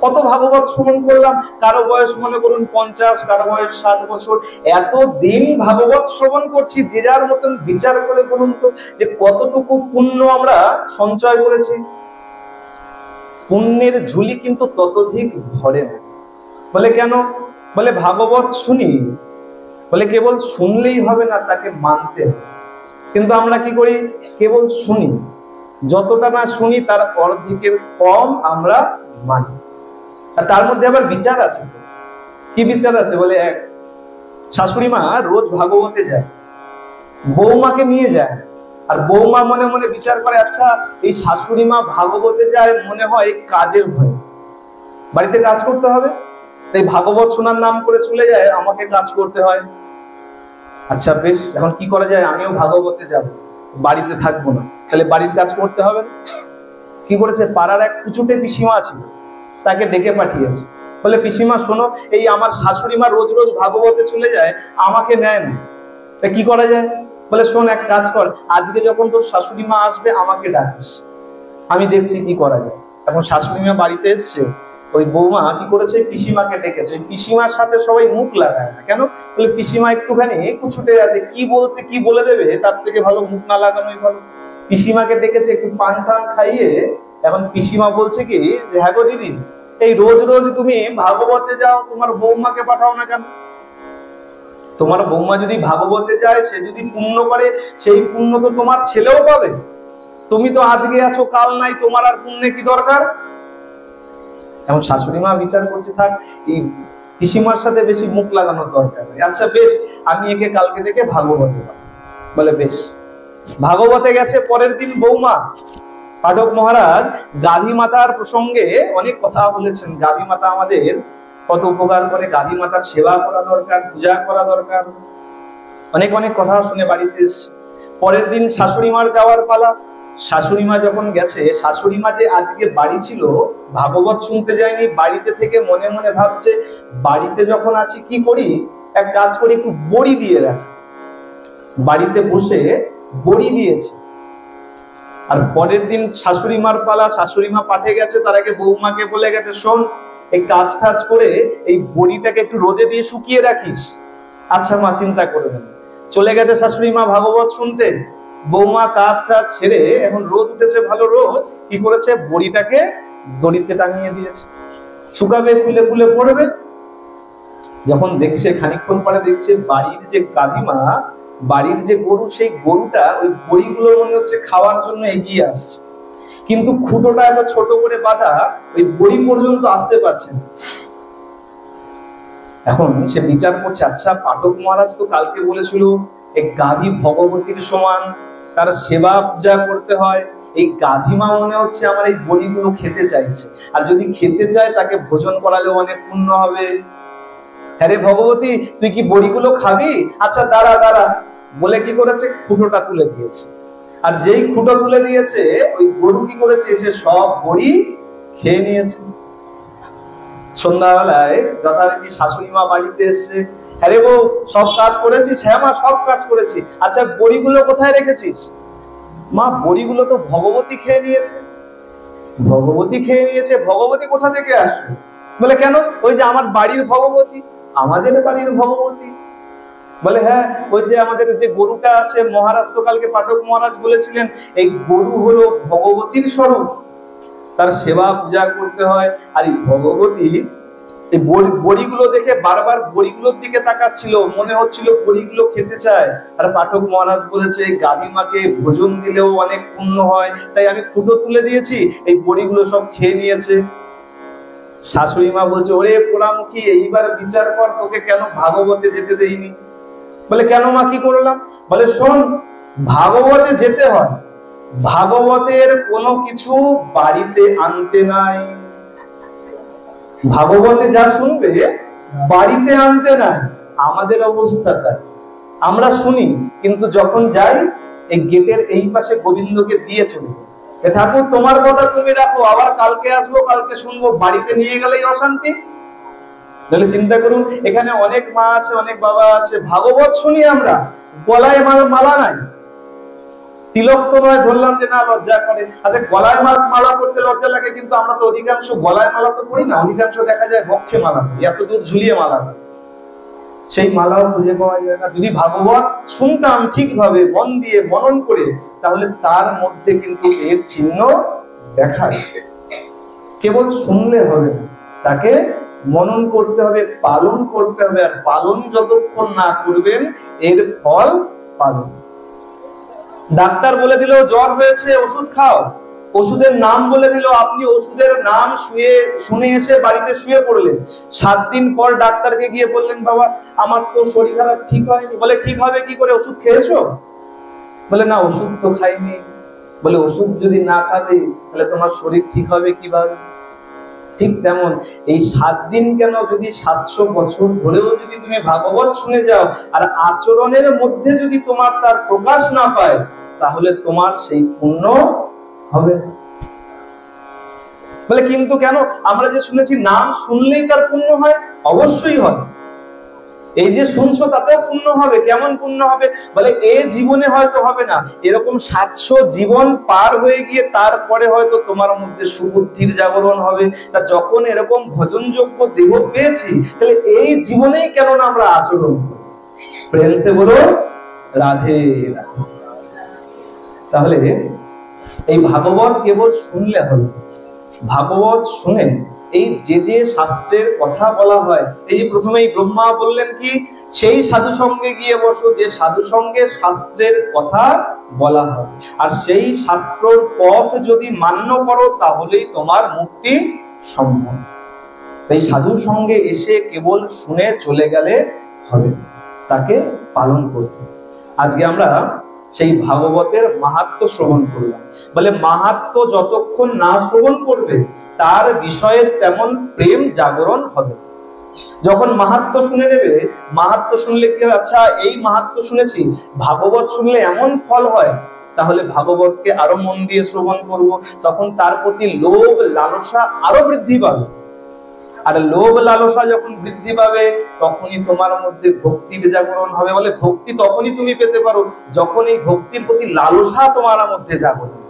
কত ভাগবত শ্রবণ করলাম, কারো বয়স মনে করুন 50, কারো বয়স 60 বছর, এত দিন ভাগবত শ্রবণ করছি। যে যার মতন বিচার করে বলুন তো যে কতটুকু পুণ্য আমরা সঞ্চয় করেছি। পুণ্যের ঝুলি কিন্তু ততোধিক ভরে না। বলে কেন? বলে ভাগবত শুনি, বলে কেবল শুনলেই হবে না, তাকে মানতে হবে। কিন্তু আমরা কি করি? কেবল শুনি, যতটা না শুনি তার অর্ধেকের কম আমরা মানি। আর তার মধ্যে আবার বিচার আছে। তো কি বিচার আছে? বলে এক শাশুড়ি মা রোজ ভাগবতে যায়, বৌমাকে নিয়ে যায়, আর বৌমা মনে মনে বিচার করে, আচ্ছা এই শাশুড়ি মা ভাগবতে যায় মনে হয় কাজের ভয়, বাড়িতে কাজ করতে হবে, তাই ভাগবত শোনার নাম করে চলে যায়, আমাকে কাজ করতে হয়। আচ্ছা বেশ, এখন কি করা যায়? আমিও ভাগবতে যাব, বাড়িতে থাকবো না, তাহলে বাড়ির কাজ করতে হবে না। কি করেছে? পাড়ার এক কুচুটে পিসিমা ছিল, তাকে ডেকে পাঠিয়েছে। বলে পিসিমা শোনো, এই আমার শাশুড়ি মা রোজ রোজ ভাগবতে চলে যায়, আমাকে নেয় না, তা কি করা যায়? বলে শোন, এক কাজ কর, আজকে যখন তোর শাশুড়ি মা আসবে আমাকে ডাকিস, আমি দেখছি কি করা যায়। এখন শাশুড়ি মা বাড়িতে এসছে, ওই বৌমা কি করেছে? পিসিমাকে ডেকেছে। পিসিমার সাথে সবাই মুখ লাগায় না, কেন? বলে পিসিমা একটুখানি কুছুটে আছে, কি বলতে কি বলে দেবে, তার থেকে ভালো মুখ না লাগানোই ভালো। পিসিমাকে ডেকেছে, একটু পান টান খাইয়ে এখন পিসিমা বলছে কি, হ্যাঁ গো দিদি, এই রোজ রোজ তুমি ভাগবতে যাও, তোমার বৌমাকে পাঠাও না কেন? তোমার বৌমা যদি ভাগবতে যায়, সে যদি পুণ্য করে, সেই পুণ্য তো তোমার ছেলেও পাবে। তুমি তো আজকে আছো, কাল নাই, তোমার আর পুণ্যে কি দরকার? এখন শাশুড়ি মা বিচার করছে, থাক এই পিসিমার সাথে বেশি মুখ লাগানোর দরকার নেই। আচ্ছা বেশ, আমি একে কালকে থেকে ভাগবতে পাঠাবো। বলে বেশ। ভাগবতে গেছে। পরের দিন বৌমা, পাঠক মহারাজ গাভী মাতার প্রসঙ্গে অনেক কথা বলেছেন। গাভী মাতা আমাদের কত উপকার করে, গাভী মাতার সেবা করা দরকার, পূজা করা দরকার, অনেক অনেক কথা শুনে বাড়িতে এসছে। পরের দিন শাশুড়ি মার যাওয়ার পালা। শাশুড়ি মা যখন গেছে, শাশুড়ি মা যে আজকে বাড়ি ছিল, ভাগবত শুনতে যায়নি, বাড়িতে থেকে মনে মনে ভাবছে, বাড়িতে যখন আছি কি করি, এক কাজ করি, একটু বড়ি দিয়ে রাখি। বাড়িতে বসে বড়ি দিয়েছে। আর পরের দিন শাশুড়ি মার পালা, শাশুড়ি মা পাঠে গেছে, তার আগে বৌমাকে বলে গেছে, শোন এই কাজ টাজ করে এই বড়িটাকে একটু রোদে দিয়ে শুকিয়ে রাখিস। আচ্ছা মা, চিন্তা করবেন। চলে গেছে শাশুড়ি মা ভাগবত শুনতে। বৌমা কাজ টাজ ছেড়ে, এখন রোদ উঠেছে, ভালো রোদ, কি করেছে? বড়িটাকে দড়িতে টাঙিয়ে দিয়েছে, শুকাবে, খুলে খুলে পড়বে। যখন দেখছে, খানিকক্ষণ পরে দেখছে বাড়ির যে গাভীমা, বাড়ির যে গরু, সেই গরুটা ওই বড়িগুলো মনে হচ্ছে খাওয়ার জন্য এগিয়ে আসছে, কিন্তু খুঁটোটা এত ছোট করে বাঁধা, ওই বড়ি পর্যন্ত আসতে পারছে না। এখন সে বিচার করছে, আচ্ছা পাঠক মহারাজ তো কালকে বলেছিল এই গাভী ভগবতীর সমান, তার সেবা পূজা করতে হয়, এই গাভী মা মনে হচ্ছে আমার এই বড়িগুলো খেতে চাইছে, আর যদি খেতে চায় তাকে ভোজন করালেও অনেক পুণ্য হবে। হ্যাঁ রে ভগবতী, তুই কি বড়িগুলো খাবি? আচ্ছা দাঁড়া দাঁড়া, বলে কি করেছে? খুঁটোটা তুলে দিয়েছে। আর যেই খুঁটো তুলে দিয়েছে, ওই গরু কি করেছে? সে সব বড়ি খেয়ে নিয়েছে। সন্ধ্যাবেলায় যথারীতি শাশুড়ি মা বাড়িতে এসছে। হ্যাঁ রে বউ, সব কাজ করেছিস? হ্যাঁ মা, সব কাজ করেছি। আচ্ছা বড়িগুলো কোথায় রেখেছিস? মা বড়িগুলো তো ভগবতী খেয়ে নিয়েছে। ভগবতী খেয়ে নিয়েছে? ভগবতী কোথা থেকে আসবে? বলে কেন? ওই যে আমার বাড়ির ভগবতী, আমাদের বাড়ির ভগবতী। বলে হ্যাঁ, ওই যে আমাদের যে গরুটা আছে, মহারাজ তো কালকে পাঠক মহারাজ বলেছিলেন এই গরু হলো ভগবতীর স্বরূপ, তার সেবা পূজা করতে হয়। আর এই ভগবতী এই বড়িগুলো দেখে বারবার বড়িগুলোর দিকে তাকাচ্ছিল, মনে হচ্ছিল বড়িগুলো খেতে চায়। আর পাঠক মহারাজ বলেছে গাভী মাকে ভোজন দিলেও অনেক পুণ্য হয়, তাই আমি ফুটো তুলে দিয়েছি, এই বড়িগুলো সব খেয়ে নিয়েছে। শাশুড়ি মা বলছে ওরে পোড়ামুখী, এইবার বিচার কর, তোকে কেন ভাগবতে যেতে দেইনি। বলে কেন মা, কি করলাম? বলে শোন, ভাগবতে যেতে হয়, ভাগবতের কোনো কিছু বাড়িতে আনতে নাই। ভাগবতে যা শুনবে বাড়িতে আনতে নাই। আমাদের অবস্থাটা আমরা শুনি, কিন্তু যখন যাই এই গেটের এই পাশে গোবিন্দকে দিয়ে চলি, ঠাকুর তোমার কথা তুমি রাখো, আবার কালকে আসবো, কালকে শুনবো, বাড়িতে নিয়ে গেলেই অশান্তি। তাহলে চিন্তা করুন, এখানে অনেক মা আছে, অনেক বাবা আছে, ভাগবত শুনি আমরা, গলায় মালা নাই, তিলক তো নয়, ধরলাম যে না লজ্জা করে। আচ্ছা গলায় মালা করতে লজ্জা লাগে, কিন্তু আমরা তো অধিকাংশ গলায় মালা তো করি না, অধিকাংশ দেখা যায় বক্ষে মালা করি, এত দূর ঝুলিয়ে মালা করি, সেই মালাও খুঁজে পাওয়া যায় না। যদি ভাগবত শুনতাম ঠিকভাবে মন দিয়ে মনন করে, তাহলে তার মধ্যে কিন্তু এর চিহ্ন দেখা যাবে। কেবল শুনলে হবে না, তাকে মনন করতে হবে, পালন করতে হবে। আর পালন যতক্ষণ না করবেন এর ফল পালন। ডাক্তার বলে দিল জ্বর হয়েছে, ওষুধ খাও, ওষুধের নাম বলে দিল, আপনি ওষুধের নাম শুনে এসে বাড়িতে শুয়ে পড়লেন। 7 দিন পর ডাক্তারকে গিয়ে বললেন বাবা আমার তো শরীর খারাপ, ঠিক হয়নি। বলে ঠিক হবে কি করে, ওষুধ খেয়েছো? বলে না ওষুধ তো খাইনি। বলে ওষুধ যদি না খাবে তাহলে তোমার শরীর ঠিক হবে কিভাবে? ঠিক তেমন এই 7 দিন কেন, যদি 700 বছর ধরেও যদি তুমি ভাগবত শুনে যাও আর আচরণের মধ্যে যদি তোমার তার প্রকাশ না পায়, তাহলে তোমার সেই পুণ্য হবে। বলে কিন্তু কেন, আমরা যে শুনেছি নাম শুনলেই তার পুণ্য হয়, অবশ্যই হয়। এই যে শুনছো তাতেও পুণ্য হবে। কেমন পুণ্য হবে? বলে এ জীবনে হয়তো হবে না, এরকম 700 জীবন পার হয়ে গিয়ে তারপরে হয়তো তোমার মধ্যে সুবুদ্ধির জাগরণ হবে। তা যখন এরকম ভজনযোগ্য দেহ পেয়েছি, তাহলে এই জীবনেই কেন না আমরা আচরণ করি। প্রেম সে বলো রাধে রাধে। তাহলে এই ভাগবত কেবল শুনলে হবে, ভাগবত শুনে এই যে শাস্ত্রের কথা বলা হয়, এই যে প্রথমেই ব্রহ্মা বললেন কি, সেই সাধু সঙ্গে গিয়ে বসো যে সাধু সঙ্গে শাস্ত্রের কথা বলা হয়, আর সেই শাস্ত্রর পথ যদি মান্য করো তাহলেই তোমার মুক্তি সম্ভব। এই সাধু সঙ্গে এসে কেবল শুনে চলে গেলে হবে, তাকে পালন করতে। আজকে আমরা সেই ভাগবতের মাহাত্ম্য শ্রবণ করলাম। বলে মাহাত্ম্য যতক্ষণ না শ্রবণ করবে তার বিষয়ে তেমন প্রেম জাগরণ হবে। যখন মাহাত্ম্য শুনে নেবে, মাহাত্ম্য শুনলে কি হবে, আচ্ছা এই মাহাত্ম্য শুনেছি, ভাগবত শুনলে এমন ফল হয়, তাহলে ভাগবতকে আরো মন দিয়ে শ্রবণ করব। তখন তার প্রতি লোভ লালসা আরো বৃদ্ধি পাবে। আর লোভ লালসা যখন বৃদ্ধি পাবে তখনই তোমার মধ্যে ভক্তির জাগরণ হবে। বলে ভক্তি তখনই তুমি পেতে পারো যখন এই ভক্তির প্রতি লালসা তোমার মধ্যে জাগরণ।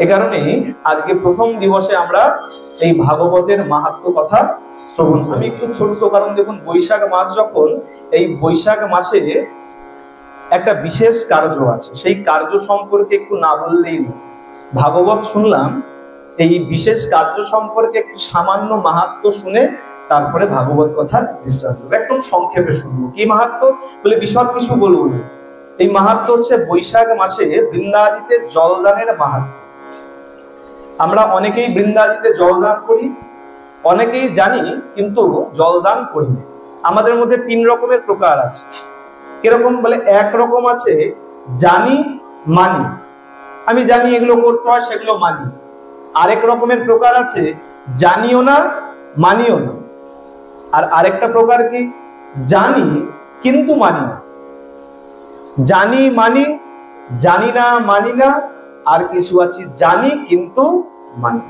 এ কারণে আজকে প্রথম দিবসে আমরা এই ভাগবতের মাহাত্ম্য কথা শ্রবণ। আমি একটু ছোট্ট, কারণ দেখুন বৈশাখ মাস, যখন এই বৈশাখ মাসে একটা বিশেষ কার্য আছে, সেই কার্য সম্পর্কে একটু না বললেই না। ভাগবত শুনলাম, এই বিশেষ কার্য সম্পর্কে একটু সামান্য মাহাত্ম্য শুনে তারপরে ভাগবত কথার বিশ্রাম দেবো। একদম সংক্ষেপে শুনবো। কি মাহাত্ম্য? বলে বিশদ কিছু বলবো না। এই মাহাত্ম্য হচ্ছে বৈশাখ মাসে বৃন্দাদিতে জলদানের মাহাত্ম্য। আমরা অনেকেই বৃন্দাদিতে জলদান করি, অনেকেই জানি কিন্তু জলদান করি না। আমাদের মধ্যে 3 রকমের প্রকার আছে। কিরকম? বলে এক রকম আছে জানি মানি, আমি জানি এগুলো করতে হয়, সেগুলো মানি। আরেক রকমের প্রকার আছে জানিও না মানিও না। আর আরেকটা প্রকার কি, জানি কিন্তু মানি না। জানি মানি, জানি না মানি না, আর কিছু আছে জানি কিন্তু মানি।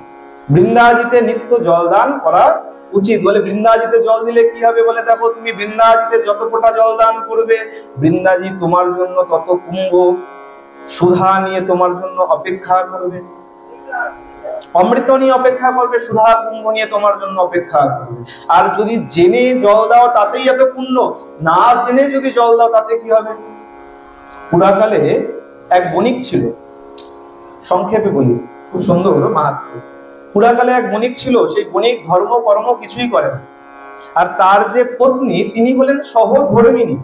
বৃন্দাজিতে নিত্য জলদান করা উচিত। বলে বৃন্দাজিতে জল দিলে কি হবে? বলে দেখো তুমি বৃন্দাজিতে যত ফোঁটা জল দান করবে, বৃন্দাজি তোমার জন্য তত কুম্ভ সুধা নিয়ে তোমার জন্য অপেক্ষা করবে। অমৃত নিয়ে অপেক্ষা করবে, সুধা কুম্ভ নিয়ে তোমার জন্য অপেক্ষা করবে। আর যদি জেনে জল দাও তাতেই এত পুণ্য, না জেনে যদি জল দাও তাতে কি হবে? পুরাকালে এক বণিক ছিল, সংক্ষেপে বলি, খুব সুন্দর মাহাত্ম্য। পুরাকালে এক বণিক ছিল, সেই বণিক ধর্ম কর্ম কিছুই করে না। আর তার যে পত্নী তিনি হলেন সহধর্মিণী।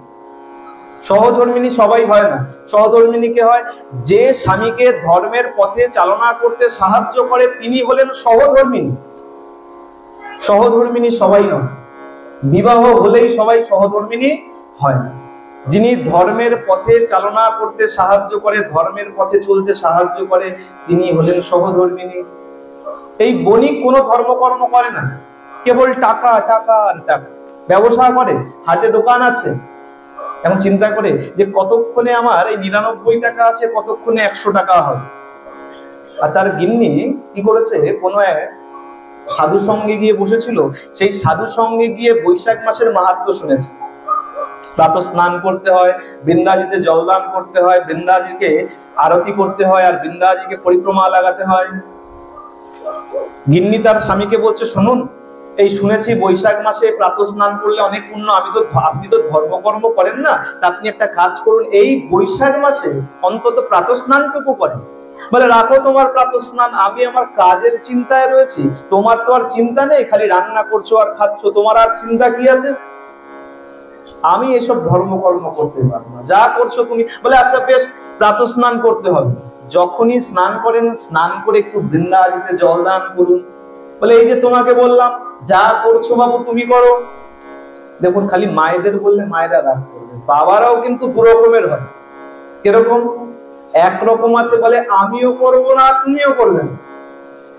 সহধর্মিণী সবাই হয় না, সহধর্মিণী কে হয়? যে স্বামীকে ধর্মের পথে চালনা করতে সাহায্য করে তিনি হলেন সহধর্মিণী। সহধর্মিণী সবাই নয়, বিবাহ হলেই সবাই সহধর্মিণী হয় না। যিনি ধর্মের পথে চালনা করতে সাহায্য করে, ধর্মের পথে চলতে সাহায্য করে, তিনি হলেন সহধর্মিণী। এই বণিক কোনো ধর্মকর্ম করে না, কেবল টাকা টাকা আর টাকা। ব্যবসা করে, হাটে দোকান আছে, এখন চিন্তা করে যে কতক্ষণে আমার এই 99 টাকা আছে, কতক্ষণে 100 টাকা হবে। আর তার গিন্নি কি করেছে, কোনো এক সাধু সঙ্গে গিয়ে বসেছিল, সেই সাধু সঙ্গে গিয়ে বৈশাখ মাসের মাহাত্ম্য শুনেছে। প্রাত স্নান করতে হয়, বৃন্দাজিতে জলদান করতে হয়, বৃন্দাজিকে আরতি করতে হয়, আর বৃন্দাজিকে পরিক্রমা লাগাতে হয়। গিন্নি তার স্বামীকে বলছে, শুনুন, এই শুনেছি বৈশাখ মাসে প্রাত স্নান করলে অনেক পুণ্য, আপনি তো ধর্মকর্ম করেন না, তা আপনি একটা কাজ করুন, এই বৈশাখ মাসে অন্তত প্রাত স্নানটুকু করেন। বলে, রাখো তোমার প্রাত স্নান, আমি আমার কাজের চিন্তায় রয়েছি, তোমার তো আর চিন্তা নেই, খালি রান্না করছো আর খাচ্ছ, তোমার আর চিন্তা কি আছে? আমি এসব ধর্মকর্ম করতে পারবো না, যা করছো তুমি। বলে, আচ্ছা বেশ, প্রাত স্নান করতে হবে। যখনই স্নান করেন, স্নান করে একটু বৃন্দাজিতে জলদান করুন। বলে, এই যে তোমাকে বললাম, যা করছো বাবু তুমি করো। দেখুন, খালি মায়েদের বললে মায়েরা রাগ করবে, বাবারাও কিন্তু দু রকমের হয়। কিরকম? একরকম আছে, বলে আমিও করবো না তুমিও করবে না,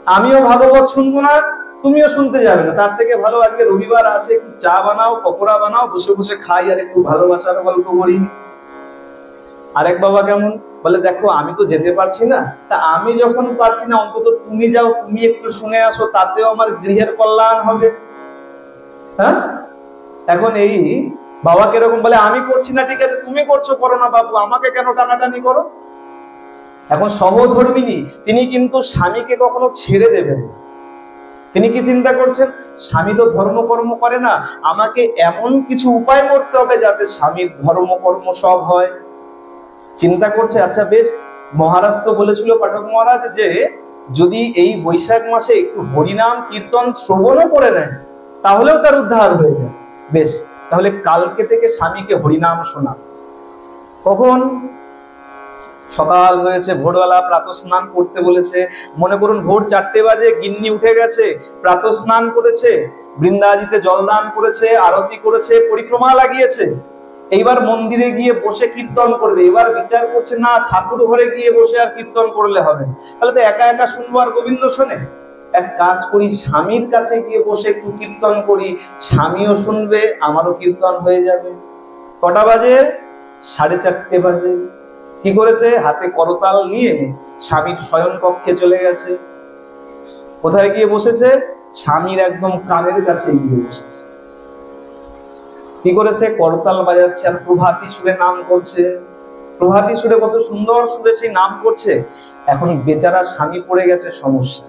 আমিও ভাগবত শুনবো না তুমিও শুনতে যাবে না, তার থেকে ভালো আজকে রবিবার আছে, একটু চা বানাও, পকোড়া বানাও, বসে বসে খাই আর একটু ভালোবাসার গল্প করি। আরেক বাবা কেমন? বলে, দেখো আমি তো যেতে পারছি না, তা আমি যখন পারছি না অন্তত তুমি যাও, তুমি একটু শুনে আসো, তাতেও আমার গৃহের কল্যাণ হবে। হ্যাঁ, এখন এই বাবা কিরকম? বলে, আমি করছি না, ঠিক আছে তুমি করছো, করো না বাবু, আমাকে কেন টানাটানি করো? এখন সহধর্মিণী তিনি কিন্তু স্বামীকে কখনো ছেড়ে দেবেন না। তিনি কি চিন্তা করছেন, স্বামী তো ধর্মকর্ম করে না, আমাকে এমন কিছু উপায় করতে হবে যাতে স্বামীর ধর্মকর্ম সব হয়। চিন্তা করছে, আচ্ছা বেশ, মহারাজ তো বলেছিল পাঠক মহারাজ যে যদি এই বৈশাখ মাসে একটু হরিনাম কীর্তন শ্রবণও করে নেয় তাহলেও তার উদ্ধার হয়ে যায়। বেশ, তাহলে কালকে থেকে স্বামীকে হরিনাম শোনা। কখন? সকাল হয়েছে, ভোরবেলা প্রাত স্নান করতে বলেছে। মনে করুন ভোর 4টে বাজে, গিন্নি উঠে গেছে, প্রাত স্নান করেছে, বৃন্দাজিতে জলদান করেছে, আরতি করেছে, পরিক্রমা লাগিয়েছে। এইবার মন্দিরে গিয়ে বসে কীর্তন করবে। এবার বিচার করছে, না ঠাকুর ঘরে গিয়ে বসে আর কীর্তন করলে হবে, তাহলে তো একা একা শুনবো আর গোবিন্দ শোনে। এক কাজ করি, স্বামীর কাছে গিয়ে বসে একটু কীর্তন করি, স্বামীও শুনবে, আমারও কীর্তন হয়ে যাবে। কটা বাজে? 4:30 বাজে। কি করেছে? হাতে করতাল নিয়ে স্বামীর শয়ন কক্ষে চলে গেছে। কোথায় গিয়ে বসেছে? স্বামীর একদম কানের কাছে গিয়ে বসেছে। কি করেছে? করতাল বাজাচ্ছে আর প্রভাতী সুরে নাম করছে। প্রভাতী সুরে, কত সুন্দর সুরে সেই নাম করছে। এখন বেচারা স্বামী পড়ে গেছে সমস্যা।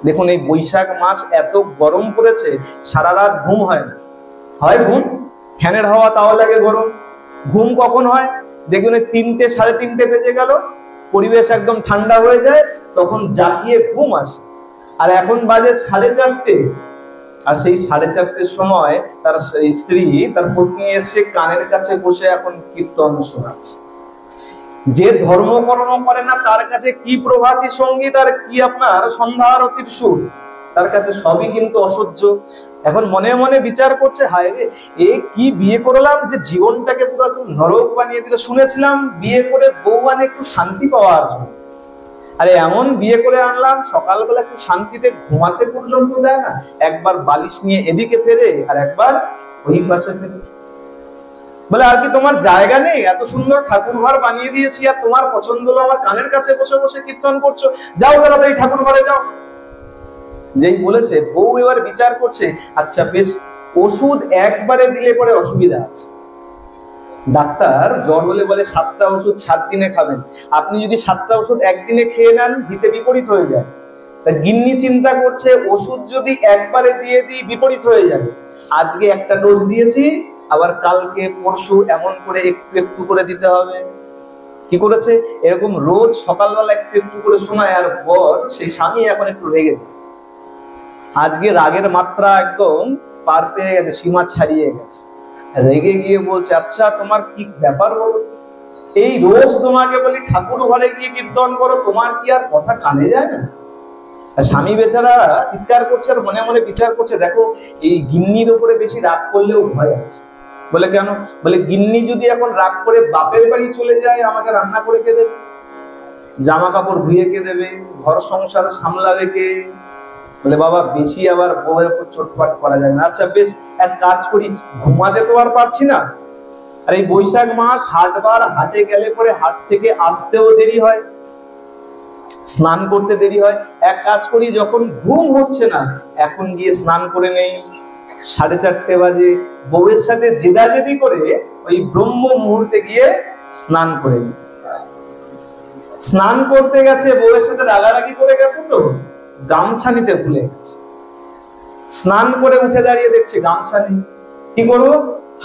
দেখুন, এই বৈশাখ মাস এত গরম পড়েছে, সারা রাত ঘুম হয় না। হয় ঘুম, ফ্যানের হাওয়া তাও লাগে গরম। ঘুম কখন হয়? দেখুন, 3টে 3:30 বেজে গেল, পরিবেশ একদম ঠান্ডা হয়ে যায়, তখন জাগিয়ে ঘুম আসে। আর এখন বাজে 4:30, আর সেই 4:30 সময় তার স্ত্রী, তার পত্নী এসে কানের কাছে বসে এখন কীর্তন শোনাচ্ছে। যে ধর্মকর্ম করে না তার কাছে কি প্রভাতী সঙ্গীত আর কি আপনার সন্ধ্যা আরতির সুর, তার কাছে সবই কিন্তু অসহ্য। এখন মনে মনে বিচার করছে, হায় রে, এ কি বিয়ে করলাম যে জীবনটাকে পুরো নরক বানিয়ে দিল। শুনেছিলাম বিয়ে করে বউ আনে একটু শান্তি পাওয়ার জন্য, আরে এমন বিয়ে করে আনলাম সকালবেলা একটু শান্তিতে ঘুমাতে পর্যন্ত দেয় না। একবার বালিশ নিয়ে এদিকে ফেরে আর একবার ওই পাশে ফেরে। বলে, আর কি তোমার জায়গা নেই? এত সুন্দর ঠাকুর ঘর বানিয়ে দিয়েছি, আর তোমার পছন্দ হলো আমার কানের কাছে বসে বসে কীর্তন করছো, যাও তাড়াতাড়ি ঠাকুর ঘরে যাও। যেই বলেছে, বউ এবার বিচার করছে, আচ্ছা বেশ, ওষুধ একবারে দিলে পরে অসুবিধা আছে। ডাক্তার জ্বর হলে বলে 7টা ওষুধ 7 দিনে খাবেন। আপনি যদি 7টা ওষুধ একদিনে খেয়ে নেন, হিতে বিপরীত হয়ে যায়। তা গিন্নি চিন্তা করছে ওষুধ যদি একবারে দিয়ে দিই বিপরীত হয়ে যাবে, আজকে একটা ডোজ দিয়েছি, আবার কালকে পরশু এমন করে একটু একটু করে দিতে হবে। কি করেছে, এরকম রোজ সকালবেলা একটু একটু করে শোনায়, আর বর সেই স্বামী এখন একটু রেগেছে, আজকে রাগের মাত্রা একদম পার পেয়ে গেছে, সীমা ছাড়িয়ে গেছে। রেগে গিয়ে বলছে, আচ্ছা তোমার কি ব্যাপার বলো, এই রোজ তোমাকে বলি ঠাকুর ঘরে গিয়ে কীর্তন করো, তোমার কি আর কথা কানে যায় না? স্বামী বেচারা চিৎকার করছে আর মনে মনে বিচার করছে, দেখো এই গিন্নির উপরে বেশি রাগ করলেও ভয় আছে। বলে কেন? বলে গিন্নি যদি এখন রাগ করে বাপের বাড়ি চলে যায়, আমাকে রান্না করে কে দেবে, জামা কাপড় ধুয়ে কে দেবে, ঘর সংসার সামলাবে কে? বলে বাবা বেশি আবার বউয়ের উপর চোটপাট করা যায় না। আচ্ছা বেশ, এক কাজ করি, ঘুমাতে তো আর পারছি না, আর এই বৈশাখ মাস হাটবার, হাটে গেলে পরে হাট থেকে আসতেও দেরি হয়, স্নান করতে দেরি হয়, এক কাজ করি, যখন ঘুম হচ্ছে না এখন গিয়ে স্নান করে নেই। 4:30 বাজে বউয়ের সাথে জেদাজেদি করে ওই ব্রহ্ম মুহূর্তে গিয়ে স্নান করে নি। স্নান করতে গেছে, বউয়ের সাথে রাগারাগি করে গেছে, তো গামছা নিতে ভুলে গেছে। স্নান করে উঠে দাঁড়িয়ে দেখছে গামছা নেই, কি করবো,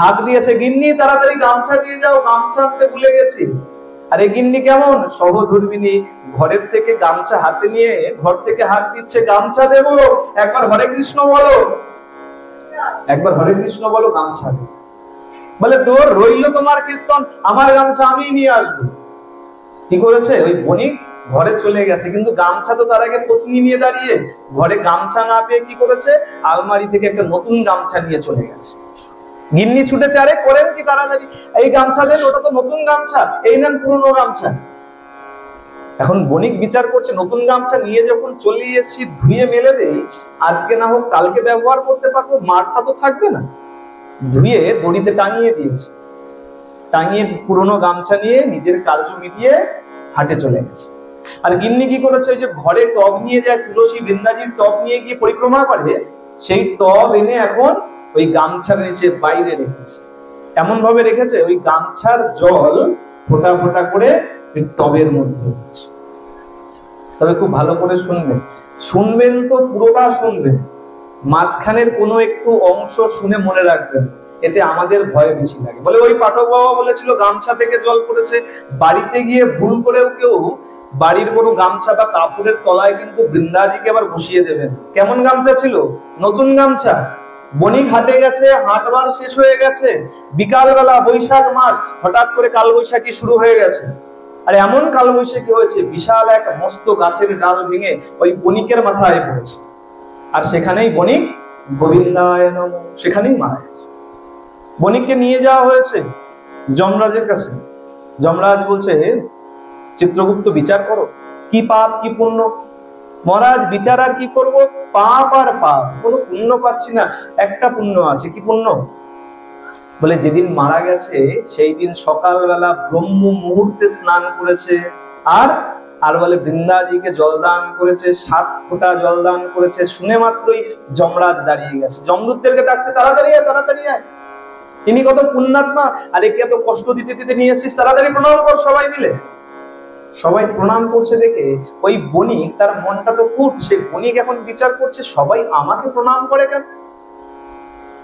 হাত দিয়েছে, গিন্নি তাড়াতাড়ি গামছা দিয়ে যাও, গামছা আনতে ভুলে গেছি। আরে গিন্নি কেমন সহধর্মিনী, ঘরের থেকে গামছা হাতে নিয়ে ঘর থেকে হাত দিচ্ছে, গামছা দেবো, একবার হরে কৃষ্ণ বলো, একবার হরে কৃষ্ণ বলো, গামছা দেবো। বলে তোর রইল তোমার কীর্তন, আমার গামছা আমি নিয়ে আসবো। কি করেছে, ওই বণিক ঘরে চলে গেছে, কিন্তু গামছা তো তার আগে পত্নী নিয়ে দাঁড়িয়ে, ঘরে গামছা না পেয়ে কি করেছে, আলমারি থেকে একটা নতুন গামছা নিয়ে চলে গেছে। গিন্নি ছুটেছে, আরে করেন কি তাড়াতাড়ি, এই গামছা দেন, ওটা তো নতুন গামছা, এই নেন পুরনো গামছা। এখন বণিক বিচার করছে, নতুন গামছা নিয়ে যখন চলে এসেছি, ধুয়ে মেলে দেই, আজকে না হোক কালকে ব্যবহার করতে পারবো, মারটা তো থাকবে না। ধুয়ে দড়িতে টাঙিয়ে দিয়েছে, টাঙিয়ে পুরনো গামছা নিয়ে নিজের কার্য মিটিয়ে হাটে চলে গেছে। আর গিন্নি কি করেছে, ওই যে ঘরে টব নিয়ে যায়, তুলসী বৃন্দাজির টব নিয়ে গিয়ে পরিক্রমা করে, সেই টব এনে এখন ওই গামছার নিচে বাইরে রেখেছে, এমন ভাবে রেখেছে ওই গামছার জল ফোঁটা ফোঁটা করে টবের মধ্যে। তবে খুব ভালো করে শুনবেন, শুনবেন তো পুরোটা শুনবেন, মাঝখানের কোনো একটু অংশ শুনে মনে রাখবেন, এতে আমাদের ভয় বেশি লাগে। বলে ওই পাঠক বাবা বলেছিল গামছা থেকে জল পড়েছে, বাড়িতে গিয়ে ভুল করেও কেউ বাড়ির কোনো গামছা বা কাপড়ের তলায় কিন্তু বৃন্দাজিকে আবার বসিয়ে দেবেন। কেমন গামছা ছিল? নতুন গামছা। বণিক হাটে গেছে, হাটবার শেষ হয়ে গেছে, বিকালবেলা, বৈশাখ মাস, হঠাৎ করে কালবৈশাখী শুরু হয়ে গেছে। আর এমন কালবৈশাখী হয়েছে, বিশাল এক মস্ত গাছের ডাল ভেঙে ওই বণিকের মাথায় পড়েছে, আর সেখানেই বণিক গোবিন্দায় নমঃ সেখানেই মারা গেছে। বণিককে নিয়ে যাওয়া হয়েছে যমরাজের কাছে। যমরাজ বলছে, চিত্রগুপ্ত বিচার করো, কি পাপ কি পুণ্য? মহারাজ বিচার আর কি করব, পাপ আর পাপ, কোনো পুণ্য পাচ্ছি না। একটা পুণ্য আছে, কি পুণ্য? বলে যেদিন মারা গেছে সেই দিন সকালবেলা ব্রহ্ম মুহূর্তে স্নান করেছে, আর বলে বৃন্দাজিকে জলদান করেছে, 7 ফোঁটা জলদান করেছে। শুনে মাত্রই যমরাজ দাঁড়িয়ে গেছে, যমদূতদেরকে ডাকছে, তাড়াতাড়ি আয়, তাড়াতাড়ি আয়, ইনি কত পুণ্যাত্মা, আর একে এত কষ্ট দিতে দিতে নিয়ে এসেছিস, তাড়াতাড়ি প্রণাম কর। সবাই মিলে, সবাই প্রণাম করছে দেখে ওই বণিক, তার মনটা তো কুট, সে বণিক এখন বিচার করছে, সবাই আমাকে প্রণাম করে কেন?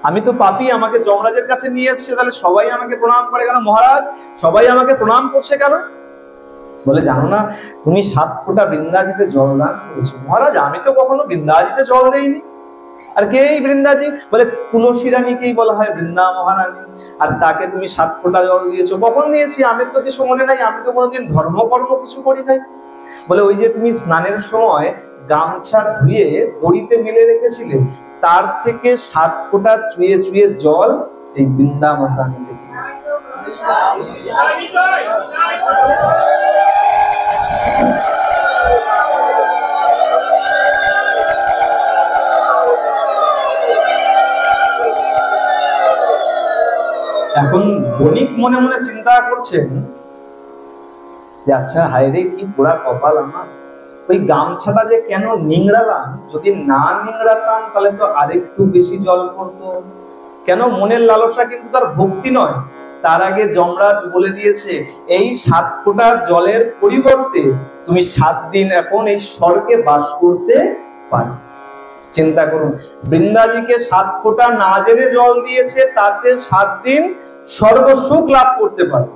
আমি তো পাপী, আমাকে যমরাজের কাছে নিয়ে এসেছে, তাহলে সবাই আমাকে প্রণাম করে কেন? মহারাজ সবাই আমাকে প্রণাম করছে কেন? বলে জানো না তুমি 7 ফোঁটা বৃন্দাজিতে জল দান করেছো? মহারাজ আমি তো কখনো বৃন্দাজিতে জল দেইনি। আর কে এই বৃন্দাজি? বলে তুলসী রানীকেই বলা হয় বৃন্দা মহারানী, আর তাকে তুমি 7 ফোঁটা জল দিয়েছো। কখন দিয়েছি? আমি তো কিছু মনে নাই, আমি তো কোনোদিন ধর্মকর্ম কিছু করি নাই। বলে ওই যে তুমি স্নানের সময় গামছা ধুয়ে দড়িতে মেলে রেখেছিলে, তার থেকে 7 ফোঁটা চুয়ে চুয়ে জল এই বৃন্দা মহারানীতে দিয়েছি। এখন বণিক মনে মনে চিন্তা করছেন যে আচ্ছা হায় রে, কি পোড়া কপাল আমার, ওই গামছাটা যে কেন নিংড়ালাম, যদি না নিংড়াতাম তাহলে তো আরেকটু বেশি জল পড়তো। কেন? মনের লালসা কিন্তু তার ভক্তি নয়, তার আগে যমরাজ বলে দিয়েছে এই 7 ফোঁটা জলের পরিবর্তে তুমি 7 দিন এখন এই স্বর্গে বাস করতে পারো। চিন্তা করুন, বৃন্দাজিকে 7 ফোঁটা না জেনে জল দিয়েছে, তাতে 7 দিন স্বর্গ সুখ লাভ করতে পারো।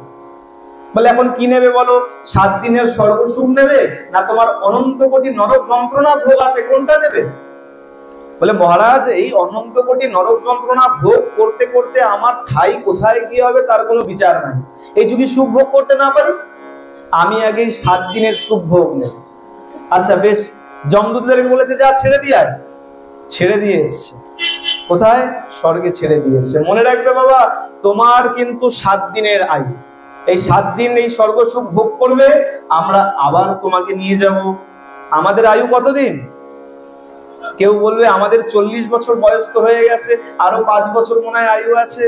বলে এখন কি নেবে বলো, 7 দিনের স্বর্গ সুখ নেবে না তোমার অনন্ত কোটি নরক যন্ত্রণা ভোগ আছে, কোনটা নেবে? বলে মহারাজ এই অনন্ত কোটি নরক যন্ত্রণা ভোগ করতে করতে আমার ঠাই কোথায় গিয়ে হবে তার কোনো বিচার নাই। এই যদি সুখ ভোগ করতে না পারি, আমি আগে 7 দিনের সুখ ভোগ নেব। আচ্ছা বেশ, যমদূতদেরকে বলেছে যা ছেড়ে দিয়ে, ছেড়ে দিয়ে এসছে। কোথায়? স্বর্গে ছেড়ে দিয়েছে। মনে রাখবে বাবা, তোমার কিন্তু 7 দিনের আয়ু, এই 7 দিন এই স্বর্গ সুখ ভোগ করবে, আমরা আবার তোমাকে নিয়ে যাব। আমাদের আয়ু কতদিন? কেউ বলবে আমাদের 40 বছর বয়স তো হয়ে গেছে, আরো 5 বছর মনে হয় আয়ু আছে।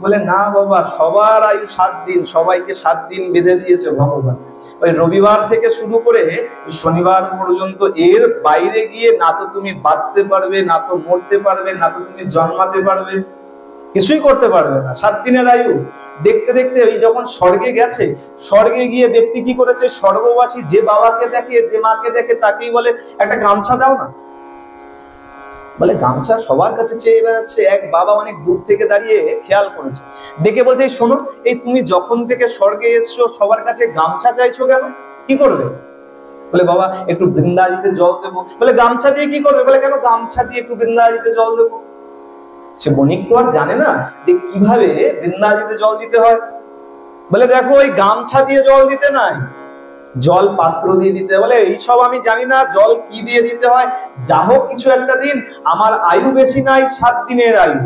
বলে না বাবা, সবার আয়ু 7 দিন, সবাইকে 7 দিন বেঁধে দিয়েছে ভগবান। ওই রবিবার থেকে শুরু করে শনিবার পর্যন্ত, এর বাইরে গিয়ে না তো তুমি বাঁচতে পারবে, না তো মরতে পারবে, না তো তুমি জন্মাতে পারবে, কিছুই করতে পারবে না। 7 দিনের আয়ু। দেখতে দেখতে ওই যখন স্বর্গে গেছে, স্বর্গে গিয়ে ব্যক্তি কি করেছে, স্বর্গবাসী যে বাবাকে দেখে, যে মাকে দেখে, তাকেই বলে একটা গামছা দাও না। বলে গামছা সবার কাছে চেয়ে বেড়াচ্ছে, এক বাবা অনেক দূর থেকে দাঁড়িয়ে খেয়াল করেছে, ডেকে বলছে শোনো, এই তুমি যখন থেকে স্বর্গে এসছো সবার কাছে গামছা চাইছো কেন, কি করবে? বলে বাবা একটু বৃন্দাজিতে জল দেবো। বলে গামছা দিয়ে কি করবে? বলে কেন গামছা দিয়ে একটু বৃন্দাজিতে জল দেবো। সে বণিক তো আর জানে না যে কিভাবে বৃন্দাজিতে জল দিতে হয়। বলে দেখো ওই গামছা দিয়ে জল দিতে নাই, জল পাত্র দিয়ে দিতে। বলে এইসব আমি জানি না, জল কি দিয়ে দিতে হয়, যা হোক কিছু একটা দিন, আমার আয়ু বেশি নাই, 7 দিনের আয়ু।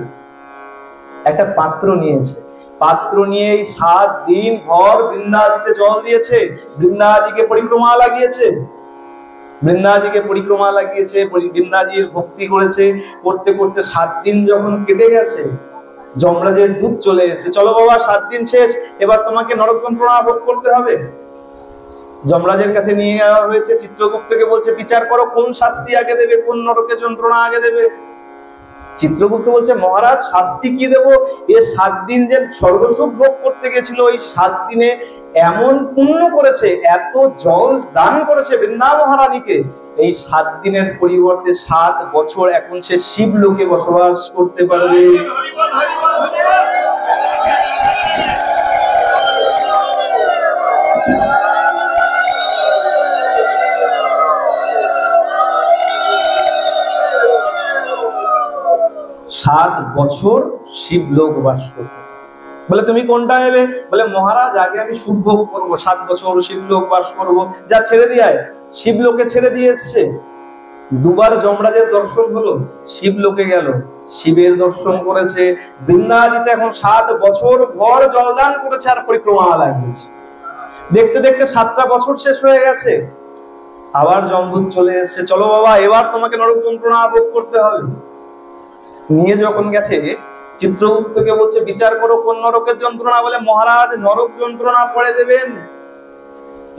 একটা পাত্র নিয়েছে, পাত্র নিয়ে 7 দিন ভর বৃন্দাজিতে জল দিয়েছে, বৃন্দাজিকে পরিক্রমা লাগিয়েছে, বৃন্দাজিকে পরিক্রমা লাগিয়েছে, বৃন্দাজির ভক্তি করেছে, করতে করতে 7 দিন যখন কেটে গেছে, যমরাজের দূত চলে এসেছে, চলো বাবা 7 দিন শেষ, এবার তোমাকে নরক যন্ত্রণা ভোগ করতে হবে। যমরাজের কাছে নিয়ে যাওয়া হয়েছে, চিত্রগুপ্তকে বলছে বিচার করো কোন শাস্তি আগে দেবে, কোন নরকের যন্ত্রণা আগে দেবে। চিত্রগুপ্ত বলছে মহারাজ শাস্তি কি দেব, এ 7 দিন যে স্বর্গসুখ ভোগ করতে গেছিল, ওই 7 দিনে এমন পুণ্য করেছে, এত জল দান করেছে বৃন্দা মহারানীকে, এই 7 দিনের পরিবর্তে 7 বছর এখন সে শিবলোকে বসবাস করতে পারবে। 7 বছর শিবলোক বাস করতে। বলে তুমি কোনটা নেবে? বলে মহারাজ আগে আমি সুখ ভোগ করবো, 7 বছর শিবলোক বাস করব। যা ছেড়ে দিয়ে, শিবলোকে ছেড়ে দিয়ে এসছে। দুবার যমরাজের দর্শন হলো, শিবলোকে গেল, শিবের দর্শন করেছে, বৃন্দাজিতে এখন 7 বছর ভর জলদান করেছে আর পরিক্রমা লাগিয়েছে। দেখতে দেখতে 7টা বছর শেষ হয়ে গেছে, আবার যমদূত চলে এসছে, চলো বাবা এবার তোমাকে নরক যন্ত্রণা ভোগ করতে হবে। নিয়ে যখন গেছে, চিত্রগুপ্তকে বলছে বিচার করো কোন নরকের যন্ত্রণা। বলে মহারাজ নরক যন্ত্রণা পড়ে দেবেন,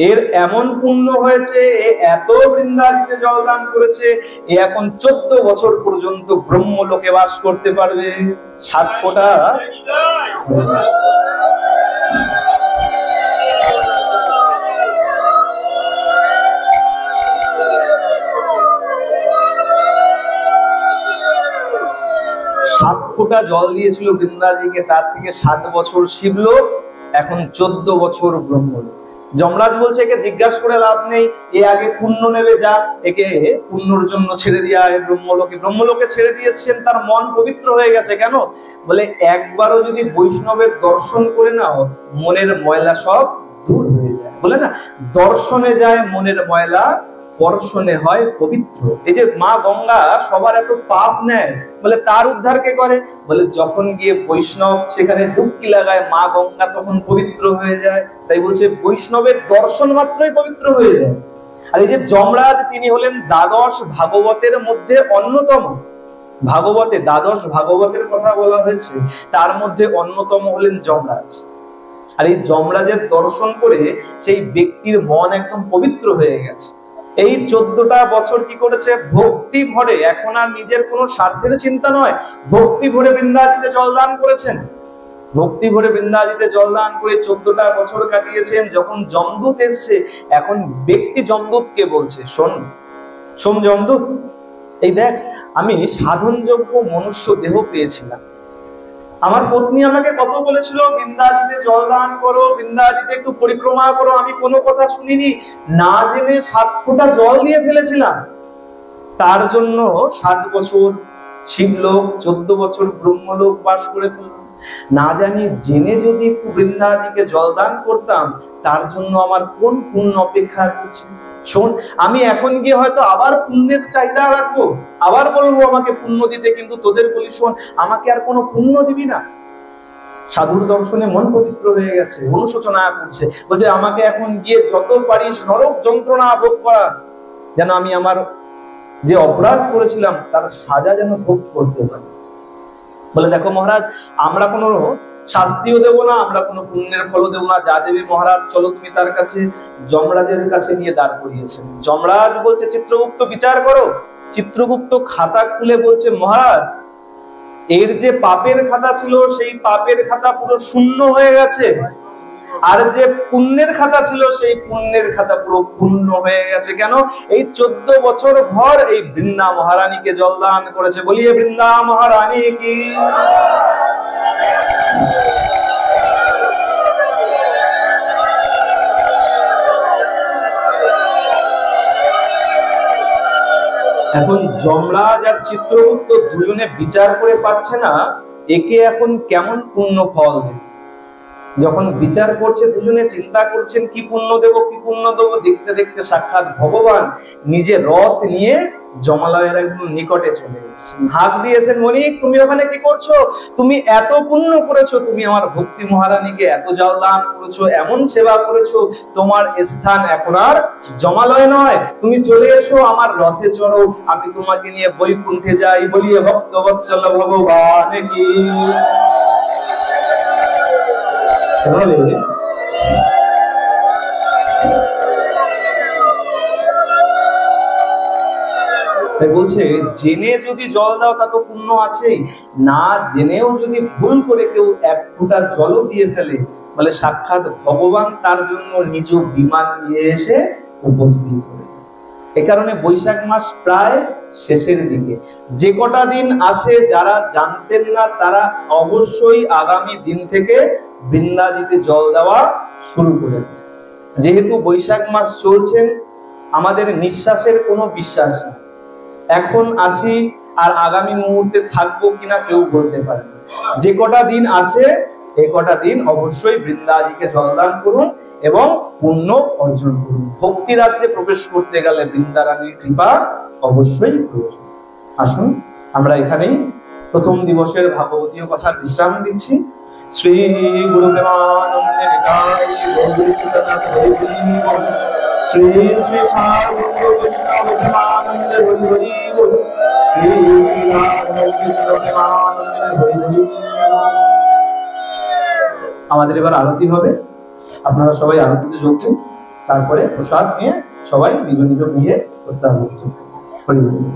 এর এমন পুণ্য হয়েছে, এ এত বৃন্দাজিতে জলদান করেছে, এ এখন 14 বছর পর্যন্ত ব্রহ্মলোকে বাস করতে পারবে। 7 ফোঁটা ফোঁটা জল দিয়েছিল বৃন্দাজিকে, তার থেকে 7 বছর শিবলোক, এখন 14 বছর ব্রহ্মলোক। যমরাজ বলছে একে জিজ্ঞাসা করে লাভ নেই, এ আগে পুণ্য নেবে, যা একে পুণ্যর জন্য ছেড়ে দেওয়া হয় ব্রহ্মলোকে। ব্রহ্মলোকে ছেড়ে দিয়েছেন, তার মন পবিত্র হয়ে গেছে। কেন? বলে একবারও যদি বৈষ্ণবের দর্শন করে নাও, মনের ময়লা সব দূর হয়ে যায়। বলে না, দর্শনে যায় মনের ময়লা, দর্শনে হয় পবিত্র। এই যে মা গঙ্গা সবার এত পাপ নেয়, বলে তার উদ্ধার কে করে? বলে যখন গিয়ে বৈষ্ণব সেখানে ডুবকি লাগায়, মা গঙ্গা তখন পবিত্র হয়ে যায়। তাই বলছে বৈষ্ণবের দর্শন মাত্রই পবিত্র হয়ে যায়। আর এই যে যমরাজ, তিনি হলেন 12 ভাগবতের মধ্যে অন্যতম। ভাগবতে 12 ভাগবতের কথা বলা হয়েছে, তার মধ্যে অন্যতম হলেন যমরাজ। আর এই যমরাজের দর্শন করে সেই ব্যক্তির মন একদম পবিত্র হয়ে গেছে। এই 14টা বছর কি করেছে? ভক্তি ভরে, এখন আর নিজের কোনো স্বার্থের চিন্তা নয়, ভক্তি ভরে বৃন্দাজিতে জলদান করেছেন। ভক্তি ভরে বৃন্দাজিতে জলদান করে 14টা বছর কাটিয়েছেন। যখন যমদূত এসছে, এখন ব্যক্তি যমদূতকে বলছে, শোন শোন যমদূত, এই দেখ আমি সাধনযোগ্য মনুষ্য দেহ পেয়েছিলাম। আমার পত্নী আমাকে কত বলেছিল বৃন্দাজিতে জলদান করো, বৃন্দাজিতে একটু পরিক্রমা করো, আমি কোনো কথা শুনিনি, না জেনে 7 ফোঁটা জল দিয়ে ফেলেছিলাম। তার জন্য 7 বছর শিবলোক, 14 বছর ব্রহ্মলোক বাস করে ফেললাম। না জানি জেনে যদি একটু বৃন্দাজিকে জলদান করতাম, তার জন্য আমার কোন পুণ্য অপেক্ষা করছে। শোন, আমি এখন গিয়ে হয়তো আবার পুণ্যের চাহিদা রাখবো, আবার বলবো আমাকে পুণ্য দিতে, কিন্তু তোদের বলি শোন, আমাকে আর কোনো পুণ্য দিবি না। সাধুর দর্শনে মন পবিত্র হয়ে গেছে, অনুশোচনা করছে, বলছে আমাকে এখন গিয়ে যত পারিস নরক যন্ত্রণা ভোগ করা, যেন আমি আমার যে অপরাধ করেছিলাম তার সাজা যেন ভোগ করতে পারি। বলে দেখো মহারাজ, আমরা কোনো শাস্তিও দেব না, আমরা কোনো পুণ্যের ফলও দেব না, যা দেবে মহারাজ চলো তুমি তার কাছে। যমরাজের কাছে নিয়ে দাঁড় করিয়েছেন। যমরাজ বলছে চিত্রগুপ্ত বিচার করো। চিত্রগুপ্ত খাতা খুলে বলছে মহারাজ, এর যে পাপের খাতা ছিল সেই পাপের খাতা পুরো শূন্য হয়ে গেছে, আর যে পুণ্যের খাতা ছিল সেই পুণ্যের খাতা পুরো পূর্ণ হয়ে গেছে। কেন? এই 14 বছর ভর এই বৃন্দা মহারানীকে জলদান করেছে। বলিয়ে বৃন্দা মহারানী কি। এখন যমরাজ আর চিত্রগুপ্ত দুজনে বিচার করে পাচ্ছে না একে এখন কেমন পুণ্য ফল দেবে। যখন বিচার করছে দুজনে চিন্তা করছেন কি পুণ্য দেব, কি পুণ্য দেবো, দেখতে দেখতে সাক্ষাৎ ভগবান নিজে রথ নিয়ে জমালয়ের একদম নিকটে চলে এসেছেন। হাঁক দিয়েছেন, মনিক তুমি ওখানে কি করছো? তুমি এত পুণ্য করেছো, তুমি আমার ভক্তি মহারানীকে এত জলদান করেছো, এমন সেবা করেছো, তোমার স্থান এখন আর জমালয় নয়, তুমি চলে এসো আমার রথে চড়ো, আমি তোমাকে নিয়ে বৈকুণ্ঠে যাই। বলিয়ে ভক্ত বৎসল ভগবান কি। বলছে জেনে যদি জল দাও তা তো পুণ্য আছেই, না জেনেও যদি ভুল করে কেউ 1 ফোঁটা জলও দিয়ে ফেলে, বলে সাক্ষাৎ ভগবান তার জন্য নিজ বিমান নিয়ে এসে উপস্থিত হয়েছে। এ কারণে বৈশাখ মাস প্রায় শেষের দিকে। যে কটা দিন আছে যারা জানতেন না তারা অবশ্যই আগামী দিন থেকে বৃন্দাজিতে জল দেওয়া শুরু করে দেয়। যেহেতু বৈশাখ মাস চলছেন, আমাদের নিঃশ্বাসের কোনো বিশ্বাস নেই, এখন আছি আর আগামী মুহূর্তে থাকবো কিনা কেউ বলতে পারে না। যে কটা দিন আছে এই কটা দিন অবশ্যই বৃন্দাজিকে জলদান করুন এবং পুণ্য অর্জন করুন। ভক্তি রাজ্যে প্রবেশ করতে গেলে বৃন্দারানীর কৃপা অবশ্যই প্রয়োজন। আসুন আমরা এখানেই প্রথম দিবসের ভাগবতীয় কথার বিশ্রাম দিচ্ছি। শ্রী গুরু প্রেমানন্দে নিতাই গৌর সুতনাথ হরি বল। শ্রী শ্রী সাধু বৈষ্ণব প্রেমানন্দে হরি হরি বল। শ্রী শ্রী রাধা কৃষ্ণ প্রেমানন্দে হরি হরি। আমাদের এবার আরতি হবে, আপনারা সবাই আরতিতে যোগ দিন, তারপরে প্রসাদ নিয়ে সবাই নিজ নিজ গৃহে প্রত্যাবর্তন। হরি হরি।